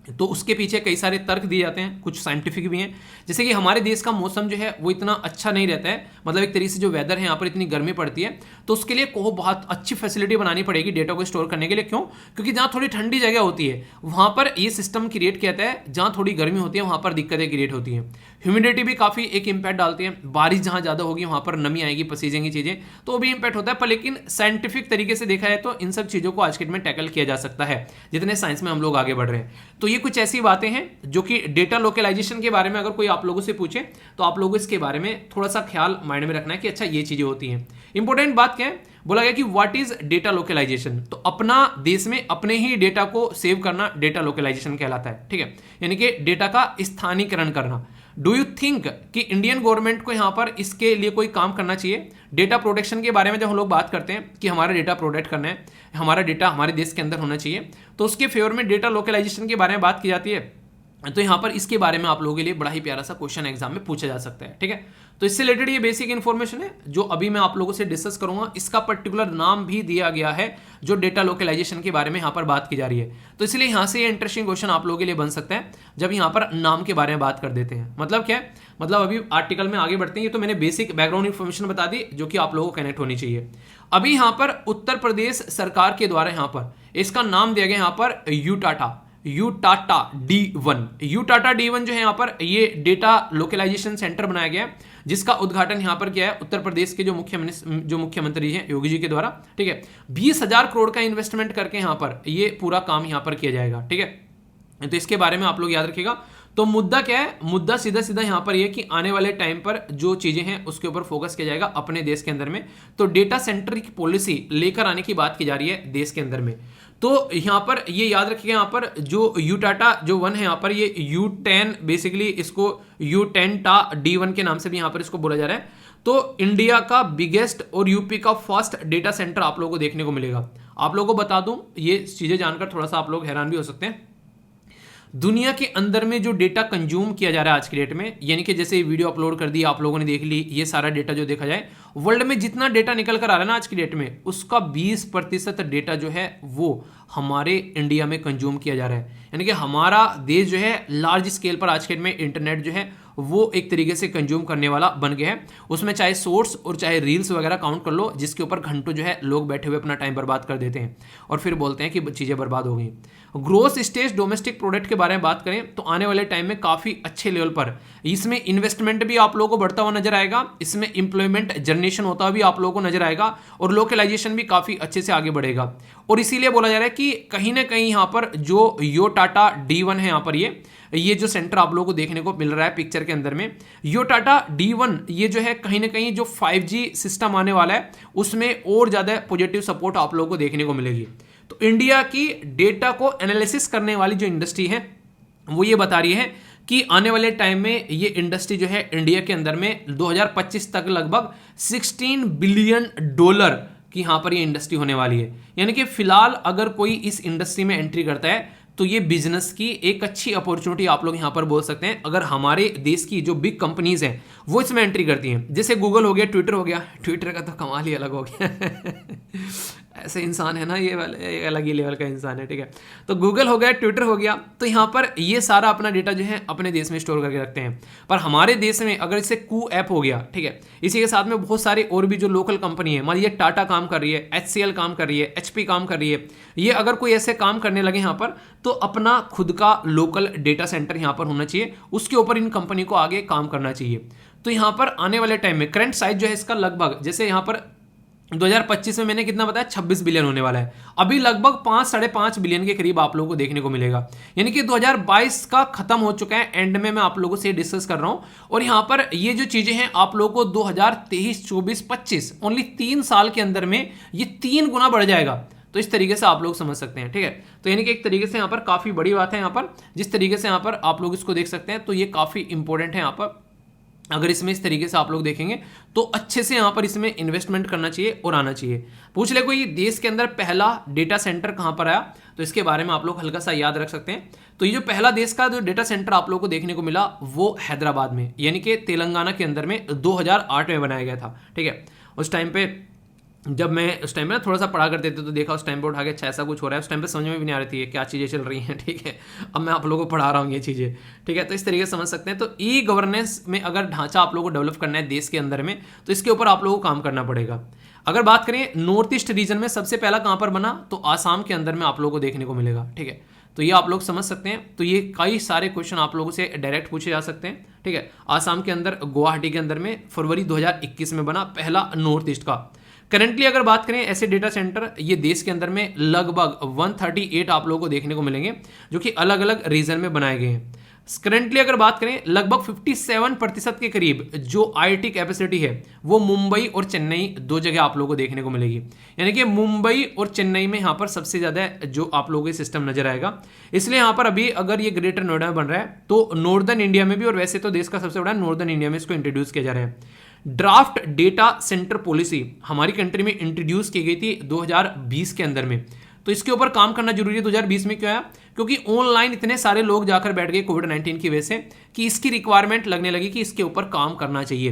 तो उसके पीछे कई सारे तर्क दिए जाते हैं, कुछ साइंटिफिक भी हैं। जैसे कि हमारे देश का मौसम जो है वो इतना अच्छा नहीं रहता है, मतलब एक तरीके से जो वेदर है यहाँ पर इतनी गर्मी पड़ती है, तो उसके लिए को बहुत अच्छी फैसिलिटी बनानी पड़ेगी डेटा को स्टोर करने के लिए। क्यों? क्योंकि जहाँ थोड़ी ठंडी जगह होती है वहाँ पर ये सिस्टम क्रिएट किया जाता है, जहाँ थोड़ी गर्मी होती है वहाँ पर दिक्कतें क्रिएट होती हैं। ह्यूमिडिटी भी काफ़ी एक इम्पैक्ट डालती है, बारिश जहाँ ज़्यादा होगी वहाँ पर नमी आएगी, पसीजेंगी चीज़ें, तो वो भी इम्पैक्ट होता है। पर लेकिन साइंटिफिक तरीके से देखा जाए तो इन सब चीज़ों को आज के डेट में टैकल किया जा सकता है जितने साइंस में हम लोग आगे बढ़ रहे हैं। तो ये कुछ ऐसी बातें हैं जो कि डेटा लोकलाइजेशन के बारे में अगर कोई आप लोगों से पूछे तो आप लोगों को इसके बारे में थोड़ा सा ख्याल माइंड में रखना है कि अच्छा ये चीजें होती हैं। इंपॉर्टेंट बात क्या है, बोला गया कि व्हाट इज डेटा लोकलाइजेशन। तो अपना देश में अपने ही डेटा को सेव करना डेटा लोकलाइजेशन कहलाता है, ठीक है, यानी कि डेटा का स्थानीकरण करना। डू यू थिंक कि इंडियन गवर्नमेंट को यहाँ पर इसके लिए कोई काम करना चाहिए? डेटा प्रोटेक्शन के बारे में जब हम लोग बात करते हैं कि हमारा डेटा प्रोटेक्ट करना है, हमारा डेटा हमारे देश के अंदर होना चाहिए, तो उसके फेवर में डेटा लोकलाइजेशन के बारे में बात की जाती है। तो यहाँ पर इसके बारे में आप लोगों के लिए बड़ा ही प्यारा सा क्वेश्चन एग्जाम में पूछा जा सकता है, ठीक है। तो इससे रिलेटेड ये बेसिक इन्फॉर्मेशन है जो अभी मैं आप लोगों से डिस्कस करूंगा। इसका पर्टिकुलर नाम भी दिया गया है जो डेटा लोकलाइजेशन के बारे में यहाँ पर बात की जा रही है। तो इसलिए यहाँ से ये इंटरेस्टिंग क्वेश्चन आप लोगों के लिए बन सकता है जब यहाँ पर नाम के बारे में बात कर देते हैं। मतलब क्या है, मतलब अभी आर्टिकल में आगे बढ़ते हैं, ये तो मैंने बेसिक बैकग्राउंड इन्फॉर्मेशन बता दी जो कि आप लोगों को कनेक्ट होनी चाहिए। अभी यहाँ पर उत्तर प्रदेश सरकार के द्वारा यहाँ पर इसका नाम दिया गया यहाँ पर यूटाटा D1। यूटाटा D1 जो है यहाँ पर ये डेटा लोकलाइजेशन सेंटर बनाया गया है, जिसका उद्घाटन यहाँ पर किया है उत्तर प्रदेश के जो मुख्यमंत्री हैं योगी जी के द्वारा, ठीक है। 20,000 करोड़ का इन्वेस्टमेंट करके यहाँ पर ये पूरा काम यहाँ पर किया जाएगा, ठीक है। तो इसके बारे में आप लोग याद रखिएगा। तो मुद्दा क्या है, मुद्दा सीधा सीधा यहाँ पर ये कि आने वाले टाइम पर जो चीजें हैं उसके ऊपर फोकस किया जाएगा अपने देश के अंदर में। तो डेटा सेंटर की पॉलिसी लेकर आने की बात की जा रही है देश के अंदर में। तो यहाँ पर ये याद रखिएगा, यहाँ पर जो यूटाटा जो 1 है यहाँ पर ये U10 बेसिकली इसको U10 टा D1 के नाम से भी यहाँ पर इसको बोला जा रहा है। तो इंडिया का बिगेस्ट और यूपी का फर्स्ट डेटा सेंटर आप लोगों को देखने को मिलेगा। आप लोगों को बता दूं, ये चीजें जानकर थोड़ा सा आप लोग हैरान भी हो सकते हैं। दुनिया के अंदर में जो डेटा कंज्यूम किया जा रहा है आज की डेट में, यानी कि जैसे वीडियो अपलोड कर दी आप लोगों ने देख ली, ये सारा डेटा जो देखा जाए वर्ल्ड में जितना डेटा निकल कर आ रहा है ना आज की डेट में, उसका 20% डेटा जो है वो हमारे इंडिया में कंज्यूम किया जा रहा है। यानी कि हमारा देश जो है लार्ज स्केल पर आज के डेट में इंटरनेट जो है वो एक तरीके से कंज्यूम करने वाला बन गया है। उसमें चाहे सोर्स और चाहे रील्स वगैरह काउंट कर लो, जिसके ऊपर घंटों जो है लोग बैठे हुए अपना टाइम बर्बाद कर देते हैं और फिर बोलते हैं कि चीज़ें बर्बाद हो गई। ग्रोथ स्टेज डोमेस्टिक प्रोडक्ट के बारे में बात करें तो आने वाले टाइम में काफ़ी अच्छे लेवल पर इसमें इन्वेस्टमेंट भी आप लोगों को बढ़ता हुआ नजर आएगा, इसमें इंप्लॉयमेंट जनरेशन होता हुआ भी आप लोगों को नजर आएगा और लोकलाइजेशन भी काफ़ी अच्छे से आगे बढ़ेगा। और इसीलिए बोला जा रहा है कि कहीं ना कहीं यहाँ पर जो यो टाटा D1 है, यहाँ पर ये जो सेंटर आप लोगों को देखने को मिल रहा है पिक्चर के अंदर में, यो टाटा D1 ये जो है कहीं ना कहीं जो 5G सिस्टम आने वाला है उसमें और ज़्यादा पॉजिटिव सपोर्ट आप लोगों को देखने को मिलेगी। तो इंडिया की डेटा को एनालिसिस करने वाली जो इंडस्ट्री है वो ये बता रही है कि आने वाले टाइम में ये इंडस्ट्री जो है इंडिया के अंदर में 2025 तक लगभग $16 बिलियन की यहाँ पर ये इंडस्ट्री होने वाली है। यानी कि फिलहाल अगर कोई इस इंडस्ट्री में एंट्री करता है तो ये बिजनेस की एक अच्छी अपॉर्चुनिटी आप लोग यहाँ पर बोल सकते हैं, अगर हमारे देश की जो बिग कंपनीज हैं वो इसमें एंट्री करती हैं। जैसे गूगल हो गया, ट्विटर हो गया, ट्विटर का तो कमाल ही अलग हो गया ऐसे इंसान है ना, ये वाले अलग ही लेवल का इंसान है, ठीक है। तो गूगल हो गया, ट्विटर हो गया, तो यहाँ पर ये सारा अपना डेटा जो है अपने देश में स्टोर करके रखते हैं। पर हमारे देश में अगर इससे कू ऐप हो गया, ठीक है, इसी के साथ में बहुत सारे और भी जो लोकल कंपनी है, मान लीजिए टाटा काम कर रही है, HCL काम कर रही है, HP काम कर रही है, ये अगर कोई ऐसे काम करने लगे यहाँ पर तो अपना खुद का लोकल डेटा सेंटर यहाँ पर होना चाहिए, उसके ऊपर इन कंपनी को आगे काम करना चाहिए। तो यहाँ पर आने वाले टाइम में करंट साइज जो है इसका लगभग, जैसे यहाँ पर 2025 में मैंने कितना बताया 26 बिलियन होने वाला है, अभी लगभग 5-5.5 बिलियन के करीब आप लोगों को देखने को मिलेगा। यानी कि 2022 का खत्म हो चुका है, एंड में मैं आप लोगों से डिस्कस कर रहा हूं। और यहां पर ये जो चीजें हैं आप लोगों को 2023, 24, 25 ओनली 3 साल के अंदर में ये 3 गुना बढ़ जाएगा। तो इस तरीके से आप लोग समझ सकते हैं, ठीक है। तो यानी कि एक तरीके से यहाँ पर काफी बड़ी बात है, यहाँ पर जिस तरीके से यहाँ पर आप लोग इसको देख सकते हैं तो ये काफी इंपॉर्टेंट है। यहाँ पर अगर इसमें इस तरीके से आप लोग देखेंगे तो अच्छे से यहाँ पर इसमें इन्वेस्टमेंट करना चाहिए और आना चाहिए। पूछ ले कोई देश के अंदर पहला डेटा सेंटर कहाँ पर आया, तो इसके बारे में आप लोग हल्का सा याद रख सकते हैं। तो ये जो पहला देश का जो डेटा सेंटर आप लोग को देखने को मिला वो हैदराबाद में, यानी कि तेलंगाना के अंदर में 2008 में बनाया गया था, ठीक है। उस टाइम पे जब मैं उस टाइम में थोड़ा सा पढ़ा करते थे तो देखा उस टाइम पे उठा के अच्छा ऐसा कुछ हो रहा है, उस टाइम पे समझ में भी नहीं आ रही थी ये क्या चीज़ें चल रही हैं, ठीक है। अब मैं आप लोगों को पढ़ा रहा हूँ ये चीज़ें, ठीक है। तो इस तरीके से समझ सकते हैं। तो ई गवर्नेंस में अगर ढांचा आप लोगों को डेवलप करना है देश के अंदर में तो इसके ऊपर आप लोगों को काम करना पड़ेगा। अगर बात करें नॉर्थ ईस्ट रीजन में सबसे पहला कहाँ पर बना तो आसाम के अंदर में आप लोगों को देखने को मिलेगा, ठीक है। तो ये आप लोग समझ सकते हैं। तो ये कई सारे क्वेश्चन आप लोगों से डायरेक्ट पूछे जा सकते हैं, ठीक है। आसाम के अंदर गुवाहाटी के अंदर में फरवरी 2021 में बना पहला नॉर्थ ईस्ट का। करंटली अगर बात करें ऐसे डेटा सेंटर ये देश के अंदर में लगभग 138 आप लोगों को देखने को मिलेंगे जो कि अलग अलग रीजन में बनाए गए हैं। करंटली अगर बात करें लगभग 57% के करीब जो आईटी कैपेसिटी है वो मुंबई और चेन्नई 2 जगह आप लोगों को देखने को मिलेगी। यानी कि मुंबई और चेन्नई में यहाँ पर सबसे ज़्यादा जो आप लोगों को सिस्टम नजर आएगा। इसलिए यहाँ पर अभी अगर ये ग्रेटर नोएडा में बन रहा है तो नॉर्दर्न इंडिया में भी, और वैसे तो देश का सबसे बड़ा नॉर्दर्न इंडिया में इसको इंट्रोड्यूस किया जा रहा है। ड्राफ्ट डेटा सेंटर पॉलिसी हमारी कंट्री में इंट्रोड्यूस की गई थी 2020 के अंदर में। तो इसके ऊपर काम करना जरूरी है। 2020 में क्यों आया? क्योंकि ऑनलाइन इतने सारे लोग जाकर बैठ गए कोविड-19 की वजह से कि इसकी रिक्वायरमेंट लगने लगी कि इसके ऊपर काम करना चाहिए।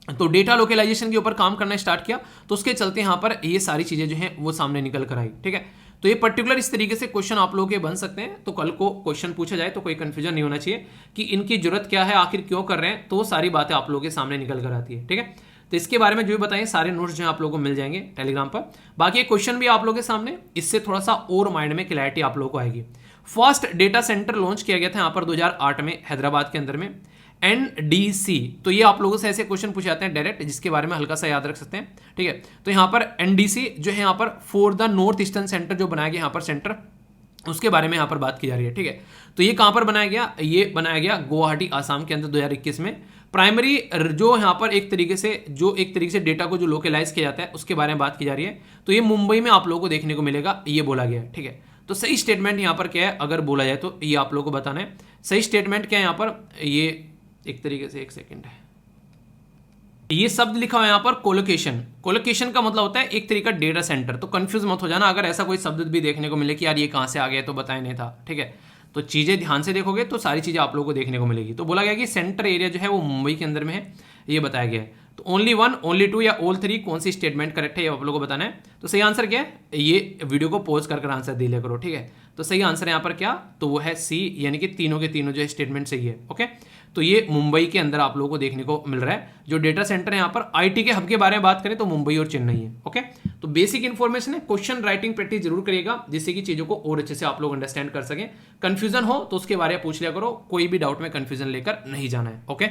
तो डेटा लोकलाइजेशन के ऊपर काम करना स्टार्ट किया, तो उसके चलते यहाँ पर ये सारी चीज़ें जो हैं वो सामने निकल कर आई, ठीक है। तो ये पर्टिकुलर इस तरीके से क्वेश्चन आप लोगों के बन सकते हैं। तो कल को क्वेश्चन पूछा जाए तो कोई कंफ्यूजन नहीं होना चाहिए कि इनकी जरूरत क्या है, आखिर क्यों कर रहे हैं, तो वो सारी बातें आप लोगों के सामने निकल कर आती है, ठीक है। तो इसके बारे में जो भी बताएं सारे नोट्स जो है आप लोगों को मिल जाएंगे टेलीग्राम पर। बाकी क्वेश्चन भी आप लोगों के सामने, इससे थोड़ा सा और माइंड में क्लैरिटी आप लोगों को आएगी। फर्स्ट डेटा सेंटर लॉन्च किया गया था यहाँ पर 2008 में हैदराबाद के अंदर में, NDC। तो ये आप लोगों से ऐसे क्वेश्चन पूछे जाते हैं डायरेक्ट, जिसके बारे में हल्का सा याद रख सकते हैं, ठीक है। तो यहाँ पर NDC जो है यहाँ पर for the north eastern centre जो बनाया गया यहाँ पर सेंटर, उसके बारे में यहाँ पर बात की जा रही है, ठीक है। तो ये कहाँ पर बनाया गया? ये बनाया गया गुवाहाटी आसाम के अंदर 2021 में। प्राइमरी जो यहाँ पर एक तरीके से डेटा को जो लोकलाइज किया जाता है उसके बारे में बात की जा रही है। तो ये मुंबई में आप लोगों को देखने को मिलेगा, ये बोला गया है, ठीक है। तो सही स्टेटमेंट यहाँ पर क्या है अगर बोला जाए तो ये आप लोगों को बताना है। सही स्टेटमेंट क्या है यहाँ पर, ये एक तरीके से, एक सेकेंड है, ये शब्द लिखा हुआ है यहाँ पर कोलोकेशन। कोलोकेशन का मतलब होता है एक तरीका डेटा सेंटर। तो कंफ्यूज मत हो जाना अगर ऐसा कोई शब्द भी देखने को मिले कि यार ये कहाँ से आ गया तो बताया नहीं था, ठीक है। तो चीज़ें ध्यान से देखोगे तो सारी चीज़ें आप लोगों को देखने को मिलेगी। तो बोला गया कि सेंटर एरिया जो है वो मुंबई के अंदर में है, ये बताया गया है। तो ओनली 1, ओनली 2 या ऑल 3 कौन सी स्टेटमेंट करेक्ट है ये आप लोगों को बताना है। तो सही आंसर क्या है, ये वीडियो को पॉज कर आंसर दे लिया करो, ठीक है। तो सही आंसर यहाँ पर क्या, तो वो है सी, यानी कि तीनों के तीनों जो है स्टेटमेंट सही है। ओके, तो ये मुंबई के अंदर आप लोगों को देखने को मिल रहा है। जो डेटा सेंटर है यहाँ पर आईटी के हब के बारे में बात करें तो मुंबई और चेन्नई है। ओके, तो बेसिक इन्फॉर्मेशन है, क्वेश्चन राइटिंग प्रैक्टिस जरूर करिएगा जिससे कि चीजों को और अच्छे से आप लोग अंडरस्टैंड कर सकें। कंफ्यूजन हो तो उसके बारे में पूछ लिया करो, कोई भी डाउट में कंफ्यूजन लेकर नहीं जाना है। ओके,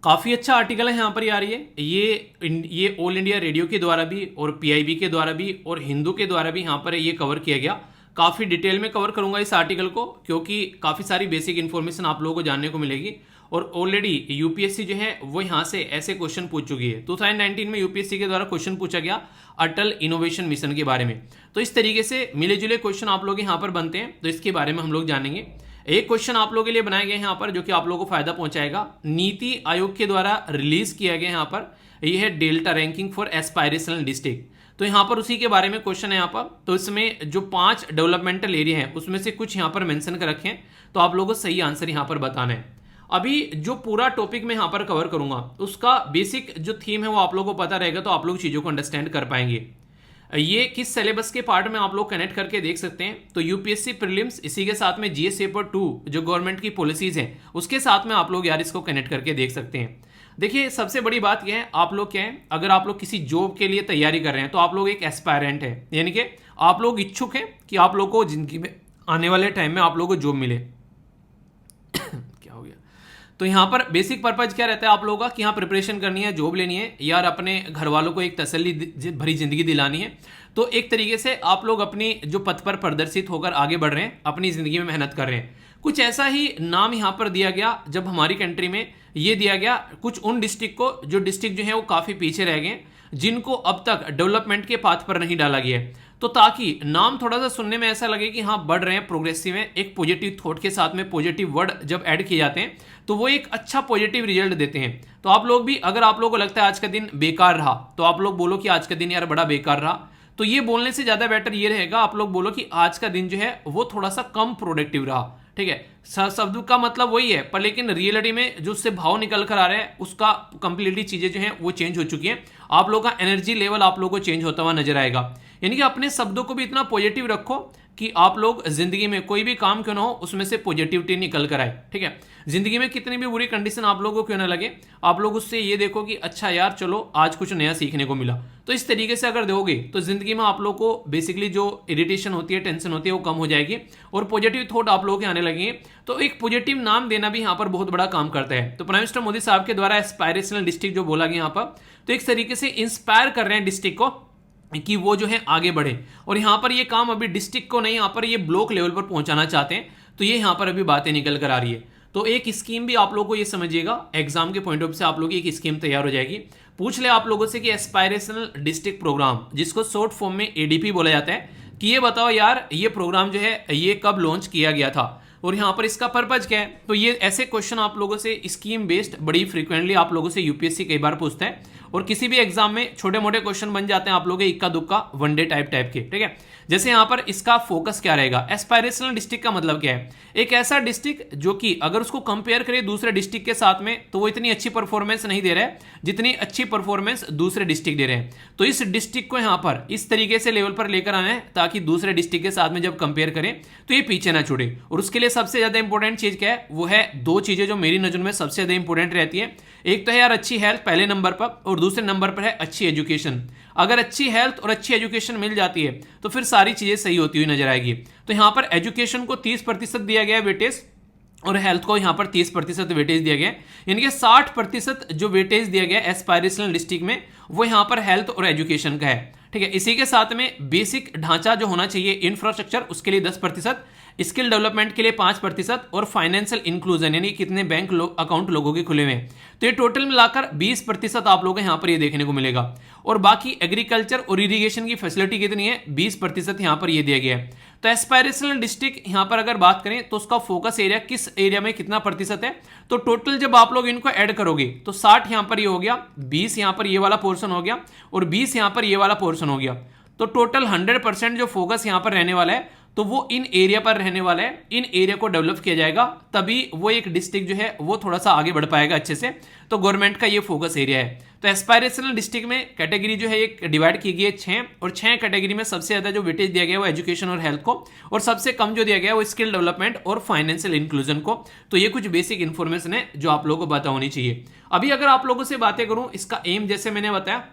काफ़ी अच्छा आर्टिकल है यहाँ पर आ रही है, ये ऑल इंडिया रेडियो के द्वारा भी और पीआईबी के द्वारा भी और हिंदू के द्वारा भी यहाँ पर ये कवर किया गया। काफ़ी डिटेल में कवर करूंगा इस आर्टिकल को, क्योंकि काफ़ी सारी बेसिक इन्फॉर्मेशन आप लोगों को जानने को मिलेगी। और ऑलरेडी यूपीएससी जो है वो यहाँ से ऐसे क्वेश्चन पूछ चुकी है। 2019 में यूपीएससी के द्वारा क्वेश्चन पूछा गया अटल इनोवेशन मिशन के बारे में। तो इस तरीके से मिले जुले क्वेश्चन आप लोग यहाँ पर बनते हैं, तो इसके बारे में हम लोग जानेंगे। एक क्वेश्चन आप लोगों के लिए बनाया गया है यहाँ पर जो कि आप लोगों को फायदा पहुंचाएगा। नीति आयोग के द्वारा रिलीज किया गया यहाँ पर, यह है delta ranking for aspirational district. तो यहाँ पर उसी के बारे में क्वेश्चन है यहाँ पर। तो इसमें जो 5 डेवलपमेंटल एरिया हैं उसमें से कुछ यहाँ पर मेंशन कर रखे हैं, तो आप लोगों को सही आंसर यहाँ पर बताना है। अभी जो पूरा टॉपिक मैं यहाँ पर कवर करूंगा उसका बेसिक जो थीम है वो आप लोगों को पता रहेगा, तो आप लोग चीज़ों को अंडरस्टैंड कर पाएंगे। ये किस सिलेबस के पार्ट में आप लोग कनेक्ट करके देख सकते हैं। तो यूपीएससी प्रीलिम्स, इसी के साथ में जीएस पेपर 2 जो गवर्नमेंट की पॉलिसीज हैं उसके साथ में आप लोग यार इसको कनेक्ट करके देख सकते हैं। देखिए सबसे बड़ी बात यह है, आप लोग क्या है, अगर आप लोग किसी जॉब के लिए तैयारी कर रहे हैं तो आप लोग एक एस्पायरेंट है, यानी कि आप लोग इच्छुक हैं कि आप लोग को जिंदगी में आने वाले टाइम में आप लोग को जॉब मिले। क्या हो गया, तो यहाँ पर बेसिक पर्पज क्या रहता है आप लोगों का कि यहाँ प्रिपरेशन करनी है, जॉब लेनी है, यार अपने घर वालों को एक तसल्ली भरी जिंदगी दिलानी है। तो एक तरीके से आप लोग अपनी जो पथ पर प्रदर्शित होकर आगे बढ़ रहे हैं, अपनी जिंदगी में मेहनत कर रहे हैं। कुछ ऐसा ही नाम यहाँ पर दिया गया जब हमारी कंट्री में ये दिया गया कुछ उन डिस्ट्रिक्ट को, जो डिस्ट्रिक्ट जो है वो काफ़ी पीछे रह गए, जिनको अब तक डेवलपमेंट के पाथ पर नहीं डाला गया है। तो ताकि नाम थोड़ा सा सुनने में ऐसा लगे कि हाँ बढ़ रहे हैं, प्रोग्रेसिव है, एक पॉजिटिव थॉट के साथ में पॉजिटिव वर्ड जब ऐड किए जाते हैं तो वो एक अच्छा पॉजिटिव रिजल्ट देते हैं। तो आप लोग भी, अगर आप लोगों को लगता है आज का दिन बेकार रहा, तो आप लोग बोलो कि आज का दिन यार बड़ा बेकार रहा। तो ये बोलने से ज़्यादा बेटर ये रहेगा आप लोग बोलो कि आज का दिन जो है वो थोड़ा सा कम प्रोडक्टिव रहा। ठीक है, शब्द का मतलब वही है, पर लेकिन रियलिटी में जो उससे भाव निकल कर आ रहा है उसका कंप्लीटली चीज़ें जो हैं वो चेंज हो चुकी हैं। आप लोगों का एनर्जी लेवल आप लोगों को चेंज होता हुआ नजर आएगा। यानी कि अपने शब्दों को भी इतना पॉजिटिव रखो कि आप लोग जिंदगी में कोई भी काम क्यों ना हो उसमें से पॉजिटिविटी निकल कर आए। ठीक है, जिंदगी में कितनी भी बुरी कंडीशन आप लोगों को क्यों ना लगे, आप लोग उससे ये देखो कि अच्छा यार चलो आज कुछ नया सीखने को मिला। तो इस तरीके से अगर दोगे तो जिंदगी में आप लोग को बेसिकली जो इरिटेशन होती है, टेंशन होती है, वो कम हो जाएगी और पॉजिटिव थॉट आप लोगों के आने लगेंगे। तो एक पॉजिटिव नाम देना भी यहाँ पर बहुत बड़ा काम करता है। तो प्राइम मिनिस्टर मोदी साहब के द्वारा एस्पायरेशनल डिस्ट्रिक्ट जो बोला गया यहाँ पर, तो एक तरीके से इंस्पायर कर रहे हैं डिस्ट्रिक्ट को कि वो जो है आगे बढ़े। और यहाँ पर ये काम अभी डिस्ट्रिक्ट को नहीं, यहाँ पर ये ब्लॉक लेवल पर पहुंचाना चाहते हैं। तो ये यहाँ पर अभी बातें निकल कर आ रही है। तो एक स्कीम भी आप लोगों को ये समझिएगा, एग्जाम के पॉइंट ऑफ व्यू से आप लोगों की एक स्कीम तैयार हो जाएगी। पूछ ले आप लोगों से कि एस्पायरेशनल डिस्ट्रिक्ट प्रोग्राम, जिसको शॉर्ट फॉर्म में एडीपी बोला जाता है, कि ये बताओ यार ये प्रोग्राम जो है ये कब लॉन्च किया गया था और यहाँ पर इसका पर्पज क्या है। तो ये ऐसे क्वेश्चन आप लोगों से स्कीम बेस्ड बड़ी फ्रीक्वेंटली आप लोगों से यूपीएससी कई बार पूछते हैं और किसी भी एग्जाम में छोटे मोटे क्वेश्चन बन जाते हैं आप लोगों के इक्का दुक्का वनडे टाइप के। ठीक है, जैसे यहाँ पर इसका फोकस क्या रहेगा, एस्पायरेशनल डिस्ट्रिक्ट का मतलब क्या है, एक ऐसा डिस्ट्रिक्ट जो कि अगर उसको कंपेयर करें दूसरे डिस्ट्रिक्ट के साथ में तो वो इतनी अच्छी परफॉर्मेंस नहीं दे रहा है जितनी अच्छी परफॉर्मेंस दूसरे डिस्ट्रिक्ट दे रहे हैं। तो इस डिस्ट्रिक्ट को यहाँ पर इस तरीके से लेवल पर लेकर आना है ताकि दूसरे डिस्ट्रिक्ट के साथ में जब कंपेयर करें तो ये पीछे ना छूटे। और उसके लिए सबसे ज्यादा इंपॉर्टेंट चीज क्या है, वो है दो चीजें जो मेरी नजर में सबसे ज्यादा इंपॉर्टेंट रहती है। एक तो है यार अच्छी हेल्थ पहले नंबर पर, और दूसरे नंबर पर है अच्छी एजुकेशन। अगर अच्छी हेल्थ और अच्छी एजुकेशन मिल जाती है तो फिर सारी चीजें सही होती हुई नजर आएगी। तो यहां पर एजुकेशन को 30% दिया गया है वेटेज और हेल्थ को यहां पर 30% वेटेज दिया गया है, यानी कि 60% जो वेटेज दिया गया है एस्पायरेशनल डिस्ट्रिक्ट में वो यहां पर हेल्थ और एजुकेशन का है। ठीक है, इसी के साथ में बेसिक ढांचा जो होना चाहिए इंफ्रास्ट्रक्चर उसके लिए 10%, स्किल डेवलपमेंट के लिए 5% और फाइनेंशियल इंक्लूजन यानी कितने बैंक अकाउंट लोगों के खुले हुए हैं, तो ये टोटल मिलाकर 20% आप लोगों को यहाँ पर ये देखने को मिलेगा। और बाकी एग्रीकल्चर और इरिगेशन की फैसिलिटी कितनी है, 20% यहाँ पर ये दिया गया है। तो एस्पायरेशनल डिस्ट्रिक्ट यहाँ पर अगर बात करें तो उसका फोकस एरिया किस एरिया में कितना प्रतिशत है, तो टोटल जब आप लोग इनको ऐड करोगे तो 60 यहाँ पर ये हो गया, 20 यहाँ पर ये वाला पोर्शन हो गया और 20 यहाँ पर ये वाला पोर्शन हो गया। तो टोटल 100% जो फोकस यहाँ पर रहने वाला है तो वो इन एरिया पर रहने वाला है, इन एरिया को डेवलप किया जाएगा, तभी वो एक डिस्ट्रिक्ट जो है वो थोड़ा सा आगे बढ़ पाएगा अच्छे से। तो गवर्नमेंट का ये फोकस एरिया है। तो एस्पायरेशनल डिस्ट्रिक्ट में कैटेगरी जो है एक डिवाइड की गई है 6, और 6 कैटेगरी में सबसे ज्यादा जो वेटेज दिया गया है वो एजुकेशन और हेल्थ को, और सबसे कम जो दिया गया है वो स्किल डेवलपमेंट और फाइनेंशियल इंक्लूजन को। तो ये कुछ बेसिक इंफॉर्मेशन है जो आप लोगों को पता होनी चाहिए। अभी अगर आप लोगों से बातें करूं इसका एम, जैसे मैंने बताया,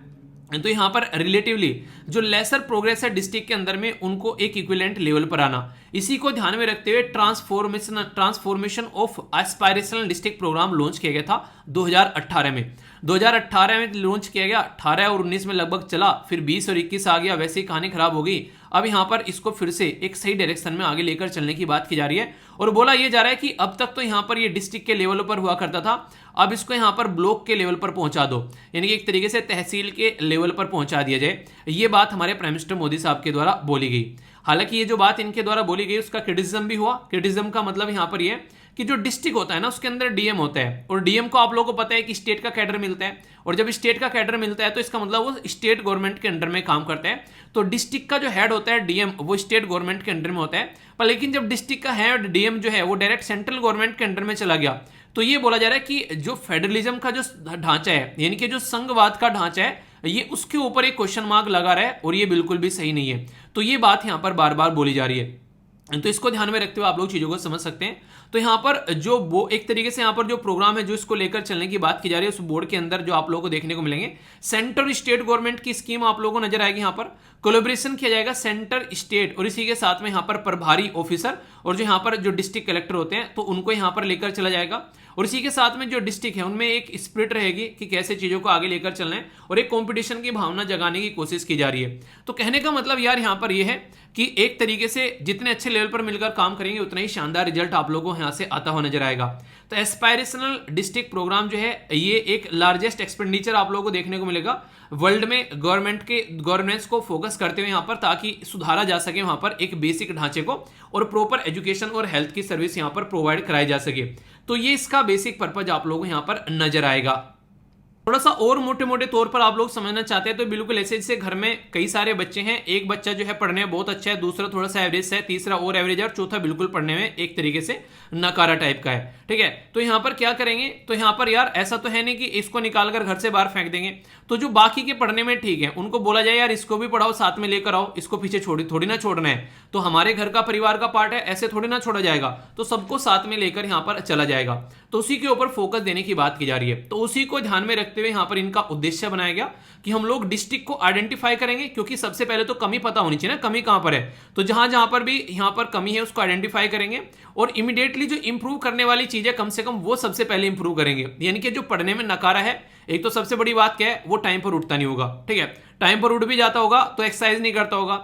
तो यहां पर रिलेटिवली जो लेसर प्रोग्रेस है डिस्ट्रिक्ट के अंदर में उनको एक इक्विवेलेंट लेवल पर आना, इसी को ध्यान में रखते हुए transformation of aspirational district program launch किया गया था 2018 में। 2018 में लॉन्च किया गया, 18 और 19 में लगभग चला, फिर 20 और 21 आ गया, वैसे ही कहानी खराब हो गई। अब यहां पर इसको फिर से एक सही डायरेक्शन में आगे लेकर चलने की बात की जा रही है, और बोला यह जा रहा है कि अब तक तो यहां पर ये डिस्ट्रिक्ट के लेवल पर हुआ करता था, अब इसको यहां पर ब्लॉक के लेवल पर पहुंचा दो, यानी कि एक तरीके से तहसील के लेवल पर पहुंचा दिया जाए। ये बात हमारे प्राइम मिनिस्टर मोदी साहब के द्वारा बोली गई। हालांकि ये जो बात इनके द्वारा बोली गई उसका क्रिटिसिज्म भी हुआ। क्रिटिसिज्म का मतलब यहां पर ये कि जो डिस्ट्रिक्ट होता है ना उसके अंदर डीएम होता है, और डीएम को आप लोगों को पता है कि स्टेट का कैडर मिलता है, और जब स्टेट का कैडर मिलता है तो इसका मतलब वो स्टेट गवर्नमेंट के अंडर में काम करता है। तो डिस्ट्रिक्ट का जो हेड होता है डीएम वो स्टेट गवर्नमेंट के अंडर में होता है, पर लेकिन जब डिस्ट्रिक्ट का हेड डीएम जो है वो डायरेक्ट सेंट्रल गवर्नमेंट के अंडर में चला गया, तो ये बोला जा रहा है कि जो फेडरलिज्म का जो ढांचा है, यानी कि जो संघवाद का ढांचा है, ये उसके ऊपर एक क्वेश्चन मार्क लगा रहा है, और ये बिल्कुल भी सही नहीं है। तो ये बात यहां पर बार बार बोली जा रही है, तो इसको ध्यान में रखते हुए आप लोग चीजों को समझ सकते हैं। तो यहाँ पर जो वो एक तरीके से यहाँ पर जो प्रोग्राम है जो इसको लेकर चलने की बात की जा रही है, उस बोर्ड के अंदर जो आप लोगों को देखने को मिलेंगे सेंटर स्टेट गवर्नमेंट की स्कीम आप लोगों को नजर आएगी। यहाँ पर कोलैबोरेशन किया जाएगा सेंटर स्टेट, और इसी के साथ में यहाँ पर प्रभारी ऑफिसर और जो यहाँ पर जो डिस्ट्रिक्ट कलेक्टर होते हैं तो उनको यहाँ पर लेकर चला जाएगा, और इसी के साथ में जो डिस्ट्रिक्ट है उनमें एक स्पिरिट रहेगी कि कैसे चीजों को आगे लेकर चलना है, और एक कंपटीशन की भावना जगाने की कोशिश की जा रही है। तो कहने का मतलब यार यहाँ पर यह है कि एक तरीके से जितने अच्छे लेवल पर मिलकर काम करेंगे उतना ही शानदार रिजल्ट आप लोगों को यहाँ से आता हुआ नजर आएगा। तो एस्पायरेशनल डिस्ट्रिक्ट प्रोग्राम जो है ये एक लार्जेस्ट एक्सपेंडिचर आप लोगों को देखने को मिलेगा वर्ल्ड में गवर्नमेंट के गवर्नेंस को फोकस करते हुए यहाँ पर, ताकि सुधारा जा सके वहां पर एक बेसिक ढांचे को, और प्रॉपर एजुकेशन और हेल्थ की सर्विस यहाँ पर प्रोवाइड कराई जा सके। तो ये इसका बेसिक पर्पज आप लोगों को यहाँ पर नजर आएगा। थोड़ा सा और मोटे मोटे तौर पर आप लोग समझना चाहते हैं तो बिल्कुल ऐसे जैसे घर में कई सारे बच्चे हैं, एक बच्चा जो है पढ़ने में बहुत अच्छा है, दूसरा थोड़ा सा एवरेज है, तीसरा और एवरेज है, और चौथा बिल्कुल पढ़ने में एक तरीके से नकारा टाइप का है। ठीक है, तो यहाँ पर क्या करेंगे, तो यहाँ पर यार ऐसा तो है नहीं कि इसको निकालकर घर से बाहर फेंक देंगे, तो जो बाकी के पढ़ने में ठीक है उनको बोला जाए यार इसको भी पढ़ाओ, साथ में लेकर आओ, इसको पीछे थोड़ी ना छोड़ना है, तो हमारे घर का परिवार का पार्ट है, ऐसे थोड़ी ना छोड़ा जाएगा, तो सबको साथ में लेकर यहाँ पर चला जाएगा। तो उसी के ऊपर फोकस देने की बात की जा रही है। तो उसी को ध्यान में रखते हुए यहाँ पर इनका उद्देश्य बनाया गया कि हम लोग डिस्ट्रिक्ट को आइडेंटिफाई करेंगे, क्योंकि सबसे पहले तो कमी पता होनी चाहिए ना, कमी कहां पर है, तो जहां जहां पर भी यहां पर कमी है उसको आइडेंटिफाई करेंगे, और इमीडिएटली जो इंप्रूव करने वाली चीज है कम से कम वो सबसे पहले इंप्रूव करेंगे। यानी कि जो पढ़ने में नकारा है, एक तो सबसे बड़ी बात क्या है, वो टाइम पर उठता नहीं होगा। ठीक है, टाइम पर उठ भी जाता होगा तो एक्सरसाइज नहीं करता होगा,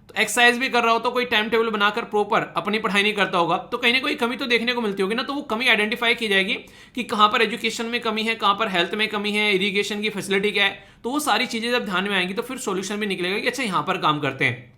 तो एक्सरसाइज भी कर रहा हो तो कोई टाइम टेबल बनाकर प्रॉपर अपनी पढ़ाई नहीं करता होगा, तो कहीं ना कोई कमी तो देखने को मिलती होगी ना। तो वो कमी आइडेंटिफाई की जाएगी कि कहां पर एजुकेशन में कमी है, कहां पर हेल्थ में कमी है, इरिगेशन की फैसिलिटी क्या है, तो वो सारी चीजें जब ध्यान में आएंगी तो फिर सॉल्यूशन भी निकलेगा कि अच्छा यहां पर काम करते हैं।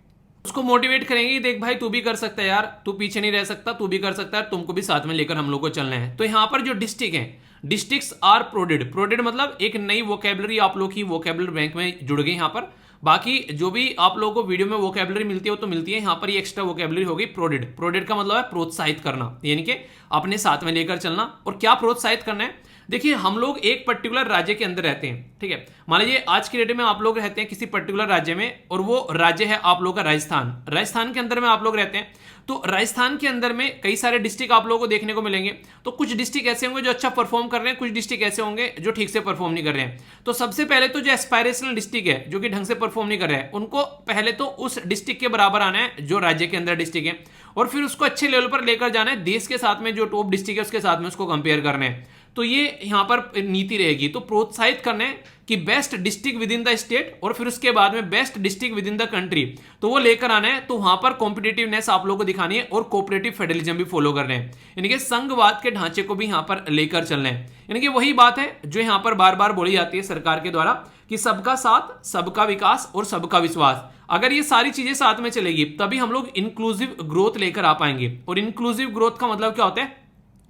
उसको मोटिवेट करेंगे, देख भाई तू भी कर सकता है यार, तू पीछे नहीं रह सकता, तू भी कर सकता है, तुमको भी साथ में लेकर हम लोग को चलना है। तो यहाँ पर जो डिस्ट्रिक्ट है, डिस्ट्रिक्ट्स आर प्रोडेड मतलब एक नई वोकेबलरी आप लोग की वोकेबलरी बैंक में जुड़ गई। यहाँ पर बाकी जो भी आप लोगों को वीडियो में वोकेबलरी मिलती है वो तो मिलती है, यहाँ पर ये एक्स्ट्रा वोकेबलरी होगी प्रोडेड का मतलब है प्रोत्साहित करना, यानी कि अपने साथ में लेकर चलना। और क्या प्रोत्साहित करना है, देखिए हम लोग एक पर्टिकुलर राज्य के अंदर रहते हैं, ठीक है, मान लीजिए आज की डेट में आप लोग रहते हैं किसी पर्टिकुलर राज्य में, और वो राज्य है आप लोग का राजस्थान के अंदर में आप लोग रहते हैं। तो राजस्थान के अंदर में कई सारे डिस्ट्रिक्ट आप लोगों को देखने को मिलेंगे, तो कुछ डिस्ट्रिक्ट ऐसे होंगे जो अच्छा परफॉर्म कर रहे हैं, कुछ डिस्ट्रिक्ट ऐसे होंगे जो ठीक से परफॉर्म नहीं कर रहे हैं। तो सबसे पहले तो जो एस्पायरेशनल डिस्ट्रिक्ट है जो कि ढंग से परफॉर्म नहीं कर रहे हैं, उनको पहले तो उस डिस्ट्रिक्ट के बराबर आना है जो राज्य के अंदर डिस्ट्रिक्ट है, और फिर उसको अच्छे लेवल पर लेकर जाना है, देश के साथ में जो टॉप डिस्ट्रिक्ट है उसके साथ में उसको कंपेयर करना है। तो ये यहां पर नीति रहेगी, तो प्रोत्साहित करना है कि best district with in the state, और फिर उसके बाद में best district with in the country, तो वो लेकर आना है। तो वहां पर कॉम्पिटिटिवनेस आप लोगों को दिखानी है, और कोऑपरेटिव फेडरलिज्म भी फॉलो करना है, यानी कि संघवाद के ढांचे को भी यहां पर लेकर चलना है। यानी कि वही बात है जो यहां पर बार बार बोली जाती है सरकार के द्वारा कि सबका साथ, सबका विकास और सबका विश्वास। अगर ये सारी चीजें साथ में चलेगी तभी हम लोग इंक्लूसिव ग्रोथ लेकर आ पाएंगे। और इंक्लूसिव ग्रोथ का मतलब क्या होता है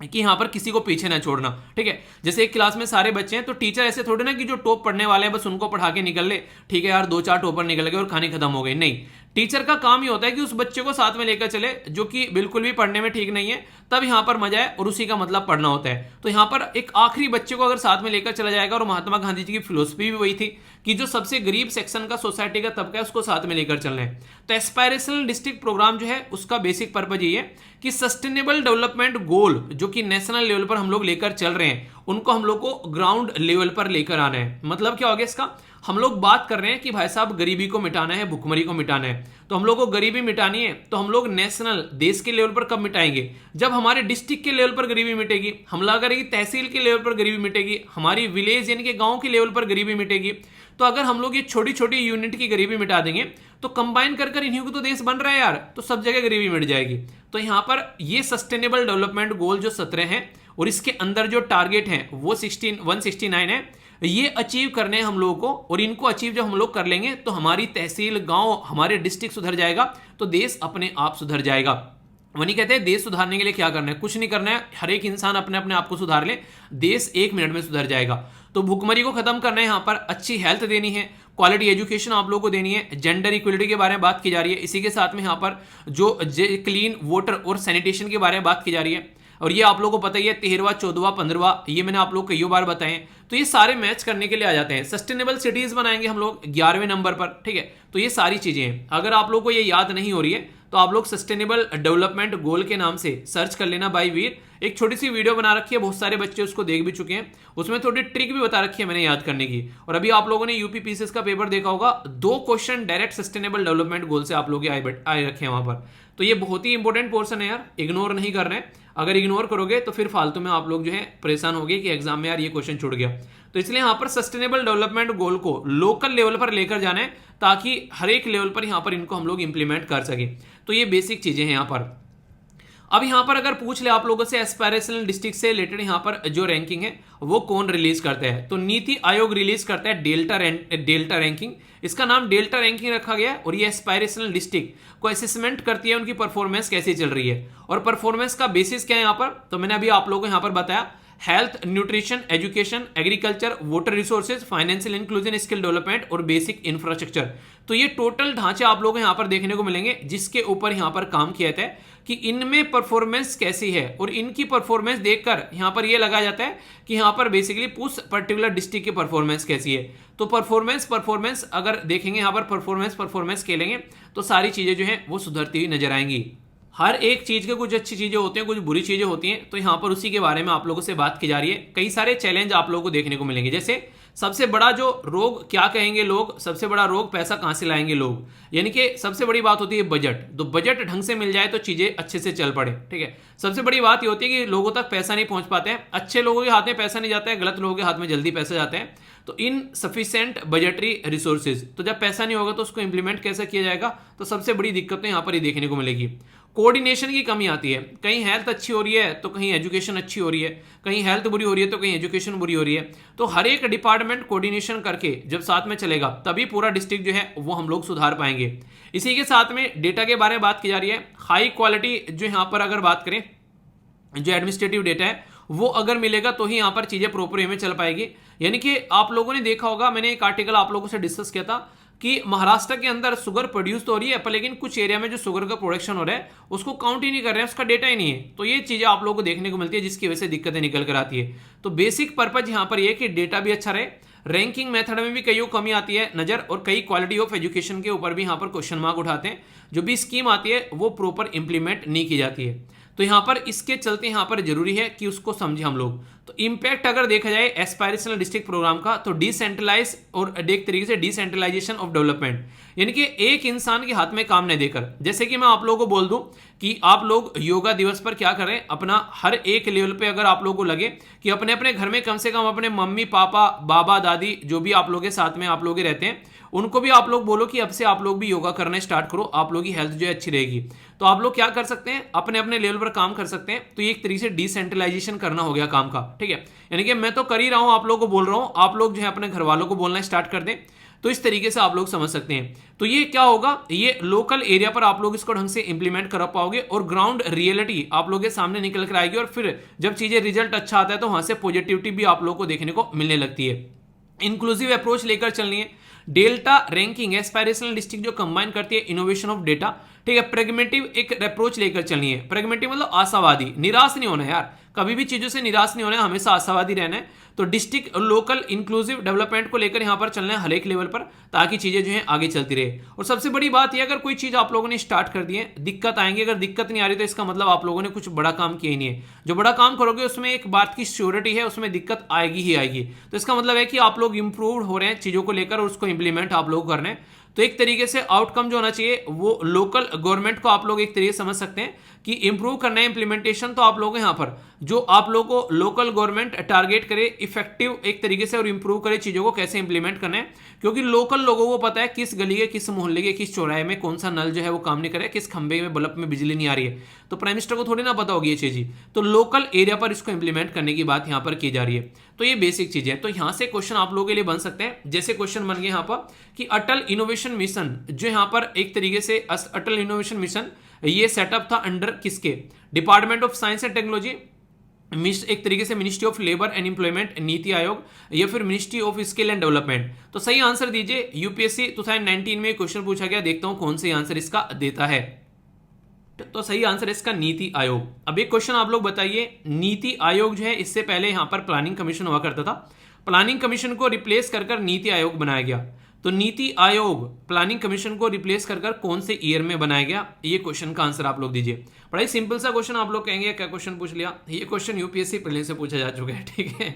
कि यहां पर किसी को पीछे ना छोड़ना। ठीक है, जैसे एक क्लास में सारे बच्चे हैं तो टीचर ऐसे थोड़े ना कि जो टॉप पढ़ने वाले हैं बस उनको पढ़ा के निकल ले, ठीक है यार 2-4 टॉपर निकल गए और कहानी खत्म हो गई, नहीं। टीचर का काम ही होता है कि उस बच्चे को साथ में लेकर चले जो कि बिल्कुल भी पढ़ने में ठीक नहीं है, तब यहाँ पर मजा है, और उसी का मतलब पढ़ना होता है। तो यहाँ पर एक आखिरी बच्चे को अगर साथ में लेकर चला जाएगा, और महात्मा गांधी जी की फिलोसफी भी वही थी कि जो सबसे गरीब सेक्शन का सोसाइटी का तबका है उसको साथ में लेकर चलना है। तो एस्पायरेशनल डिस्ट्रिक्ट प्रोग्राम जो है उसका बेसिक पर्पज ये है कि सस्टेनेबल डेवलपमेंट गोल जो कि नेशनल लेवल पर हम लोग लेकर चल रहे हैं उनको हम लोग को ग्राउंड लेवल पर लेकर आना है। मतलब क्या हो गया इसका, हम लोग बात कर रहे हैं कि भाई साहब गरीबी को मिटाना है, भुखमरी को मिटाना है, तो हम लोग को गरीबी मिटानी है तो हम लोग नेशनल देश के लेवल पर कब मिटाएंगे, जब हमारे डिस्ट्रिक्ट के लेवल पर गरीबी मिटेगी, हमला करेगी तहसील के लेवल पर गरीबी मिटेगी, हमारी विलेज यानी कि गांव के लेवल पर गरीबी मिटेगी। तो अगर हम लोग ये छोटी छोटी यूनिट की गरीबी मिटा देंगे तो कंबाइन कर कर इन्हीं को तो देश बन रहा है यार, तो सब जगह गरीबी मिट जाएगी। तो यहाँ पर ये सस्टेनेबल डेवलपमेंट गोल जो 17 हैं और इसके अंदर जो टारगेट हैं वो 169 है, ये अचीव करने हैं हम लोगों को, और इनको अचीव जब हम लोग कर लेंगे तो हमारी तहसील, गांव, हमारे डिस्ट्रिक्ट सुधर जाएगा, तो देश अपने आप सुधर जाएगा। वही कहते हैं देश सुधारने के लिए क्या करना है, कुछ नहीं करना है, हर एक इंसान अपने अपने आप को सुधार ले, देश 1 मिनट में सुधर जाएगा। तो भुखमरी को खत्म करना है, यहाँ पर अच्छी हेल्थ देनी है, क्वालिटी एजुकेशन आप लोगों को देनी है, जेंडर इक्वलिटी के बारे में बात की जा रही है, इसी के साथ में यहाँ पर जो क्लीन वाटर और सैनिटेशन के बारे में बात की जा रही है, और ये आप लोगों को पता ही है 13वां 14वां 15वां ये मैंने आप लोग कई बार बताए हैं। तो ये सारे मैच करने के लिए आ जाते हैं। सस्टेनेबल सिटीज बनाएंगे हम लोग 11वें नंबर पर, ठीक है। तो ये सारी चीजें हैं, अगर आप लोग को ये याद नहीं हो रही है तो आप लोग सस्टेनेबल डेवलपमेंट गोल के नाम से सर्च कर लेना भाई वीर। एक छोटी सी वीडियो बना रखी है, बहुत सारे बच्चे उसको देख भी चुके हैं, उसमें थोड़ी ट्रिक भी बता रखी है मैंने याद करने की। और अभी आप लोगों ने यूपी पीसीएस का पेपर देखा होगा, 2 question direct sustainable development goal से आप लोग आए रखे हैं वहां पर। तो ये बहुत ही इंपॉर्टेंट पोर्सन है यार, इग्नोर नहीं कर रहे हैं। अगर इग्नोर करोगे तो फिर फालतू में आप लोग जो है परेशान होगे कि एग्जाम में यार ये क्वेश्चन छूट गया। तो इसलिए यहाँ पर सस्टेनेबल डेवलपमेंट गोल को लोकल लेवल पर लेकर जाना है ताकि हर एक लेवल पर यहाँ पर इनको हम लोग इंप्लीमेंट कर सके। तो ये बेसिक चीजें हैं यहाँ पर। अब यहाँ पर अगर पूछ ले आप लोगों से एस्पायरेशनल डिस्ट्रिक्ट से रिलेटेड यहाँ पर जो रैंकिंग है वो कौन रिलीज करता है, तो नीति आयोग रिलीज करता है डेल्टा रैंकिंग। इसका नाम डेल्टा रैंकिंग रखा गया है, और ये एस्पायरेशनल डिस्ट्रिक्ट को असेसमेंट करती है उनकी परफॉर्मेंस कैसी चल रही है। और परफॉर्मेंस का बेसिस क्या है यहाँ पर, तो मैंने अभी आप लोगों को यहाँ पर बताया, health, nutrition, education, agriculture, water resources, financial inclusion, skill development और बेसिक इंफ्रास्ट्रक्चर। तो ये टोटल ढांचे आप लोगों को यहाँ पर देखने को मिलेंगे जिसके ऊपर यहाँ पर काम किया जाता है कि इनमें परफॉर्मेंस कैसी है, और इनकी परफॉर्मेंस देखकर यहाँ पर ये लगाया जाता है कि यहाँ पर बेसिकली उस पर्टिकुलर डिस्ट्रिक्ट की परफॉर्मेंस कैसी है। तो परफॉर्मेंस अगर देखेंगे यहाँ पर परफॉर्मेंस खेलेंगे तो सारी चीजें जो है वो सुधरती हुई नजर आएंगी। हर एक चीज के कुछ अच्छी चीजें होती हैं, कुछ बुरी चीजें होती हैं, तो यहाँ पर उसी के बारे में आप लोगों से बात की जा रही है। कई सारे चैलेंज आप लोगों को देखने को मिलेंगे, जैसे सबसे बड़ा जो रोग क्या कहेंगे लोग, सबसे बड़ा रोग पैसा कहां से लाएंगे लोग, यानी कि सबसे बड़ी बात होती है बजट। तो बजट ढंग से मिल जाए तो चीजें अच्छे से चल पड़े, ठीक है। सबसे बड़ी बात ये होती है कि लोगों तक पैसा नहीं पहुंच पाते हैं, अच्छे लोगों के हाथ में पैसा नहीं जाता है, गलत लोगों के हाथ में जल्दी पैसा जाते हैं। तो इन सफिशिएंट बजटरी रिसोर्सेज, तो जब पैसा नहीं होगा तो उसको इंप्लीमेंट कैसे किया जाएगा, तो सबसे बड़ी दिक्कत तो यहाँ पर ही देखने को मिलेगी। कोऑर्डिनेशन की कमी आती है, कहीं हेल्थ अच्छी हो रही है तो कहीं एजुकेशन अच्छी हो रही है, कहीं हेल्थ बुरी हो रही है तो कहीं एजुकेशन बुरी हो रही है। तो हर एक डिपार्टमेंट कोऑर्डिनेशन करके जब साथ में चलेगा तभी पूरा डिस्ट्रिक्ट जो है वो हम लोग सुधार पाएंगे। इसी के साथ में डेटा के बारे में बात की जा रही है, हाई क्वालिटी जो यहाँ पर अगर बात करें जो एडमिनिस्ट्रेटिव डेटा है वो अगर मिलेगा तो ही यहाँ पर चीजें प्रॉपर वे में चल पाएगी। यानी कि आप लोगों ने देखा होगा, मैंने एक आर्टिकल आप लोगों से डिस्कस किया था कि महाराष्ट्र के अंदर शुगर प्रोड्यूस तो हो रही है पर लेकिन कुछ एरिया में जो शुगर का प्रोडक्शन हो रहा है उसको काउंट ही नहीं कर रहे हैं, उसका डेटा ही नहीं है। तो ये चीजें आप लोगों को देखने को मिलती है जिसकी वजह से दिक्कतें निकल कर आती है। तो बेसिक पर्पज यहाँ पर यह कि डेटा भी अच्छा रहे, रैंकिंग मेथड में भी कई कमी आती है नजर, और कई क्वालिटी ऑफ एजुकेशन के ऊपर भी यहाँ पर क्वेश्चन मार्क उठाते हैं, जो भी स्कीम आती है वो प्रॉपर इंप्लीमेंट नहीं की जाती है। तो यहाँ पर इसके चलते यहाँ पर जरूरी है कि उसको समझे हम लोग। तो इंपैक्ट अगर देखा जाए एस्पायरेशनल डिस्ट्रिक्ट प्रोग्राम का, तो डिसेंट्रलाइज और एक तरीके से डिसेंट्रलाइजेशन ऑफ डेवलपमेंट, यानी कि एक इंसान के हाथ में काम नहीं देकर, जैसे कि मैं आप लोगों को बोल दूं कि आप लोग योगा दिवस पर क्या करें, अपना हर एक लेवल पे अगर आप लोगों को लगे कि अपने अपने घर में कम से कम अपने मम्मी पापा बाबा दादी जो भी आप लोग के साथ में आप लोग रहते हैं उनको भी आप लोग बोलो कि अब से आप लोग भी योगा करना स्टार्ट करो, आप लोग की हेल्थ जो है अच्छी रहेगी। तो आप लोग क्या कर सकते हैं, अपने अपने लेवल पर काम कर सकते हैं। तो ये एक तरीके से डिसेंट्रलाइजेशन करना हो गया काम का, ठीक है। यानी कि मैं तो कर ही रहा हूं, आप लोगों को बोल रहा हूं, आप लोग जो है अपने घर वालों को बोलना स्टार्ट कर दें। तो इस तरीके से आप लोग समझ सकते हैं। तो ये क्या होगा, ये लोकल एरिया पर आप लोग इसको ढंग से इंप्लीमेंट कर पाओगे और ग्राउंड रियलिटी आप लोग के सामने निकल कर आएगी, और फिर जब चीजें रिजल्ट अच्छा आता है तो वहां से पॉजिटिविटी भी आप लोग को देखने को मिलने लगती है। इंक्लूसिव अप्रोच लेकर चलनी है, डेल्टा रैंकिंग एस्पायरेशनल डिस्ट्रिक्ट जो कंबाइन करती है इनोवेशन ऑफ डेटा, ठीक है, प्रेगमेटिव एक अप्रोच लेकर चलनी है। प्रेगमेटिव मतलब आशावादी, निराश नहीं होना है यार, कभी भी चीजों से निराश नहीं होना है, हमेशा आशावादी रहना है। तो डिस्ट्रिक्ट लोकल इंक्लूसिव डेवलपमेंट को लेकर यहां पर चलना है हर एक लेवल पर, ताकि चीजें जो है आगे चलती रहे। और सबसे बड़ी बात यह, अगर कोई चीज आप लोगों ने स्टार्ट कर दी है, दिक्कत आएंगी, अगर दिक्कत नहीं आ रही तो इसका मतलब आप लोगों ने कुछ बड़ा काम किया ही नहीं है। जो बड़ा काम करोगे उसमें एक बात की श्योरिटी है, उसमें दिक्कत आएगी ही आएगी। तो इसका मतलब है कि आप लोग इंप्रूव हो रहे हैं चीजों को लेकर और उसको इंप्लीमेंट आप लोग कर रहे हैं। तो एक तरीके से आउटकम जो होना चाहिए वो लोकल गवर्नमेंट को आप लोग एक तरीके से समझ सकते हैं कि इंप्रूव करना है इंप्लीमेंटेशन। तो आप लोग यहां पर जो आप लोगों को लोकल गवर्नमेंट टारगेट करे इफेक्टिव एक तरीके से और इंप्रूव करे चीजों को कैसे इंप्लीमेंट करना है, क्योंकि लोकल लोगों को पता है किस गली के, किस मोहल्ले के, किस चौराहे में कौन सा नल जो है वो काम नहीं करे, किस खंबे में बल्ब में बिजली नहीं आ रही है। तो प्राइम मिनिस्टर को थोड़ी ना पता होगी ये चीज ही, तो लोकल एरिया पर इसको इंप्लीमेंट करने की बात यहां पर की जा रही है। तो ये बेसिक चीज है। तो यहां से क्वेश्चन आप लोगों के लिए बन सकते हैं, जैसे क्वेश्चन बन गए यहां पर कि अटल इनोवेशन मिशन, जो यहां पर एक तरीके से अटल इनोवेशन मिशन ये सेटअप था अंडर किसके, department of science and technology, एक तरीके से ministry of labour and employment, NITI Aayog, या फिर ministry of skill and development. तो सही आंसर दीजिए। यूपीएससी 2019 में क्वेश्चन पूछा गया, देखता हूं कौन सी आंसर इसका देता है। तो सही आंसर है इसका नीति आयोग। अब एक क्वेश्चन आप लोग बताइए, नीति आयोग जो है इससे पहले यहां पर प्लानिंग कमीशन हुआ करता था, प्लानिंग कमीशन को रिप्लेस कर नीति आयोग बनाया गया। तो नीति आयोग प्लानिंग कमीशन को रिप्लेस कर कौन से ईयर में बनाया गया, ये क्वेश्चन का आंसर आप लोग दीजिए। बड़ा ही सिंपल सा क्वेश्चन, आप लोग कहेंगे क्या क्वेश्चन पूछ लिया, ये क्वेश्चन यूपीएससी प्रीलिम्स से पूछा जा चुका है, ठीक है।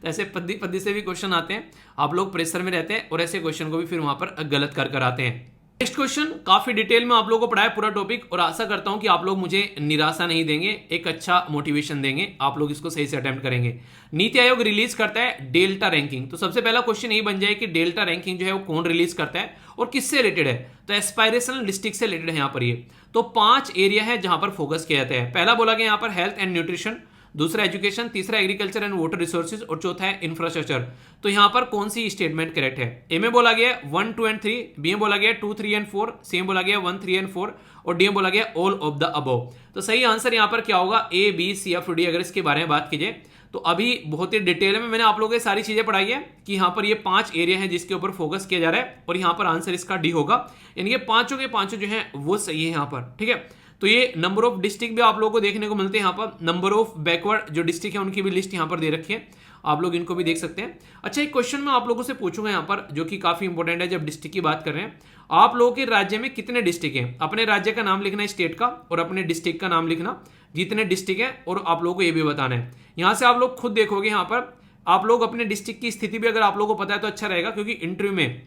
तो ऐसे पद्दी पद्दी से भी क्वेश्चन आते हैं, आप लोग प्रेशर में रहते हैं और ऐसे क्वेश्चन को भी फिर वहां पर गलत कर आते हैं। नेक्स्ट क्वेश्चन काफी डिटेल में आप लोगों को पढ़ाया पूरा टॉपिक, और आशा करता हूं कि आप लोग मुझे निराशा नहीं देंगे, एक अच्छा मोटिवेशन देंगे, आप लोग इसको सही से अटेम्प्ट करेंगे। नीति आयोग रिलीज करता है डेल्टा रैंकिंग। तो सबसे पहला क्वेश्चन यही बन जाए कि डेल्टा रैंकिंग जो है वो कौन रिलीज करता है और किससे रिलेटेड है, तो एस्पायरेशनल डिस्ट्रिक्ट से रिलेटेड है यहाँ पर। ये तो 5 एरिया है जहां पर फोकस किया जाता है। पहला बोला गया यहाँ पर हेल्थ एंड न्यूट्रिशन, दूसरा एजुकेशन, तीसरा एग्रीकल्चर एंड वाटर रिसोर्सेज, और चौथा है इंफ्रास्ट्रक्चर। तो यहां पर कौन सी स्टेटमेंट करेक्ट है? ए में बोला गया 1, 2 एंड 3, बी में बोला गया 2, 3 एंड 4, सी में बोला गया 1, 3 एंड 4, और डी में बोला गया ऑल ऑफ द अबव। तो सही आंसर यहां पर क्या होगा, ए, बी, सी, एफ, डी। अगर इसके बारे में बात कीजिए तो अभी बहुत ही डिटेल में मैंने आप लोगों को सारी चीजें पढ़ाई है कि यहां पर ये 5 एरिया है जिसके ऊपर फोकस किया जा रहा है, और यहां पर आंसर इसका डी होगा। यानी कि पांचों के पांचों जो है वो सही है यहां पर, ठीक है। तो ये नंबर ऑफ डिस्ट्रिक्ट भी आप लोगों को देखने को मिलते हैं यहाँ पर, नंबर ऑफ बैकवर्ड जो डिस्ट्रिक्ट है उनकी भी लिस्ट यहाँ पर दे रखी है, आप लोग इनको भी देख सकते हैं। अच्छा, एक क्वेश्चन मैं आप लोगों से पूछूंगा यहाँ पर जो कि काफी इंपॉर्टेंट है जब डिस्ट्रिक्ट की बात कर रहे हैं। आप लोगों के राज्य में कितने डिस्ट्रिक्ट हैं? अपने राज्य का नाम लिखना है स्टेट का, और अपने डिस्ट्रिक्ट का नाम लिखना, जितने डिस्ट्रिक्ट है, और आप लोगों को ये भी बताना है। यहाँ से आप लोग खुद देखोगे, यहाँ पर आप लोग अपने डिस्ट्रिक्ट की स्थिति भी अगर आप लोगों को पता है तो अच्छा रहेगा, क्योंकि इंटरव्यू में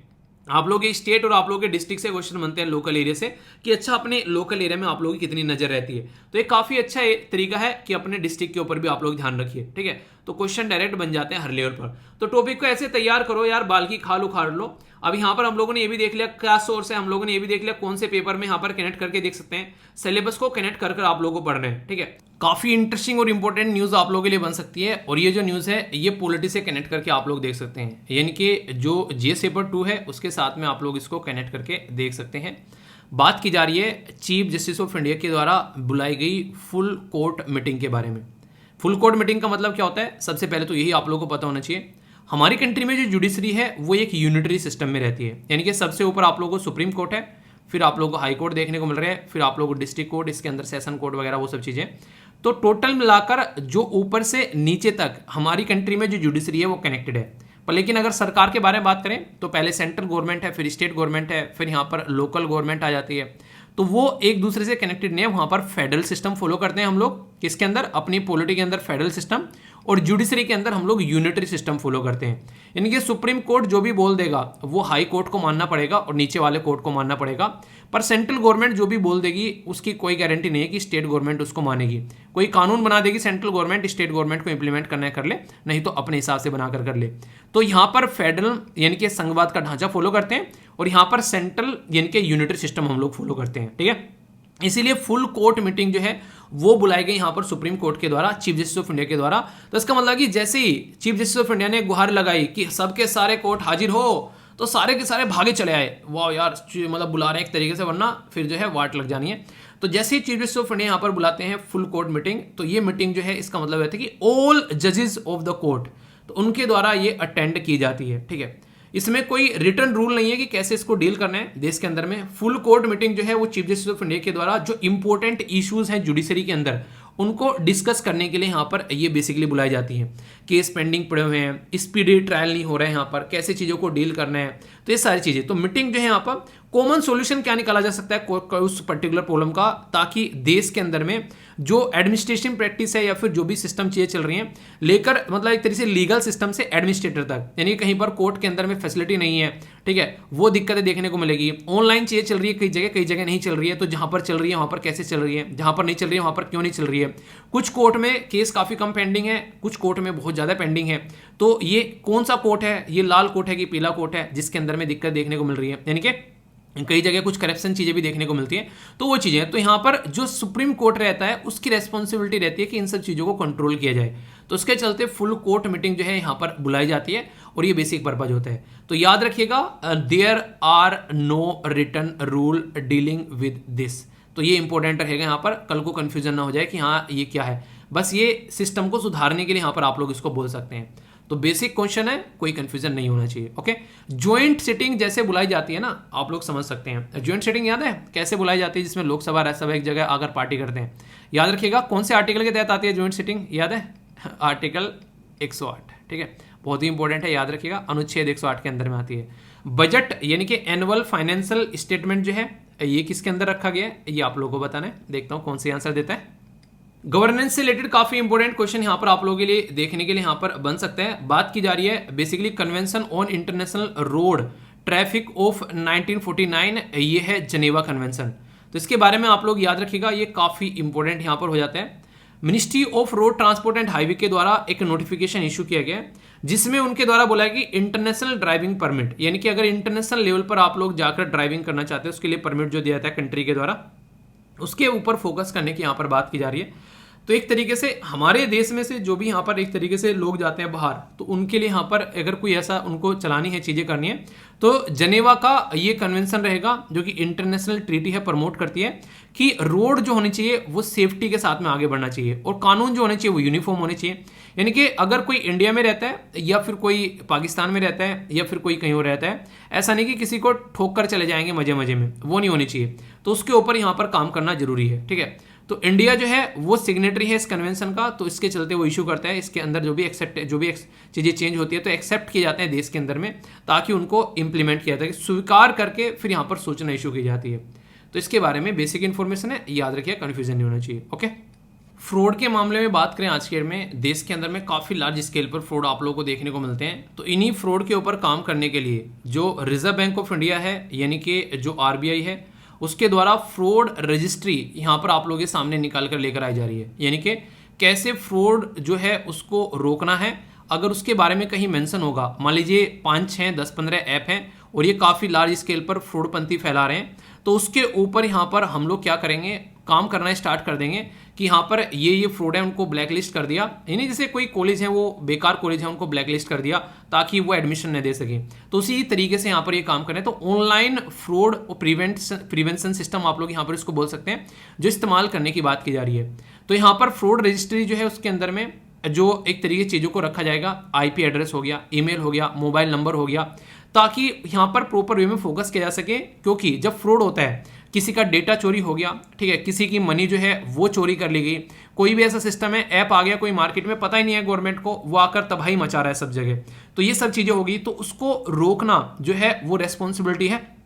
आप लोग के स्टेट और आप लोगों के डिस्ट्रिक्ट से क्वेश्चन बनते हैं लोकल एरिया से, कि अच्छा अपने लोकल एरिया में आप लोगों की कितनी नजर रहती है। तो एक काफी अच्छा तरीका है कि अपने डिस्ट्रिक्ट के ऊपर भी आप लोग ध्यान रखिए, ठीक है। तो क्वेश्चन डायरेक्ट बन जाते हैं हर लेवल पर। तो टॉपिक को ऐसे तैयार करो यार, बाल की खाल उखाड़ लो। अब यहाँ पर हम लोगों ने ये भी देख लिया क्या सोर्स है, हम लोगों ने ये भी देख लिया कौन से पेपर में यहाँ पर कनेक्ट करके देख सकते हैं, सिलेबस को कनेक्ट कर आप लोगों को पढ़ना है, ठीक है। काफी इंटरेस्टिंग और इंपॉर्टेंट न्यूज आप लोगों के लिए बन सकती है, और ये जो न्यूज है ये पॉलिटी से कनेक्ट करके आप लोग देख सकते हैं, यानी कि जो जीएस पेपर 2 है उसके साथ में आप लोग इसको कनेक्ट करके देख सकते हैं। बात की जा रही है चीफ जस्टिस ऑफ इंडिया के द्वारा बुलाई गई फुल कोर्ट मीटिंग के बारे में। फुल कोर्ट मीटिंग का मतलब क्या होता है? सबसे पहले तो यही आप लोगों को पता होना चाहिए, हमारी कंट्री में जो जुडिशरी है वो एक यूनिटरी सिस्टम में रहती है, यानी कि सबसे ऊपर आप लोगों को सुप्रीम कोर्ट है, फिर आप लोगों को हाई कोर्ट देखने को मिल रहा है, फिर आप लोगों को डिस्ट्रिक्ट कोर्ट, इसके अंदर सेशन कोर्ट वगैरह वो सब चीजें। तो टोटल मिलाकर जो ऊपर से नीचे तक हमारी कंट्री में जो जुडिशरी है वो कनेक्टेड है। पर लेकिन अगर सरकार के बारे में बात करें तो पहले सेंट्रल गवर्नमेंट है, फिर स्टेट गवर्नमेंट है, फिर यहाँ पर लोकल गवर्नमेंट आ जाती है। तो वो एक दूसरे से कनेक्टेड नहीं है, वहां पर फेडरल सिस्टम फॉलो करते हैं हम लोग, किसके अंदर? अपनी पॉलिटी के अंदर फेडरल सिस्टम, और जुडिशरी के अंदर हम लोग यूनिटरी सिस्टम फॉलो करते हैं। यानी कि सुप्रीम कोर्ट जो भी बोल देगा वो हाई कोर्ट को मानना पड़ेगा और नीचे वाले कोर्ट को मानना पड़ेगा। पर सेंट्रल गवर्नमेंट जो भी बोल देगी उसकी कोई गारंटी नहीं है कि स्टेट गवर्नमेंट उसको मानेगी। कोई कानून बना देगी सेंट्रल गवर्नमेंट, स्टेट गवर्नमेंट को इंप्लीमेंट करना है कर ले, नहीं तो अपने हिसाब से बनाकर कर ले। तो यहाँ पर फेडरल यानी कि संघवाद का ढांचा फॉलो करते हैं, और यहाँ पर सेंट्रल यानी कि यूनिटरी सिस्टम हम लोग फॉलो करते हैं, ठीक है। इसीलिए फुल कोर्ट मीटिंग जो है वो बुलाई गई यहाँ पर सुप्रीम कोर्ट के द्वारा, चीफ जस्टिस ऑफ इंडिया के द्वारा। तो इसका मतलब कि जैसे ही चीफ जस्टिस ऑफ इंडिया ने गुहार लगाई कि सबके सारे कोर्ट हाजिर हो, तो सारे के सारे भागे चले आए। वाह यार, मतलब बुला रहे हैं एक तरीके से, वरना फिर जो है वाट लग जानी है। तो जैसे ही चीफ जस्टिस ऑफ इंडिया यहाँ पर बुलाते हैं फुल कोर्ट मीटिंग, तो ये मीटिंग जो है इसका मतलब रहता है कि ऑल जजेस ऑफ द कोर्ट, तो उनके द्वारा ये अटेंड की जाती है, ठीक है। इसमें कोई रिटर्न रूल नहीं है कि कैसे इसको डील करना है देश के अंदर में। फुल कोर्ट मीटिंग जो है वो चीफ जस्टिस ऑफ इंडिया के द्वारा जो इंपॉर्टेंट इश्यूज हैं जुडिशरी के अंदर उनको डिस्कस करने के लिए यहाँ पर ये बेसिकली बुलाई जाती है। केस पेंडिंग पड़े हुए हैं, स्पीडी ट्रायल नहीं हो रहा है, यहाँ पर कैसे चीज़ों को डील करना है, तो ये सारी चीज़ें। तो मीटिंग जो है यहाँ पर कॉमन सॉल्यूशन क्या निकाला जा सकता है उस पर्टिकुलर प्रॉब्लम का, ताकि देश के अंदर में जो एडमिनिस्ट्रेशन प्रैक्टिस है या फिर जो भी सिस्टम चीज़ें चल रही हैं लेकर मतलब एक तरीके से लीगल सिस्टम से एडमिनिस्ट्रेटर तक, यानी कहीं पर कोर्ट के अंदर में फैसिलिटी नहीं है, ठीक है, वो दिक्कतें देखने को मिलेगी। ऑनलाइन चीज़ें चल रही है कई जगह नहीं चल रही है, तो जहाँ पर चल रही है वहाँ पर कैसे चल रही है, जहाँ पर नहीं चल रही है वहाँ पर क्यों नहीं चल रही है। कुछ कोर्ट में केस काफ़ी कम पेंडिंग है, कुछ कोर्ट में बहुत ज़्यादा पेंडिंग है। तो ये कौन सा कोर्ट है, ये लाल कोर्ट है कि पीला कोर्ट है जिसके अंदर में दिक्कत देखने को मिल रही है, यानी कि कई जगह कुछ करप्शन चीज़ें भी देखने को मिलती हैं। तो वो चीज़ें, तो यहाँ पर जो सुप्रीम कोर्ट रहता है उसकी रेस्पॉन्सिबिलिटी रहती है कि इन सब चीज़ों को कंट्रोल किया जाए। तो उसके चलते फुल कोर्ट मीटिंग जो है यहाँ पर बुलाई जाती है और ये बेसिक पर्पज होता है। तो याद रखिएगा, there are no written rule dealing with this. तो ये इंपॉर्टेंट रहेगा यहाँ पर, कल को कंफ्यूजन ना हो जाए कि हाँ ये क्या है। बस ये सिस्टम को सुधारने के लिए यहाँ पर आप लोग इसको बोल सकते हैं। तो बेसिक क्वेश्चन है, कोई कंफ्यूजन नहीं होना चाहिए। ओके, ज्वाइंट सिटिंग जैसे बुलाई जाती है ना, आप लोग समझ सकते हैं। ज्वाइंट सिटिंग याद है कैसे बुलाई जाती है, जिसमें लोकसभा राज्यसभा एक जगह आकर पार्टी करते हैं। याद रखिएगा कौन से आर्टिकल के तहत आती है ज्वाइंट सिटिंग, याद है आर्टिकल 108, ठीक है, बहुत ही इंपॉर्टेंट है, याद रखिएगा, अनुच्छेद 108 के अंदर में आती है। बजट यानी कि एनुअल फाइनेंशियल स्टेटमेंट जो है ये किसके अंदर रखा गया है, ये आप लोगों को बताना है। देखता हूं कौन सी आंसर देता है। गवर्नेंस से रिलेटेड काफी इंपॉर्टेंट क्वेश्चन यहां पर आप लोगों के लिए देखने के लिए यहां पर बन सकते हैं। बात की जा रही है basically convention on international road traffic of 1949, ये है जनेवा कन्वेंशन। तो इसके बारे में आप लोग याद रखिएगा, ये काफी इंपॉर्टेंट यहां पर हो जाता है। Ministry of road transport and highway के द्वारा एक नोटिफिकेशन इशू किया गया जिसमें उनके द्वारा बोला है कि इंटरनेशनल ड्राइविंग परमिट, यानी कि अगर इंटरनेशनल लेवल पर आप लोग जाकर ड्राइविंग करना चाहते हैं उसके लिए परमिट जो दिया जाता है कंट्री के द्वारा, उसके ऊपर फोकस करने की यहाँ पर बात की जा रही है। तो एक तरीके से हमारे देश में से जो भी यहाँ पर एक तरीके से लोग जाते हैं बाहर, तो उनके लिए यहाँ पर अगर कोई ऐसा उनको चलानी है, चीज़ें करनी है, तो जनेवा का ये कन्वेंशन रहेगा जो कि इंटरनेशनल ट्रीटी है, प्रमोट करती है कि रोड जो होनी चाहिए वो सेफ्टी के साथ में आगे बढ़ना चाहिए और कानून जो होने चाहिए वो यूनिफॉर्म होने चाहिए। यानी कि अगर कोई इंडिया में रहता है या फिर कोई पाकिस्तान में रहता है या फिर कोई कहीं और रहता है, ऐसा नहीं कि किसी को ठोक कर चले जाएंगे मजे मजे में, वो नहीं होनी चाहिए। तो उसके ऊपर यहाँ पर काम करना जरूरी है, ठीक है। तो इंडिया जो है वो सिग्नेटरी है इस कन्वेंशन का, तो इसके चलते वो इशू करता है। इसके अंदर जो भी चीज़ें चेंज होती है तो एक्सेप्ट किए जाते हैं देश के अंदर में, ताकि उनको इंप्लीमेंट किया जाता है, स्वीकार करके फिर यहाँ पर सूचना इशू की जाती है। तो इसके बारे में बेसिक इन्फॉर्मेशन है, याद रखिए, कन्फ्यूजन नहीं होना चाहिए। ओके, फ्रॉड के मामले में बात करें आज के डेट में देश के अंदर में काफ़ी लार्ज स्केल पर फ्रॉड आप लोगों को देखने को मिलते हैं। तो इन्हीं फ्रॉड के ऊपर काम करने के लिए जो रिजर्व बैंक ऑफ इंडिया है यानी कि जो RBI है, उसके द्वारा फ्रॉड रजिस्ट्री यहाँ पर आप लोगों के सामने निकाल कर लेकर आई जा रही है। यानी कि कैसे फ्रॉड जो है उसको रोकना है। अगर उसके बारे में कहीं मेंशन होगा, मान लीजिए 5, 6, 10, 15 ऐप हैं और ये काफ़ी लार्ज स्केल पर फ्रॉडपंथी फैला रहे हैं, तो उसके ऊपर यहाँ पर हम लोग क्या करेंगे, काम करना स्टार्ट कर देंगे कि यहाँ पर ये फ्रॉड है, उनको ब्लैकलिस्ट कर दिया। यानी जैसे कोई कॉलेज है वो बेकार कॉलेज है, उनको ब्लैकलिस्ट कर दिया ताकि वो एडमिशन न दे सके। तो उसी तरीके से यहाँ पर ये काम करें। तो ऑनलाइन फ्रॉड और प्रिवेंशन सिस्टम आप लोग यहाँ पर इसको बोल सकते हैं, जो इस्तेमाल करने की बात की जा रही है। तो यहाँ पर फ्रॉड रजिस्ट्री जो है उसके अंदर में जो एक तरीके चीज़ों को रखा जाएगा, IP एड्रेस हो गया, ईमेल हो गया, मोबाइल नंबर हो गया, ताकि यहाँ पर प्रॉपर वे में फोकस किया जा सके। क्योंकि जब फ्रॉड होता है, किसी का डेटा चोरी हो गया, ठीक है, किसी की मनी जो है वो चोरी कर ली गई, कोई भी ऐसा सिस्टम है, ऐप आ गया कोई मार्केट में, पता ही नहीं है गवर्नमेंट को, वो आकर तबाही मचा रहा है सब जगह, तो ये सब चीज़ें होगी। तो उसको रोकना जो है वो रेस्पॉन्सिबिलिटी है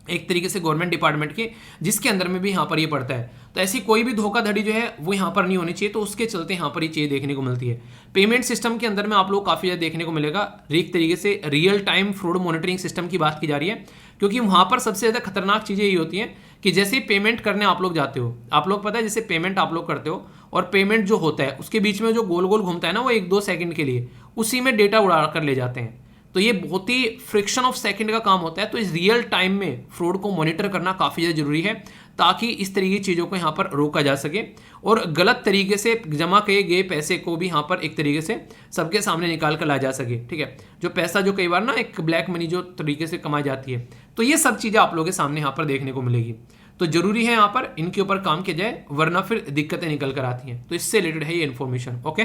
एक तरीके से गवर्नमेंट डिपार्टमेंट की, जिसके अंदर में भी यहाँ पर ये पड़ता है। तो ऐसी कोई भी धोखाधड़ी जो है वो यहाँ पर नहीं होनी चाहिए। तो उसके चलते यहाँ पर ये चीज़ देखने को मिलती है। पेमेंट सिस्टम के अंदर में आप लोग काफ़ी ज़्यादा देखने को मिलेगा। एक तरीके से real time fraud monitoring system की बात की जा रही है, क्योंकि वहाँ पर सबसे ज़्यादा खतरनाक चीज़ें ये होती हैं कि जैसे ही पेमेंट करने आप लोग जाते हो, आप लोग पता है जैसे पेमेंट आप लोग करते हो और पेमेंट जो होता है उसके बीच में जो गोल गोल घूमता है ना, वो 1-2 सेकंड के लिए, उसी में डेटा उड़ा कर ले जाते हैं। तो ये बहुत ही फ्रिक्शन ऑफ सेकंड का काम होता है। तो इस रियल टाइम में फ्रॉड को मॉनिटर करना काफ़ी ज़्यादा जरूरी है, ताकि इस तरीके की चीज़ों को यहाँ पर रोका जा सके और गलत तरीके से जमा किए गए पैसे को भी यहाँ पर एक तरीके से सबके सामने निकाल कर लाया जा सके। ठीक है, जो पैसा जो कई बार ना एक ब्लैक मनी जो तरीके से कमाई जाती है, तो ये सब चीज़ें आप लोगों के सामने यहाँ पर देखने को मिलेगी। तो जरूरी है यहाँ पर इनके ऊपर काम किया जाए, वरना फिर दिक्कतें निकल कर आती हैं। तो इससे रिलेटेड है ये इन्फॉर्मेशन। ओके,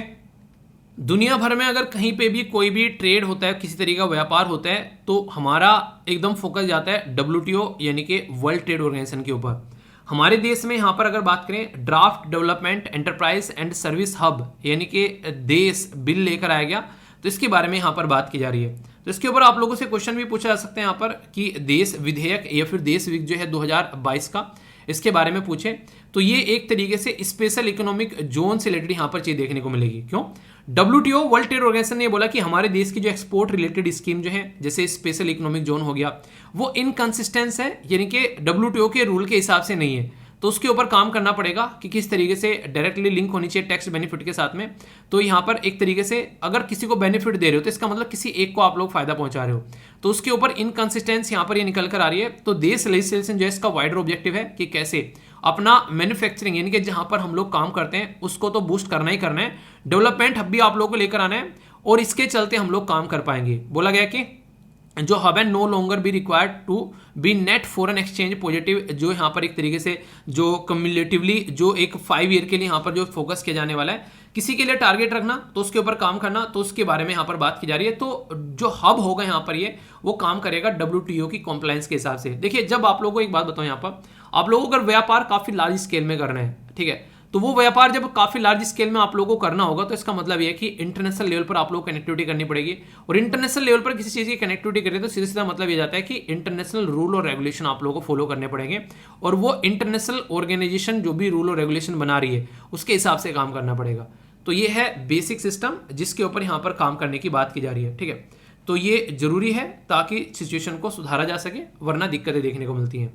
दुनिया भर में अगर कहीं पे भी कोई भी ट्रेड होता है, किसी तरीके का व्यापार होता है, तो हमारा एकदम फोकस जाता है WTO यानी कि वर्ल्ड ट्रेड ऑर्गेनाइजेशन के ऊपर। हमारे देश में यहाँ पर अगर बात करें, draft development enterprise and service hub यानी कि देश बिल लेकर आया गया, तो इसके बारे में यहाँ पर बात की जा रही है। तो इसके ऊपर आप लोगों से क्वेश्चन भी पूछा जा सकते हैं यहाँ पर कि देश विधेयक या फिर देश विक जो है 2022 का, इसके बारे में पूछे तो ये एक तरीके से स्पेशल इकोनॉमिक जोन से रिलेटेड यहाँ पर चीज देखने को मिलेगी। क्यों? WTO वर्ल्ड ट्रेड ऑर्गेनाइजेशन ने बोला कि हमारे देश की जो एक्सपोर्ट रिलेटेड स्कीम जो है, जैसे स्पेशल इकोनॉमिक जोन हो गया, वो इनकंसिस्टेंस है, यानी कि WTO के रूल के हिसाब से नहीं है। तो उसके ऊपर काम करना पड़ेगा कि किस तरीके से डायरेक्टली लिंक होनी चाहिए टैक्स बेनिफिट के साथ में। तो यहाँ पर एक तरीके से अगर किसी को बेनिफिट दे रहे हो तो इसका मतलब किसी एक को आप लोग फायदा पहुंचा रहे हो, तो उसके ऊपर इनकंसिस्टेंस यहाँ पर ये निकल कर आ रही है। तो देश लेजिस्लेशन जो है इसका वाइडर ऑब्जेक्टिव है कि कैसे अपना मैन्युफैक्चरिंग यानी कि जहां पर हम लोग काम करते हैं उसको तो बूस्ट करना ही करना है, डेवलपमेंट हब भी आप लोगों को लेकर आना है, और इसके चलते हम लोग काम कर पाएंगे। बोला गया कि जो hub and no longer be required to be net foreign exchange positive, जो यहाँ पर एक तरीके से जो कम्युलेटिवली जो एक 5 ईयर के लिए यहाँ पर जो फोकस किया जाने वाला है, किसी के लिए टारगेट रखना तो उसके ऊपर काम करना, तो उसके बारे में यहाँ पर बात की जा रही है। तो जो हब होगा यहाँ पर ये वो काम करेगा WTO की कॉम्प्लायंस के हिसाब से। देखिए, जब आप लोगों को एक बात बताऊं, यहाँ पर आप लोगों को अगर व्यापार काफी लार्ज स्केल में करना है, ठीक है, तो वो व्यापार जब काफी लार्ज स्केल में आप लोगों को करना होगा तो इसका मतलब ये है कि इंटरनेशनल लेवल पर आप लोग कनेक्टिविटी करनी पड़ेगी। और इंटरनेशनल लेवल पर किसी चीज की कनेक्टिविटी करें तो सीधा सीधा मतलब ये जाता है कि इंटरनेशनल रूल और रेगुलेशन आप लोगों को फॉलो करने पड़ेंगे, और वो इंटरनेशनल ऑर्गेनाइजेशन जो भी रूल और रेगुलेशन बना रही है उसके हिसाब से काम करना पड़ेगा। तो ये है बेसिक सिस्टम जिसके ऊपर यहाँ पर काम करने की बात की जा रही है, ठीक है। तो ये जरूरी है ताकि सिचुएशन को सुधारा जा सके, वरना दिक्कतें देखने को मिलती हैं।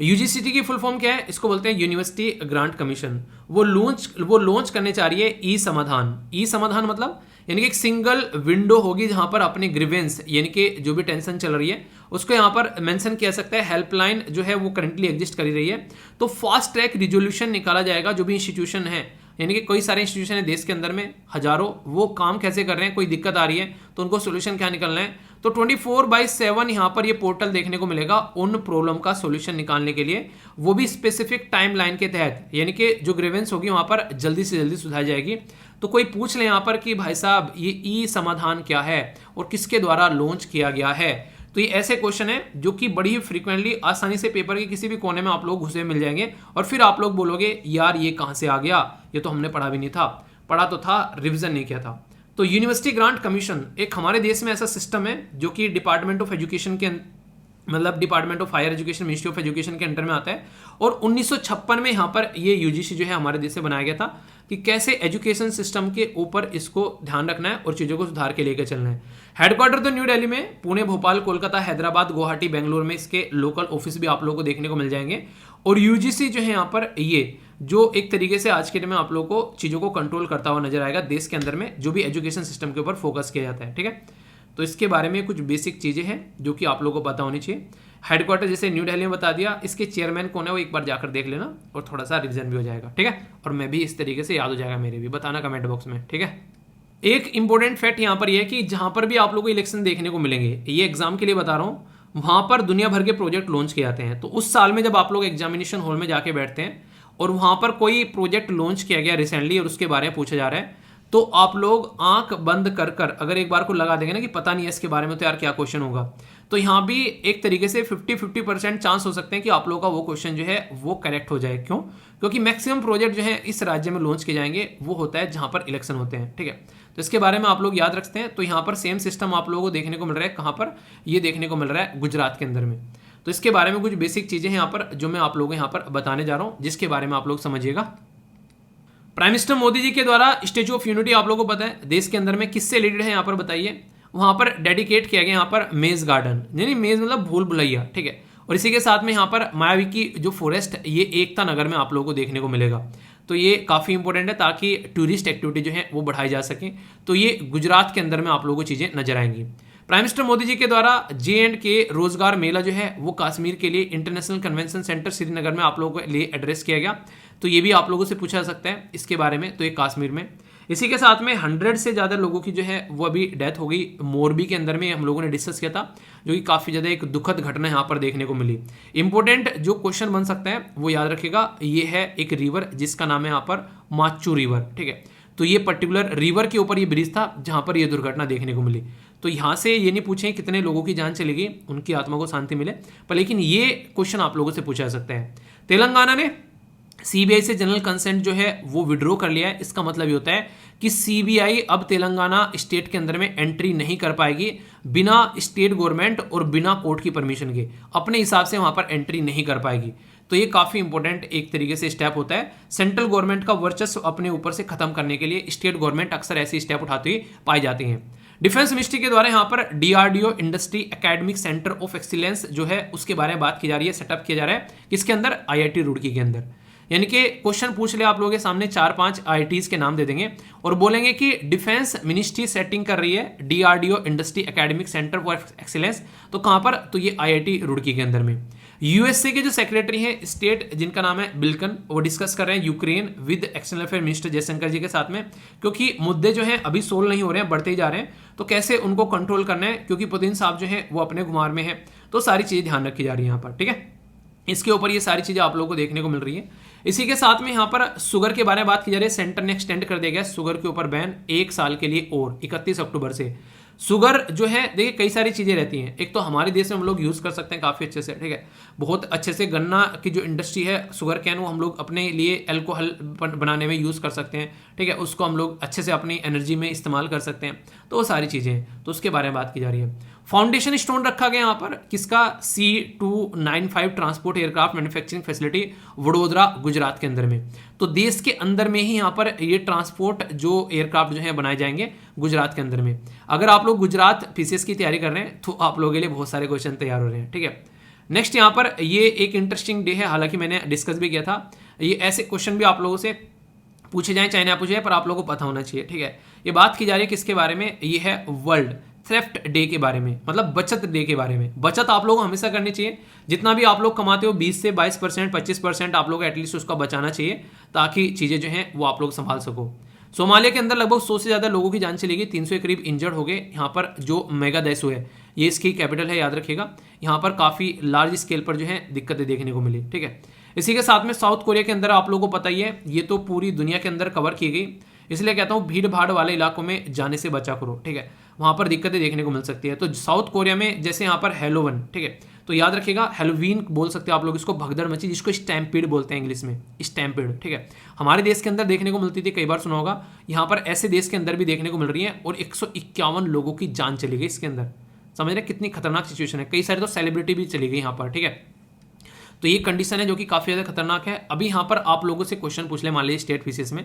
UGCT की फुल फॉर्म क्या है? इसको बोलते हैं यूनिवर्सिटी ग्रांट कमीशन। वो लॉन्च करने चाह रही है ई समाधान। ई समाधान मतलब यानी कि एक सिंगल विंडो होगी जहां पर अपने ग्रीवेंस यानी कि जो भी टेंशन चल रही है उसको यहां पर मेंशन किया सकता है। हेल्पलाइन जो है वो करंटली एग्जिस्ट कर रही है, तो फास्ट ट्रैक रिजोल्यूशन निकाला जाएगा। जो भी इंस्टीट्यूशन है, यानी कि कई सारे इंस्टीट्यूशन है देश के अंदर में, हजारों, वो काम कैसे कर रहे हैं, कोई दिक्कत आ रही है तो उनको सोल्यूशन क्या निकलना है। तो 24/7 यहाँ पर ये पोर्टल देखने को मिलेगा उन प्रॉब्लम का सोल्यूशन निकालने के लिए, वो भी स्पेसिफिक टाइम लाइन के तहत, यानी कि जो ग्रीवेंस होगी वहां पर जल्दी से जल्दी सुधारी जाएगी। तो कोई पूछ ले यहाँ पर कि भाई साहब ये ई समाधान क्या है और किसके द्वारा लॉन्च किया गया है, तो ये ऐसे क्वेश्चन है जो कि बड़ी ही फ्रीक्वेंटली आसानी से पेपर के किसी भी कोने में आप लोग घुसे मिल जाएंगे, और फिर आप लोग बोलोगे यार ये कहां से आ गया, ये तो हमने पढ़ा भी नहीं था, पढ़ा तो था, रिवीजन नहीं किया था। तो यूनिवर्सिटी ग्रांट कमीशन एक हमारे देश में ऐसा सिस्टम है जो कि डिपार्टमेंट ऑफ एजुकेशन के मतलब department of higher education, ministry of education के अंडर में आता है। और 1956 में यहाँ पर ये UGC जो है हमारे देश से बनाया गया था कि कैसे एजुकेशन सिस्टम के ऊपर इसको ध्यान रखना है और चीज़ों को सुधार के लेकर चलना है। हेडक्वार्टर तो न्यू दिल्ली में, पुणे, भोपाल, कोलकाता, हैदराबाद, गुवाहाटी, बेंगलोर में इसके लोकल ऑफिस भी आप लोगों को देखने को मिल जाएंगे। और UGC जो है यहाँ पर ये जो एक तरीके से आज के टाइम में आप लोगों को चीज़ों को कंट्रोल करता हुआ नजर आएगा देश के अंदर में, जो भी एजुकेशन सिस्टम के ऊपर फोकस किया जाता है, ठीक है। तो इसके बारे में कुछ बेसिक चीज़ें हैं जो कि आप लोगों को पता होनी चाहिए। हेडक्वार्टर जैसे न्यू दिल्ली में बता दिया, इसके चेयरमैन कौन है वो एक बार जाकर देख लेना और थोड़ा सा रिवीजन भी हो जाएगा, ठीक है। और मैं भी इस तरीके से याद हो जाएगा, मेरे भी बताना कमेंट बॉक्स में, ठीक है। एक इंपॉर्टेंट फैक्ट यहाँ पर यह है कि जहां पर भी आप लोगों को इलेक्शन देखने को मिलेंगे, ये एग्जाम के लिए बता रहा हूँ, वहां पर दुनिया भर के प्रोजेक्ट लॉन्च किए जाते हैं। तो उस साल में जब आप लोग एग्जामिनेशन हॉल में जाके बैठते हैं और वहां पर कोई प्रोजेक्ट लॉन्च किया गया रिसेंटली और उसके बारे में पूछा जा रहा है, तो आप लोग आंख बंद कर कर अगर एक बार को लगा देंगे ना कि पता नहीं है इसके बारे में तो यार क्या क्वेश्चन होगा, तो यहाँ भी एक तरीके से 50-50% चांस हो सकते हैं कि आप लोगों का वो क्वेश्चन जो है वो करेक्ट हो जाए। क्यों? क्योंकि मैक्सिमम प्रोजेक्ट जो है इस राज्य में लॉन्च किए जाएंगे वो होता है जहां पर इलेक्शन होते हैं, ठीक है। तो इसके बारे में आप लोग याद रखते हैं। तो यहाँ पर सेम सिस्टम आप लोगों को देखने को मिल रहा है, कहाँ पर ये देखने को मिल रहा है, गुजरात के अंदर में। तो इसके बारे में कुछ बेसिक चीजें हैं यहाँ पर जो मैं आप लोगों को यहाँ पर बताने जा रहा हूँ, जिसके बारे में आप लोग समझिएगा। प्राइम मिनिस्टर मोदी जी के द्वारा स्टैच्यू ऑफ यूनिटी आप लोगों को पता है देश के अंदर में किससे रिलेटेड है, यहाँ पर बताइए। वहां पर डेडिकेट किया गया यहाँ पर मेज गार्डन, यानी मेज मतलब भूल भुलैया, ठीक है। और इसी के साथ में यहाँ पर मायावी की जो फॉरेस्ट, ये एकता नगर में आप लोगों को देखने को मिलेगा। तो ये काफ़ी इंपॉर्टेंट है ताकि टूरिस्ट एक्टिविटी जो है वो बढ़ाई जा सके। तो ये गुजरात के अंदर में आप लोगों को चीज़ें नजर आएंगी। प्राइम मिनिस्टर मोदी जी के द्वारा J&K रोजगार मेला जो है वो कश्मीर के लिए इंटरनेशनल कन्वेंशन सेंटर श्रीनगर में आप लोगों के लिए एड्रेस किया गया। तो ये भी आप लोगों से पूछा जा सकता है इसके बारे में। तो ये कश्मीर में, इसी के साथ में 100 से ज़्यादा लोगों की जो है वो अभी डेथ हो गई मोरबी के अंदर में, हम लोगों ने डिस्कस किया था, जो कि काफ़ी ज़्यादा एक दुखद घटना यहाँ पर देखने को मिली। इंपॉर्टेंट जो क्वेश्चन बन सकता है वो याद रखिएगा, ये है एक रिवर जिसका नाम है यहाँ पर माचू रिवर, ठीक है। तो ये पर्टिकुलर रिवर के ऊपर ये ब्रिज था जहां पर ये दुर्घटना देखने को मिली। तो यहाँ से ये नहीं पूछें कितने लोगों की जान चली गई, उनकी आत्मा को शांति मिले, पर लेकिन ये क्वेश्चन आप लोगों से पूछा जा सकता है। तेलंगाना ने सीबीआई से जनरल कंसेंट जो है वो विड्रॉ कर लिया है। इसका मतलब ये होता है कि सीबीआई अब तेलंगाना स्टेट के अंदर में एंट्री नहीं कर पाएगी बिना स्टेट गवर्नमेंट और बिना कोर्ट की परमिशन के, अपने हिसाब से वहां पर एंट्री नहीं कर पाएगी। तो ये काफी इंपॉर्टेंट एक तरीके से स्टेप होता है। सेंट्रल गवर्नमेंट का वर्चस्व अपने ऊपर से खत्म करने के लिए स्टेट गवर्नमेंट अक्सर ऐसी स्टेप उठाती हुई पाई जाती हैं। डिफेंस मिनिस्ट्री के द्वारा यहाँ पर DRDO industry academic centre of excellence जो है उसके बारे में बात की जा रही है, सेटअप किया जा रहा है किसके अंदर, आईआईटी रुड़की के अंदर। यानी कि क्वेश्चन पूछ ले आप लोगों के सामने 4-5 आईआईटीज के नाम दे देंगे और बोलेंगे कि डिफेंस मिनिस्ट्री सेटिंग कर रही है DRDO industry academic centre for excellence, तो कहां पर, तो ये आईआईटी रुड़की के अंदर में। यूएसए के जो सेक्रेटरी हैं स्टेट जिनका नाम है बिल्कन, वो डिस्कस कर रहे हैं Ukraine with external affair minister Jaishankar ji के साथ में, क्योंकि मुद्दे जो हैं अभी सोल्व नहीं हो रहे हैं, बढ़ते ही जा रहे हैं, तो कैसे उनको कंट्रोल करना है, क्योंकि पुतिन साहब जो है वो अपने घुमार में है। तो सारी चीजें ध्यान रखी जा रही है यहाँ पर, ठीक है। इसके ऊपर ये सारी चीजें आप लोगों को देखने को मिल रही है। इसी के साथ में यहाँ पर शुगर के बारे में बात की जा रही है। सेंटर ने एक्सटेंड कर दिया गया शुगर के ऊपर बैन 1 साल के लिए और 31 अक्टूबर से। शुगर जो है देखिए कई सारी चीजें रहती हैं, एक तो हमारे देश में हम लोग यूज कर सकते हैं काफी अच्छे से, ठीक है, बहुत अच्छे से। गन्ना की जो इंडस्ट्री है शुगर कैन, वो हम लोग अपने लिए अल्कोहल बनाने में यूज कर सकते हैं, ठीक है, उसको हम लोग अच्छे से अपनी एनर्जी में इस्तेमाल कर सकते हैं। तो वो सारी चीजें हैं, तो उसके बारे में बात की जा रही है। फाउंडेशन स्टोन रखा गया यहाँ पर किसका, C295 transport aircraft manufacturing facility Vadodara Gujarat के अंदर में। तो देश के अंदर में ही यहाँ पर ये ट्रांसपोर्ट जो एयरक्राफ्ट जो है बनाए जाएंगे गुजरात के अंदर में। अगर आप लोग गुजरात पीसीएस की तैयारी कर रहे हैं तो आप लोगों के लिए बहुत सारे क्वेश्चन तैयार हो रहे हैं, ठीक है। नेक्स्ट यहाँ पर ये एक इंटरेस्टिंग डे है, हालांकि मैंने डिस्कस भी किया था। ये ऐसे क्वेश्चन भी आप लोगों से पूछे जाए चाहे ना पूछे जाए, पर आप लोगों को पता होना चाहिए, ठीक है। ये बात की जा रही है किसके बारे में, ये है वर्ल्ड थ्रिफ्ट डे के बारे में, मतलब बचत डे के बारे में। बचत आप लोगों को हमेशा करनी चाहिए, जितना भी आप लोग कमाते हो 20 से 22%, 25% आप लोग एटलीस्ट उसका बचाना चाहिए, ताकि चीजें जो हैं वो आप लोग संभाल सको। सोमालिया के अंदर लगभग 100 से ज्यादा लोगों की जान चली गई, 300 के करीब इंजर्ड हो गए। यहाँ पर जो मेगादेसो है ये इसकी कैपिटल है, याद रखिएगा। यहाँ पर काफी लार्ज स्केल पर जो है दिक्कतें देखने को मिली, ठीक है। इसी के साथ में साउथ कोरिया के अंदर आप लोगों को पता ही है, ये तो पूरी दुनिया के अंदर कवर की गई, इसलिए कहता हूँ भीड़ भाड़ वाले इलाकों में जाने से बचा करो, ठीक है, वहां पर दिक्कतें देखने को मिल सकती है। तो साउथ कोरिया में जैसे यहाँ पर हेलोवन, ठीक है, तो याद रखिएगा हेलोवीन बोल सकते हो आप लोग इसको, भगदड़ मची, जिसको स्टैम्पीड बोलते हैं इंग्लिश में, स्टैम्पीड, ठीक है। हमारे देश के अंदर देखने को मिलती थी, कई बार सुना होगा, यहाँ पर ऐसे देश के अंदर भी देखने को मिल रही है, और 151 लोगों की जान चली गई इसके अंदर। समझ रहे कितनी खतरनाक सिचुएशन है, कई सारे तो सेलिब्रिटी भी चली गई यहाँ पर, ठीक है। तो ये कंडीशन है जो कि काफी ज्यादा खतरनाक है। अभी यहाँ पर आप लोगों से क्वेश्चन पूछ ले, मान लीजिए स्टेट पीसीएस में,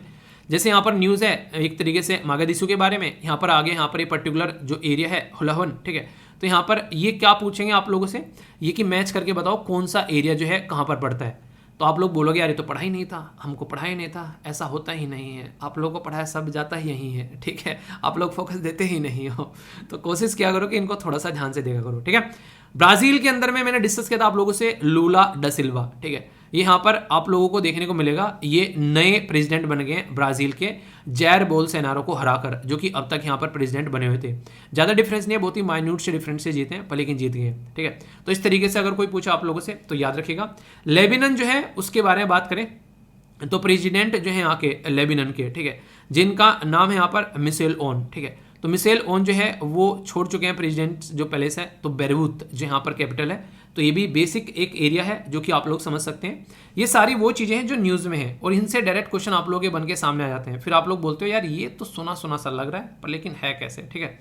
जैसे यहाँ पर न्यूज़ है एक तरीके से मागादिशु के बारे में, यहाँ पर आगे यहाँ पर ये पर्टिकुलर जो एरिया है हुलावन, ठीक है, तो यहाँ पर ये क्या पूछेंगे आप लोगों से, ये कि मैच करके बताओ कौन सा एरिया जो है कहाँ पर पड़ता है। तो आप लोग बोलोगे यार ये तो पढ़ा ही नहीं था, हमको पढ़ा ही नहीं था, ऐसा होता ही नहीं है, आप लोगों को पढ़ाया सब जाता ही यही है, ठीक है, आप लोग फोकस देते ही नहीं हो। तो कोशिश किया करो कि इनको थोड़ा सा ध्यान से देखा करो, ठीक है। ब्राजील के अंदर में मैंने डिस्कस किया था आप लोगों से लूला डा सिल्वा, ठीक है, ये यहाँ पर आप लोगों को देखने को मिलेगा, ये नए प्रेसिडेंट बन गए ब्राजील के जैर बोल्सोनारो को हराकर, जो कि अब तक यहाँ पर प्रेसिडेंट बने हुए थे। ज्यादा डिफरेंस नहीं है, बहुत ही माइन्यूट से डिफरेंस से जीते हैं, पर लेकिन जीत गए, ठीक है। तो इस तरीके से अगर कोई पूछा आप लोगों से तो याद रखिएगा। लेबनान जो है उसके बारे में बात करें तो प्रेसिडेंट जो है यहाँ के लेबनान के, ठीक है, जिनका नाम है यहाँ पर मिशेल ओन, ठीक है। तो मिशेल ओन जो है वो छोड़ चुके हैं प्रेसिडेंट जो पैलेस है, तो बेरूत जो यहाँ पर कैपिटल है, तो ये भी बेसिक एक एरिया है जो कि आप लोग समझ सकते हैं। ये सारी वो चीजें हैं जो न्यूज में है, और इनसे डायरेक्ट क्वेश्चन आप लोग के बन के सामने आ जाते हैं, फिर आप लोग बोलते हो यार ये तो सुना सुना सा लग रहा है, पर लेकिन है कैसे, ठीक है।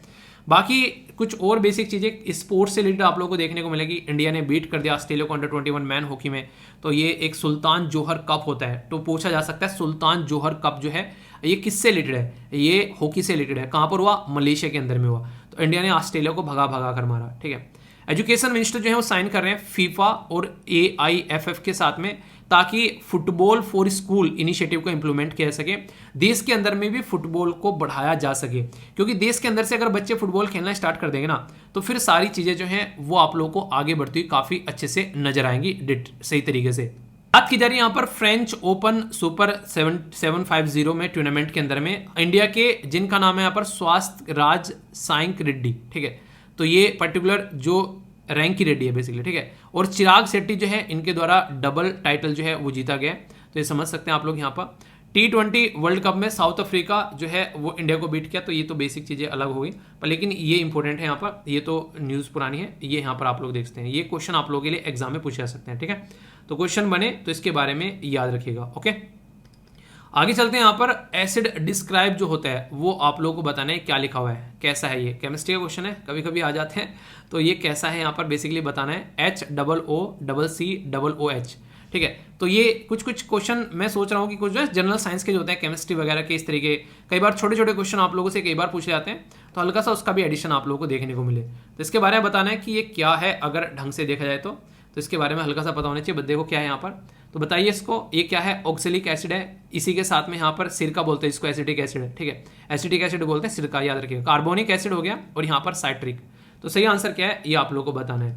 बाकी कुछ और बेसिक चीजें स्पोर्ट्स से रिलेटेड आप लोगों को देखने को मिलेगी। इंडिया ने बीट कर दिया ऑस्ट्रेलिया को अंडर-21 मैन हॉकी में, तो ये एक सुल्तान जोहर कप होता है, तो पूछा जा सकता है सुल्तान जोहर कप जो है ये किससे रिलेटेड है, ये हॉकी से रिलेटेड है, कहां पर हुआ, मलेशिया के अंदर में हुआ। तो इंडिया ने ऑस्ट्रेलिया को भगा भगा कर मारा, ठीक है। एजुकेशन मिनिस्टर जो है वो साइन कर रहे हैं फीफा और AIFF के साथ में, ताकि फुटबॉल फॉर स्कूल इनिशिएटिव को इंप्लीमेंट किया जा सके, देश के अंदर में भी फुटबॉल को बढ़ाया जा सके, क्योंकि देश के अंदर से अगर बच्चे फुटबॉल खेलना स्टार्ट कर देंगे ना, तो फिर सारी चीजें जो हैं वो आप लोगों को आगे बढ़ती हुई काफी अच्छे से नजर आएंगी सही तरीके से। बात की जा रही है यहाँ पर फ्रेंच ओपन सुपर 750 में टूर्नामेंट के अंदर में, इंडिया के जिनका नाम है यहाँ पर स्वास्थ्य राज साइंक रेड्डी, ठीक है, तो ये पर्टिकुलर जो रैंकी रेड्डी है बेसिकली, ठीक है, और चिराग शेट्टी जो है इनके द्वारा डबल टाइटल जो है वो जीता गया, तो ये समझ सकते हैं आप लोग यहाँ पर, T20 वर्ल्ड कप में साउथ अफ्रीका जो है वो इंडिया को बीट किया, तो ये तो बेसिक चीज़ें अलग हो गई, पर लेकिन ये इंपॉर्टेंट है यहाँ पर, ये तो न्यूज़ पुरानी है, ये यहाँ पर आप लोग देख सकते हैं, ये क्वेश्चन आप लोगों के लिए एग्जाम में पूछे जा सकते हैं, ठीक है। तो क्वेश्चन बने तो इसके बारे में याद रखिएगा, ओके। आगे चलते हैं, यहाँ पर एसिड डिस्क्राइब जो होता है वो आप लोगों को बताना है क्या लिखा हुआ है, कैसा है, ये केमिस्ट्री का क्वेश्चन है, कभी कभी आ जाते हैं, तो ये कैसा है यहाँ पर बेसिकली बताना है, HOOCCOOH, ठीक है। तो ये कुछ क्वेश्चन मैं सोच रहा हूँ कि कुछ जो जनरल साइंस के जो होते हैं केमिस्ट्री वगैरह के, इस तरीके कई बार छोटे छोटे क्वेश्चन आप लोगों से कई बार पूछे जाते हैं, तो हल्का सा उसका भी एडिशन आप लोगों को देखने को मिले, तो इसके बारे में बताना है कि ये क्या है, अगर ढंग से देखा जाए तो इसके बारे में हल्का सा पता होना चाहिए। बस देखो क्या है यहाँ पर, तो बताइए इसको, ये क्या है, ऑक्सैलिक एसिड है, इसी के साथ में यहाँ पर सिरका बोलते हैं इसको, एसिटिक एसिड है, ठीक है, एसिटिक एसिड बोलते हैं सिरका, याद रखिएगा। कार्बोनिक एसिड हो गया और यहाँ पर साइट्रिक, तो सही आंसर क्या है ये आप लोगों को बताना है।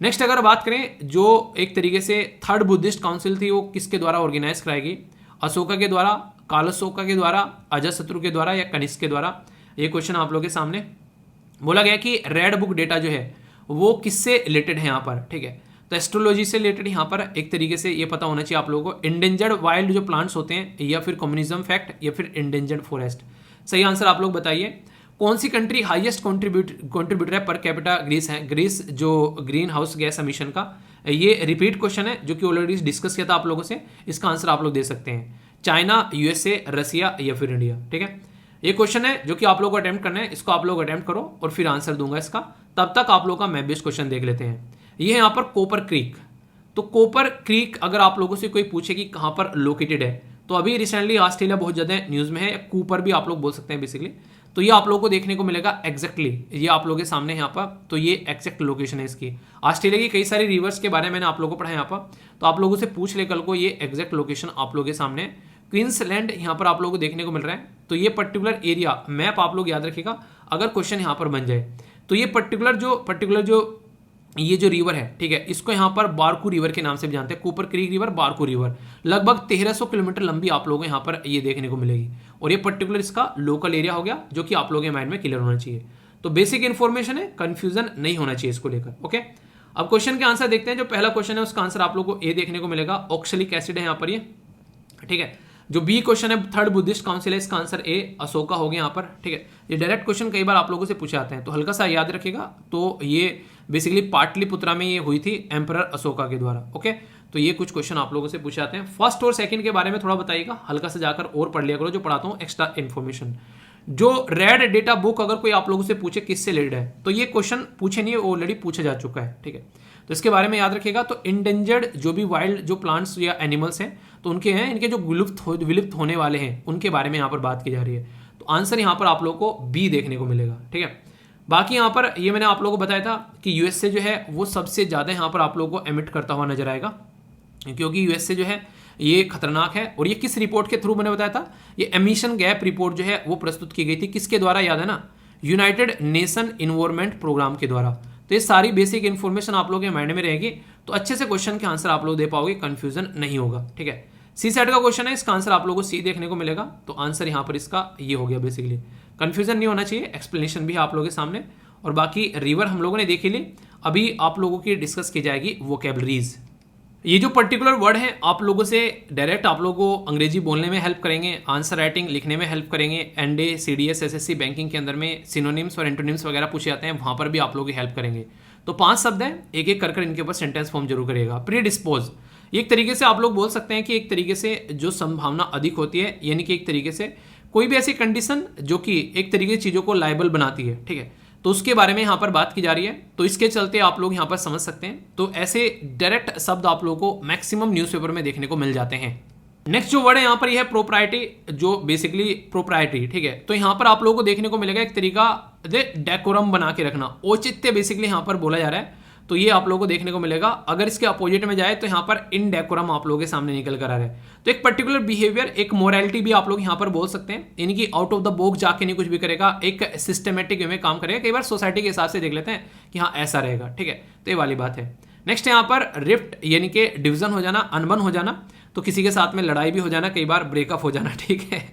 नेक्स्ट अगर बात करें, जो एक तरीके से थर्ड बुद्धिस्ट काउंसिल थी वो किसके द्वारा ऑर्गेनाइज कराई गई, अशोका के द्वारा, कालशोका के द्वारा, अजातशत्रु के द्वारा या कनिष्क के द्वारा, ये क्वेश्चन आप लोगों के सामने बोला गया कि रेड बुक डेटा जो है वो किससे रिलेटेड है यहाँ पर, ठीक है, तो एस्ट्रोलॉजी से रिलेटेड यहाँ पर एक तरीके से ये पता होना चाहिए आप लोगों को, इंडेंजर्ड वाइल्ड जो प्लांट्स होते हैं, या फिर कम्युनिज्म फैक्ट, या फिर इंडेंजर्ड फॉरेस्ट। सही आंसर आप लोग बताइए। कौन सी कंट्री हाईएस्ट कंट्रीब्यूटर है पर कैपिटा, ग्रीस है, ग्रीस जो ग्रीन हाउस गैस एमिशन का, ये रिपीट क्वेश्चन है जो कि ऑलरेडी डिस्कस किया था आप लोगों से, इसका आंसर आप लोग दे सकते हैं, चाइना, यूएसए, रसिया या फिर इंडिया, ठीक है। ये क्वेश्चन है जो कि आप लोग को अटेम्प्ट करना है, इसको आप लोग अटेम्प्ट करो और फिर आंसर दूंगा इसका, तब तक आप लोग का मैं बेस्ट क्वेश्चन देख लेते हैं। ये है यहाँ पर कोपर क्रीक, तो कोपर क्रीक अगर आप लोगों से कोई पूछे कि कहाँ पर लोकेटेड है, तो अभी रिसेंटली ऑस्ट्रेलिया बहुत ज़्यादा न्यूज़ में है, कूपर भी आप लोग बोल सकते हैं बेसिकली, तो ये आप लोगों को देखने को मिलेगा एग्जैक्टली, ये आप लोगों के सामने यहाँ पर, तो ये एग्जैक्ट लोकेशन है इसकी। ऑस्ट्रेलिया की कई सारी रिवर्स के बारे में मैंने आप लोगों को पढ़ा यहाँ पर, तो आप लोगों से पूछ ले कल को, ये एग्जैक्ट लोकेशन आप लोगों के सामने क्वींसलैंड यहाँ पर आप लोगों को देखने को मिल रहा है। तो ये पर्टिकुलर एरिया मैप आप लोग याद रखिएगा, अगर क्वेश्चन यहाँ पर बन जाए तो ये पर्टिकुलर जो ये जो रिवर है, ठीक है, इसको यहाँ पर बारकू रिवर के नाम से भी जानते हैं, Cooper creek river, Barku river, लगभग 1300 किलोमीटर लंबी आप लोगों को यहाँ पर ये देखने को मिलेगी, और ये पर्टिकुलर इसका लोकल एरिया हो गया जो कि आप लोगों के माइंड में क्लियर होना चाहिए। तो बेसिक इन्फॉर्मेशन है, कंफ्यूजन नहीं होना चाहिए इसको लेकर, ओके। अब क्वेश्चन के आंसर देखते हैं। जो पहला क्वेश्चन है उसका आंसर आप लोगों को ए देखने को मिलेगा, ऑक्सैलिक एसिड है यहाँ पर ये, ठीक है। जो बी क्वेश्चन है थर्ड बुद्धिस्ट काउंसिल है, इसका आंसर ए अशोका हो गया यहाँ पर, ठीक है। ये डायरेक्ट क्वेश्चन कई बार आप लोगों से पूछे आते हैं, तो हल्का सा याद रखिएगा। तो ये बेसिकली पाटलिपुत्रा में ये हुई थी एम्परर अशोका के द्वारा, ओके। तो ये कुछ क्वेश्चन आप लोगों से पूछे आते हैं। फर्स्ट और सेकंड के बारे में थोड़ा बताइएगा, हल्का सा जाकर और पढ़ लिया करो जो पढ़ाता हूँ, एक्स्ट्रा इन्फॉर्मेशन। जो रेड डेटा बुक अगर कोई आप लोगों से पूछे किससे रिलेटेड है, तो ये क्वेश्चन पूछे नहीं है, ऑलरेडी पूछा जा चुका है, ठीक है। तो इसके बारे में याद रखिएगा। तो इंडेंजर्ड जो भी वाइल्ड जो प्लांट्स या एनिमल्स हैं तो उनके हैं, इनके जो विलुप्त होने वाले हैं उनके बारे में यहाँ पर बात की जा रही है। तो आंसर यहाँ पर आप लोगों को बी देखने को मिलेगा, ठीक है। बाकी यहाँ पर ये मैंने आप लोगों को बताया था कि यूएसए जो है वो सबसे ज़्यादा यहाँ पर आप लोगों को एमिट करता हुआ नजर आएगा, क्योंकि यूएसए जो है ये खतरनाक है। और ये किस रिपोर्ट के थ्रू मैंने बताया था, ये एमिशन गैप रिपोर्ट जो है वो प्रस्तुत की गई थी, किसके द्वारा याद है ना, यूनाइटेड नेशन इन्वायरमेंट प्रोग्राम के द्वारा। तो ये सारी बेसिक इन्फॉर्मेशन आप लोगों के माइंड में रहेगी, तो अच्छे से क्वेश्चन के आंसर आप लोग दे पाओगे, कंफ्यूजन नहीं होगा, ठीक है। सी सेट का क्वेश्चन है, इसका आंसर आप लोगों को सी देखने को मिलेगा। तो आंसर यहाँ पर इसका ये हो गया, बेसिकली कंफ्यूजन नहीं होना चाहिए, एक्सप्लेनेशन भी है आप लोगों के सामने। और बाकी रिवर हम लोगों ने देखी ली, अभी आप लोगों की डिस्कस की जाएगी वोकैबुलरीज। ये जो पर्टिकुलर वर्ड है आप लोगों से डायरेक्ट आप लोगों को अंग्रेजी बोलने में हेल्प करेंगे, आंसर राइटिंग लिखने में हेल्प करेंगे, एनडीए, सीडीएस, एसएससी, बैंकिंग के अंदर में सिनोनिम्स और एंटोनिम्स वगैरह पूछे जाते हैं, वहां पर भी आप लोगों की हेल्प करेंगे। तो 5 शब्द हैं, एक एक कर इनके ऊपर सेंटेंस फॉर्म जरूर करिएगा। प्रीडिस्पोज, एक तरीके से आप लोग बोल सकते हैं कि एक तरीके से जो संभावना अधिक होती है, यानी कि एक तरीके से कोई भी ऐसी कंडीशन जो कि एक तरीके से चीज़ों को लायबल बनाती है, ठीक है, तो उसके बारे में यहाँ पर बात की जा रही है। तो इसके चलते आप लोग यहाँ पर समझ सकते हैं। तो ऐसे डायरेक्ट शब्द आप लोगों को मैक्सिमम न्यूज़पेपर में देखने को मिल जाते हैं। नेक्स्ट जो वर्ड है यहाँ पर यह है प्रोप्राइटी, जो बेसिकली प्रोप्राइटी, ठीक है। तो यहाँ पर आप लोगों को देखने को मिलेगा एक तरीका डेकोरम बना के रखना, औचित्य बेसिकली यहाँ पर बोला जा रहा है। तो ये आप लोगों को देखने को मिलेगा। अगर इसके अपोजिट में जाए तो यहाँ पर इनडेकोरम आप लोगों के सामने निकल कर आ रहा है। तो एक पर्टिकुलर बिहेवियर, एक मोरालिटी भी आप लोग यहाँ पर बोल सकते हैं, यानी कि आउट ऑफ द बॉक्स जाके नहीं कुछ भी करेगा, एक सिस्टमेटिक वे में काम करेगा। कई बार सोसाइटी के हिसाब से देख लेते हैं कि हाँ ऐसा रहेगा, ठीक है। तो ये वाली बात है। नेक्स्ट यहाँ पर रिफ्ट, यानी कि डिवीजन हो जाना, अनबन हो जाना, तो किसी के साथ में लड़ाई भी हो जाना, कई बार ब्रेकअप हो जाना, ठीक है।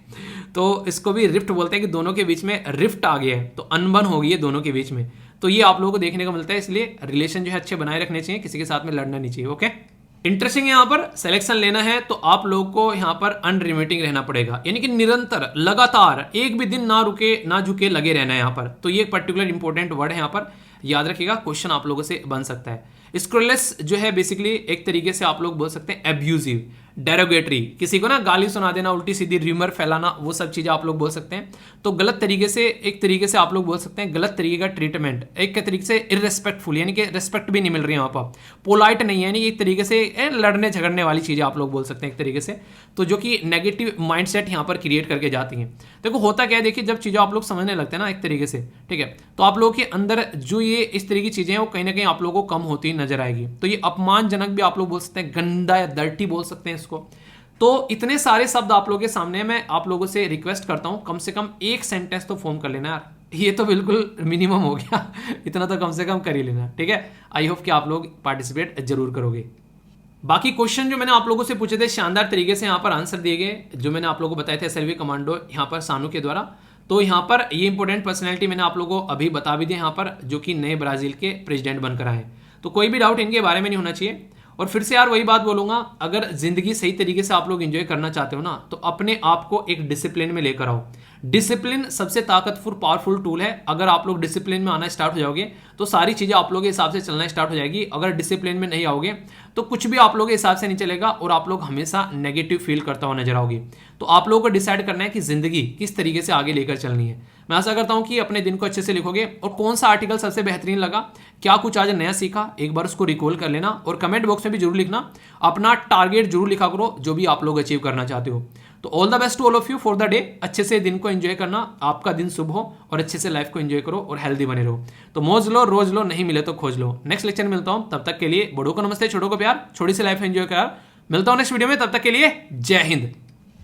तो इसको भी रिफ्ट बोलते हैं कि दोनों के बीच में रिफ्ट आ गया है, तो अनबन हो गई है दोनों के बीच में। तो ये आप लोगों को देखने को मिलता है, इसलिए रिलेशन जो है अच्छे बनाए रखने चाहिए, किसी के साथ में लड़ना नहीं चाहिए, ओके। इंटरेस्टिंग यहाँ पर सिलेक्शन लेना है तो आप लोगों को यहाँ पर अनरिमिटिंग रहना पड़ेगा, यानी कि निरंतर लगातार एक भी दिन ना रुके ना झुके लगे रहना है यहाँ पर। तो ये पर्टिकुलर इंपॉर्टेंट वर्ड है यहाँ पर, याद रखिएगा, क्वेश्चन आप लोगों से बन सकता है। स्क्रूलेस जो है बेसिकली एक तरीके से आप लोग बोल सकते हैं एब्यूजिव, डेरोगेटरी, किसी को ना गाली सुना देना, उल्टी सीधी र्यूमर फैलाना, वो सब चीजें आप लोग बोल सकते हैं। तो गलत तरीके से, एक तरीके से आप लोग बोल सकते हैं गलत तरीके का ट्रीटमेंट, एक तरीके से इररेस्पेक्टफुल, यानी कि रेस्पेक्ट भी नहीं मिल रही है वहाँ पर, पोलाइट नहीं है, यानी एक तरीके से लड़ने झगड़ने वाली चीजें आप लोग बोल सकते हैं एक तरीके से, तो जो कि नेगेटिव माइंडसेट यहाँ पर क्रिएट करके जाती हैं। देखो होता क्या है, देखिए जब चीज़ें आप लोग समझने लगते हैं ना एक तरीके से, ठीक है, तो आप लोगों के अंदर जो ये इस तरह की चीजें हैं वो कहीं ना कहीं आप लोगों को कम होती नजर आएगी। तो ये अपमानजनक भी आप लोग बोल सकते हैं, गंदा या डर्टी बोल सकते हैं इसको। तो इतने सारे शब्द आप लोगों के सामने, मैं आप लोगों से रिक्वेस्ट करता हूं कम से कम एक सेंटेंस तो फॉर्म कर लेना यार, ये तो बिल्कुल मिनिमम हो गया इतना तो कम से कम कर ही लेना, ठीक है। आई होप कि आप लोग पार्टिसिपेट जरूर करोगे। बाकी क्वेश्चन जो मैंने आप लोगों से पूछे थे शानदार तरीके से यहाँ पर आंसर दिए गए, जो मैंने आप लोगों को बताए थे एसएलवी कमांडो यहाँ पर सानू के द्वारा। तो यहाँ पर ये इंपॉर्टेंट पर्सनैलिटी मैंने आप लोगों को अभी बता भी दिया यहाँ पर, जो कि नए ब्राजील के प्रेसिडेंट बनकर आए। तो कोई भी डाउट इनके बारे में नहीं होना चाहिए। और फिर से यार वही बात बोलूंगा, अगर जिंदगी सही तरीके से आप लोग एंजॉय करना चाहते हो ना, तो अपने आप को एक डिसिप्लिन में लेकर आओ। डिसिप्लिन सबसे ताकतवर पावरफुल टूल है। अगर आप लोग डिसिप्लिन में आना स्टार्ट हो जाओगे तो सारी चीजें आप लोगों के हिसाब से चलना स्टार्ट हो जाएगी। अगर डिसिप्लिन में नहीं आओगे तो कुछ भी आप लोगों के हिसाब से नहीं चलेगा और आप लोग हमेशा नेगेटिव फील करता हुआ नजर आओगे। तो आप लोगों को डिसाइड करना है कि जिंदगी किस तरीके से आगे लेकर चलनी है। मैं आशा करता हूं कि अपने दिन को अच्छे से लिखोगे। और कौन सा आर्टिकल सबसे बेहतरीन लगा, क्या कुछ आज नया सीखा, एक बार उसको रिकॉल कर लेना और कमेंट बॉक्स में भी जरूर लिखना। अपना टारगेट जरूर लिखा करो जो भी आप लोग अचीव करना चाहते हो। तो all the best to all of you for the day. अच्छे से दिन को एंजॉय करना, आपका दिन शुभ हो और अच्छे से लाइफ को एंजॉय करो और हेल्दी बने रहो। तो मौज लो, रोज लो, नहीं मिले तो खोज लो। नेक्स्ट लेक्चर मिलता हूं, तब तक के लिए बड़ों को नमस्ते, छोटों को प्यार, छोटी सी लाइफ एंजॉय कर। मिलता हूं नेक्स्ट वीडियो में, तब तक के लिए जय हिंद।